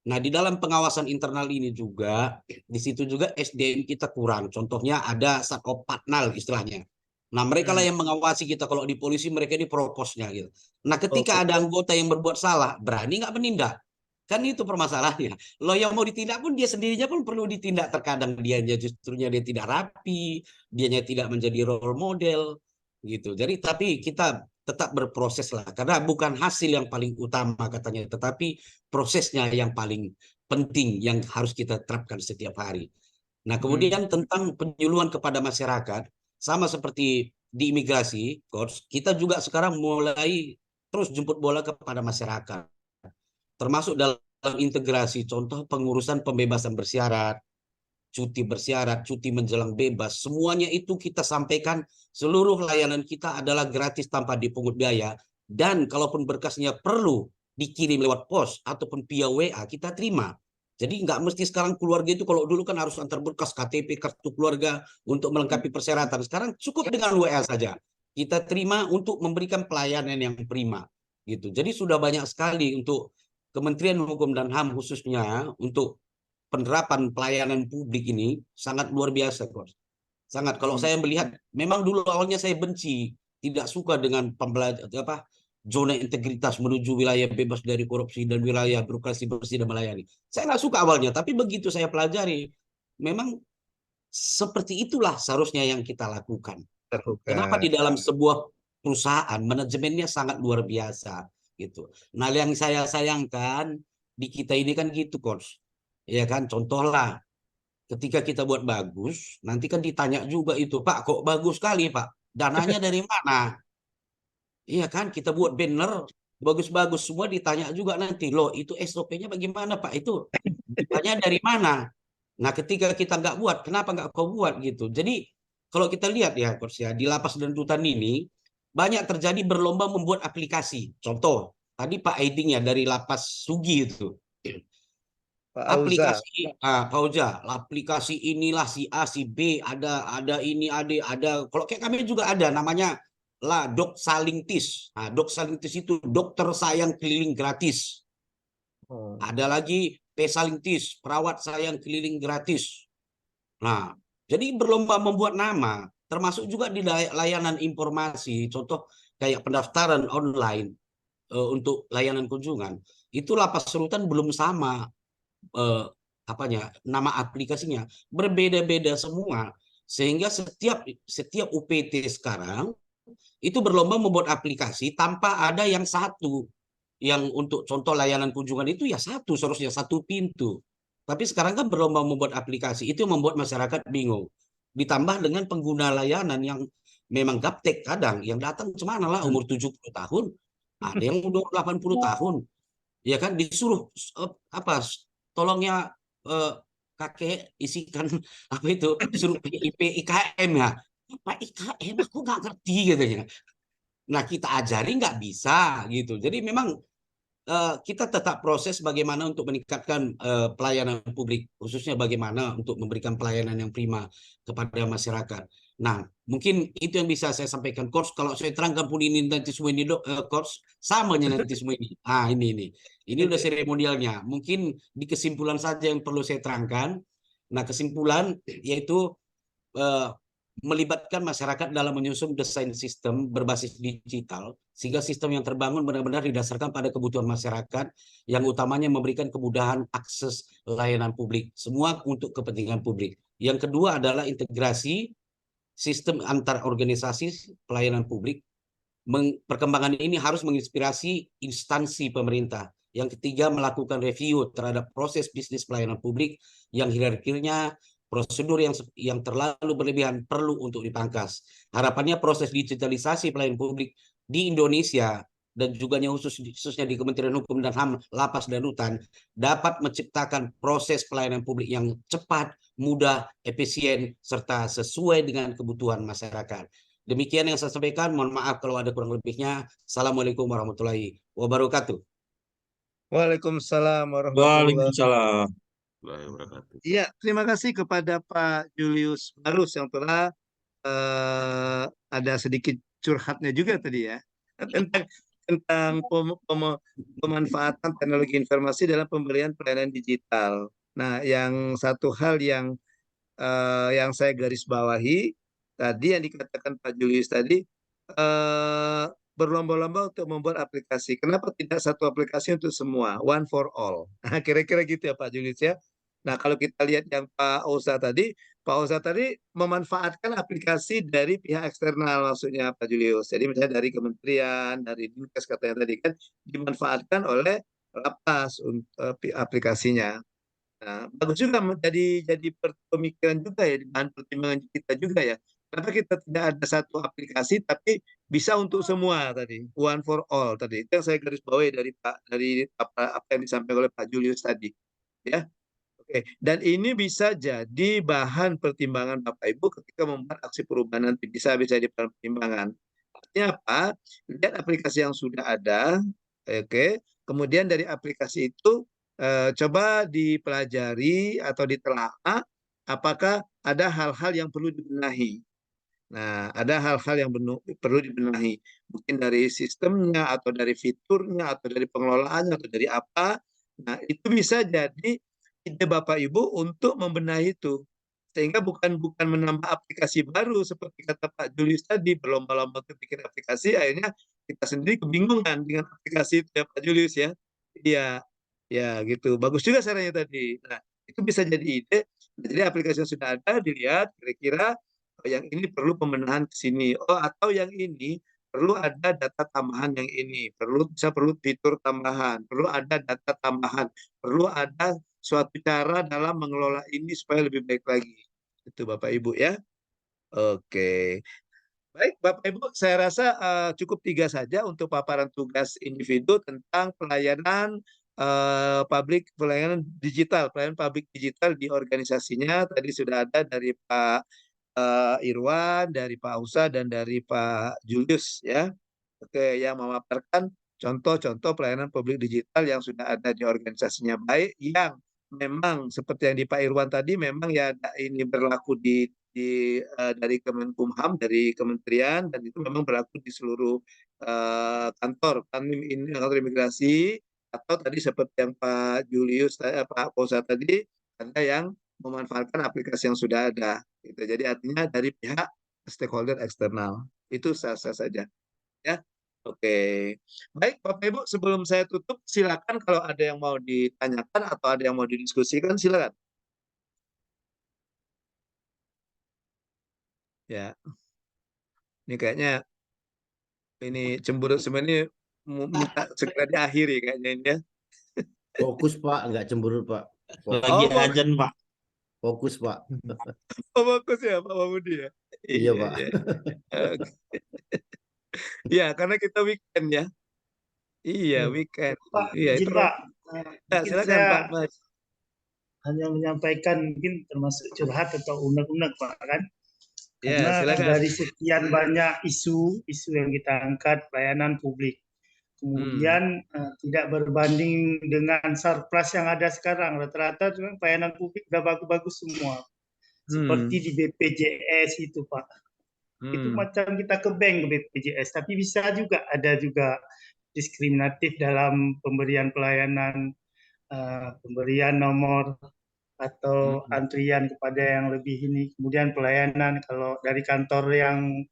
Nah, di dalam pengawasan internal ini juga, di situ juga SDM kita kurang. Contohnya ada Satopatnal istilahnya. Nah, mereka lah yang mengawasi kita. Kalau di polisi mereka ini proposnya gitu. Nah, ketika ada anggota yang berbuat salah, berani nggak menindak? Kan itu permasalahannya. Lo yang mau ditindak pun dia sendirinya pun perlu ditindak. Terkadang dia tidak rapi, dianya tidak menjadi role model gitu. Jadi tapi kita tetap berproses lah, karena bukan hasil yang paling utama katanya, tetapi prosesnya yang paling penting yang harus kita terapkan setiap hari. Nah, kemudian tentang penyuluhan kepada masyarakat, sama seperti di imigrasi, Coach, kita juga sekarang mulai terus jemput bola kepada masyarakat. Termasuk dalam integrasi, contoh pengurusan pembebasan bersyarat, cuti bersyarat, cuti menjelang bebas, semuanya itu kita sampaikan, seluruh layanan kita adalah gratis tanpa dipungut biaya, dan kalaupun berkasnya perlu dikirim lewat pos ataupun via WA, kita terima. Jadi nggak mesti sekarang keluarga itu, kalau dulu kan harus antar berkas KTP, kartu keluarga untuk melengkapi persyaratan. Sekarang cukup dengan WA saja. Kita terima untuk memberikan pelayanan yang prima. Gitu. Jadi sudah banyak sekali untuk Kementerian Hukum dan HAM khususnya untuk penerapan pelayanan publik ini sangat luar biasa, Coach. Sangat. Kalau saya melihat, memang dulu awalnya saya benci, tidak suka dengan zona integritas menuju wilayah bebas dari korupsi dan wilayah birokrasi bersih dan melayani. Saya nggak suka awalnya, tapi begitu saya pelajari, memang seperti itulah seharusnya yang kita lakukan. Kenapa di dalam sebuah perusahaan manajemennya sangat luar biasa gitu. Nah, yang saya sayangkan di kita ini kan gitu, Coach. Ya kan, contohlah ketika kita buat bagus, nanti kan ditanya juga itu, Pak, kok bagus sekali, Pak? Dananya dari mana? Iya kan, kita buat banner bagus-bagus semua, ditanya juga nanti, loh itu SOP-nya bagaimana, Pak? Itu ditanya dari mana? Nah, ketika kita nggak buat, kenapa nggak kau buat gitu? Jadi kalau kita lihat ya, Coach ya, di lapas dan rutan ini banyak terjadi berlomba membuat aplikasi. Contoh, tadi Pak Aiding ya dari lapas Sugi itu. Aplikasi Pauza, aplikasi inilah si A si B, ada ini ada kalau kayak kami juga ada namanya lah Dok Salingtis. Nah, Dok Salingtis itu dokter sayang keliling gratis. Ada lagi P Salingtis, perawat sayang keliling gratis. Nah, jadi berlomba membuat nama, termasuk juga di layanan informasi, contoh kayak pendaftaran online untuk layanan kunjungan. Itu lapas rutan belum sama nama aplikasinya berbeda-beda semua, sehingga setiap UPT sekarang itu berlomba membuat aplikasi tanpa ada yang satu. Yang untuk contoh layanan kunjungan itu ya satu, seharusnya satu pintu. Tapi sekarang kan berlomba membuat aplikasi, itu membuat masyarakat bingung. ditambah dengan pengguna layanan yang memang gaptek kadang, yang datang cemana lah umur 70 tahun, ada yang umur 80 tahun, ya kan, disuruh apa, tolongnya kakek isikan apa itu, suruh IP IKM ya, apa IKM aku nggak ngerti katanya. Nah kita ajari nggak bisa gitu, jadi memang kita tetap proses bagaimana untuk meningkatkan pelayanan publik, khususnya bagaimana untuk memberikan pelayanan yang prima kepada masyarakat. Nah, mungkin itu yang bisa saya sampaikan, Coach. Kalau saya terangkan pun ini nanti semua ini, Coach, samanya nanti semua ini. Ah, ini udah seremonialnya. Mungkin di kesimpulan saja yang perlu saya terangkan. Nah, kesimpulan yaitu melibatkan masyarakat dalam menyusun desain sistem berbasis digital, sehingga sistem yang terbangun benar-benar didasarkan pada kebutuhan masyarakat, yang utamanya memberikan kemudahan akses layanan publik, semua untuk kepentingan publik. Yang kedua adalah integrasi sistem antar organisasi pelayanan publik. Perkembangan ini harus menginspirasi instansi pemerintah. Yang ketiga, melakukan review terhadap proses bisnis pelayanan publik yang hierarkinya, prosedur yang terlalu berlebihan perlu untuk dipangkas. Harapannya proses digitalisasi pelayanan publik di Indonesia dan juga khususnya di Kementerian Hukum dan HAM, Lapas dan Rutan dapat menciptakan proses pelayanan publik yang cepat, mudah, efisien, serta sesuai dengan kebutuhan masyarakat. Demikian yang saya sampaikan. Mohon maaf kalau ada kurang lebihnya. Assalamualaikum warahmatullahi wabarakatuh. Waalaikumsalam warahmatullahi Waalaikumsalam. Iya, terima kasih kepada Pak Julius Barus yang telah ada sedikit curhatnya juga tadi ya tentang pemanfaatan teknologi informasi dalam pemberian pelayanan digital. Nah, yang satu hal yang saya garis bawahi tadi yang dikatakan Pak Julius tadi, berlomba-lomba untuk membuat aplikasi. Kenapa tidak satu aplikasi untuk semua, one for all? Nah, kira-kira gitu ya Pak Julius ya. Nah, kalau kita lihat yang Pak Oza tadi memanfaatkan aplikasi dari pihak eksternal, maksudnya Pak Julius. Jadi misalnya dari kementerian, dari dinkes katanya tadi kan dimanfaatkan oleh lapas untuk aplikasinya. Nah, bagus juga jadi pemikiran juga ya, bahan pertimbangan kita juga ya. Kenapa kita tidak ada satu aplikasi tapi bisa untuk semua tadi, one for all tadi. Itu yang saya garis bawahi dari apa yang disampaikan oleh Pak Julius tadi, ya. Oke, dan ini bisa jadi bahan pertimbangan Bapak Ibu ketika membuat aksi perubahan nanti, bisa jadi bahan pertimbangan. Artinya apa? Lihat aplikasi yang sudah ada, oke. Kemudian dari aplikasi itu coba dipelajari atau ditelaah apakah ada hal-hal yang perlu dibenahi. Nah, ada hal-hal yang perlu dibenahi, mungkin dari sistemnya atau dari fiturnya atau dari pengelolaannya atau dari apa. Nah, itu bisa jadi ide Bapak Ibu untuk membenahi itu, sehingga bukan menambah aplikasi baru seperti kata Pak Julius tadi, berlomba-lomba untuk bikin aplikasi, akhirnya kita sendiri kebingungan dengan aplikasi itu ya Pak Julius ya. Iya, ya gitu. Bagus juga sarannya tadi. Nah, itu bisa jadi ide. Jadi aplikasi yang sudah ada dilihat kira-kira yang ini perlu pembenahan ke sini. Oh, atau yang ini perlu ada data tambahan yang ini, perlu fitur tambahan, perlu ada data tambahan, perlu ada suatu cara dalam mengelola ini supaya lebih baik lagi. Itu Bapak Ibu ya. Oke. Baik Bapak Ibu, saya rasa cukup 3 saja untuk paparan tugas individu tentang pelayanan pelayanan pelayanan publik digital di organisasinya. Tadi sudah ada dari Pak Irwan, dari Pak Usa, dan dari Pak Julius ya. Oke, yang memaparkan contoh-contoh pelayanan publik digital yang sudah ada di organisasinya, baik yang memang seperti yang di Pak Irwan tadi memang ya ini berlaku dari Kemenkumham, dari kementerian, dan itu memang berlaku di seluruh kantor imigrasi, atau tadi seperti yang Pak Julius, Pak Posa tadi, ada yang memanfaatkan aplikasi yang sudah ada. Gitu. Jadi artinya dari pihak stakeholder eksternal. Itu sah-sah saja. Ya. Oke. Baik Bapak Ibu, sebelum saya tutup, silakan kalau ada yang mau ditanyakan atau ada yang mau didiskusikan, silakan. Ya. Ini kayaknya ini cemburu sebenarnya minta segera diakhiri kayaknya ini ya. Fokus Pak, nggak cemburu Pak. Lagi Oh, ajan, Pak. Fokus Pak. Oh, bagus ya Pak Mahmudi ya. Iya Pak. Iya. Oke. Ya, karena kita weekend ya. Iya, weekend. Pak, Iya, izin itu. Pak, Ya, mungkin silakan saya Pak Mas. hanya menyampaikan mungkin termasuk curhat atau unek-unek Pak kan, Ya, karena silakan. dari sekian banyak isu yang kita angkat pelayanan publik, kemudian tidak berbanding dengan surplus yang ada sekarang. Rata-rata pelayanan publik udah bagus-bagus semua, seperti di BPJS itu Pak. Itu macam kita ke bank ke BPJS, tapi bisa juga ada juga diskriminatif dalam pemberian pelayanan, pemberian nomor atau antrian kepada yang lebih ini. Kemudian pelayanan kalau dari kantor yang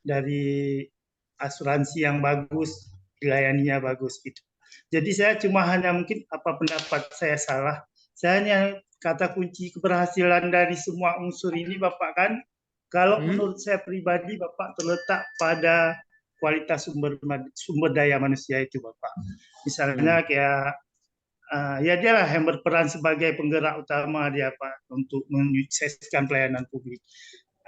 dari asuransi yang bagus, dilayaninya bagus gitu. Jadi saya cuma hanya mungkin apa pendapat saya salah. Saya hanya kata kunci keberhasilan dari semua unsur ini Bapak kan, kalau menurut saya pribadi Bapak terletak pada kualitas sumber daya manusia itu Bapak. Misalnya kayak ya dialah yang berperan sebagai penggerak utama dia Pak untuk menyukseskan pelayanan publik.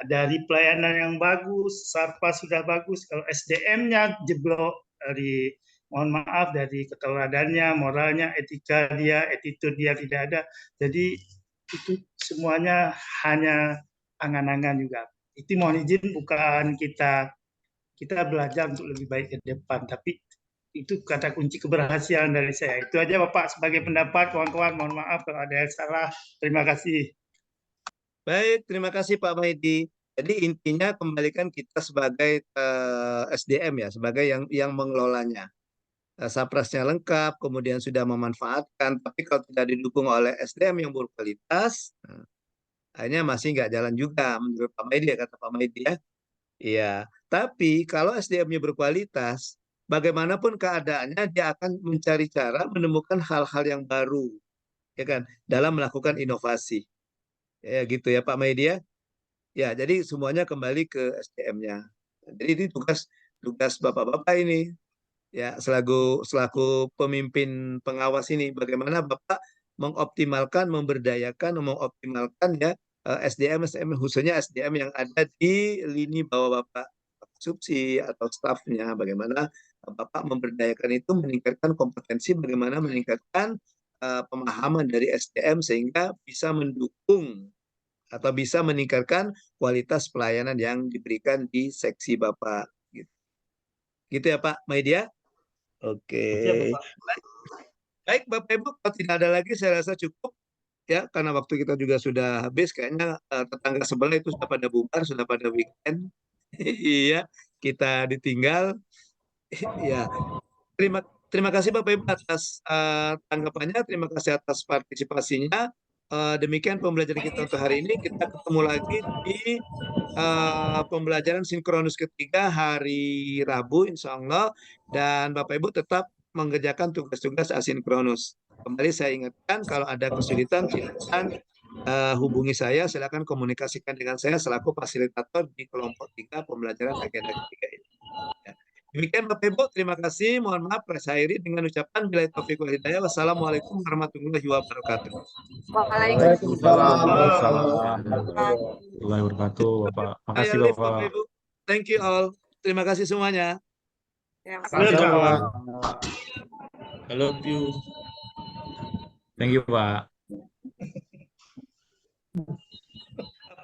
Dari pelayanan yang bagus, SARPA sudah bagus, kalau SDM-nya jeblok, dari mohon maaf dari keteladaannya, moralnya, etika dia, attitude dia tidak ada. Jadi itu semuanya hanya angan-angan juga. Itu mohon izin bukan kita belajar untuk lebih baik ke depan, tapi itu kata kunci keberhasilan dari saya. Itu aja Bapak sebagai pendapat, kawan-kawan mohon maaf kalau ada yang salah. Terima kasih. Baik, terima kasih Pak Mahdi. Jadi intinya kembalikan kita sebagai SDM ya, sebagai yang mengelolanya. Saprasnya lengkap, kemudian sudah memanfaatkan, tapi kalau tidak didukung oleh SDM yang berkualitas, akhirnya masih nggak jalan juga menurut Pak Mahdi ya, kata Pak Mahdi ya. Iya, tapi kalau SDM-nya berkualitas, bagaimanapun keadaannya dia akan mencari cara menemukan hal-hal yang baru, ya kan, dalam melakukan inovasi. Ya gitu ya Pak Mahdi ya. Ya, jadi semuanya kembali ke SDM-nya. Jadi ini tugas Bapak-bapak ini. Ya, selaku pemimpin pengawas ini, bagaimana Bapak mengoptimalkan, mengoptimalkan ya SDM khususnya SDM yang ada di lini bawah Bapak, subsidi atau stafnya, bagaimana Bapak memberdayakan itu, meningkatkan kompetensi, bagaimana meningkatkan pemahaman dari SDM sehingga bisa mendukung atau bisa meningkatkan kualitas pelayanan yang diberikan di seksi Bapak. Gitu ya Pak Maidia? Oke. Baik Bapak Ibu, kalau tidak ada lagi saya rasa cukup ya, karena waktu kita juga sudah habis. Kayaknya tetangga sebelah itu sudah pada bubar, sudah pada weekend. Iya, kita ditinggal. Ya, terima kasih Bapak Ibu atas tanggapannya, terima kasih atas partisipasinya. Demikian pembelajaran kita untuk hari ini. Kita ketemu lagi di pembelajaran sinkronus ketiga hari Rabu insya Allah, dan Bapak Ibu tetap mengerjakan tugas-tugas asinkronus. Kembali saya ingatkan, kalau ada kesulitan silakan hubungi saya, silakan komunikasikan dengan saya selaku fasilitator di kelompok 3 pembelajaran agenda ketiga ini. Ya. Demikian Bapak Ibu, terima kasih. Mohon maaf saya akhiri dengan ucapan billahi taufiq wal hidayah. Wassalamualaikum warahmatullahi wabarakatuh. Waalaikumsalam. Warahmatullahi wabarakatuh, Bapak. Makasih Saya live, Bapak. Bapak Ibu. Thank you all. Terima kasih semuanya. Ya, Sama-sama. I love you. Thank you, Pak.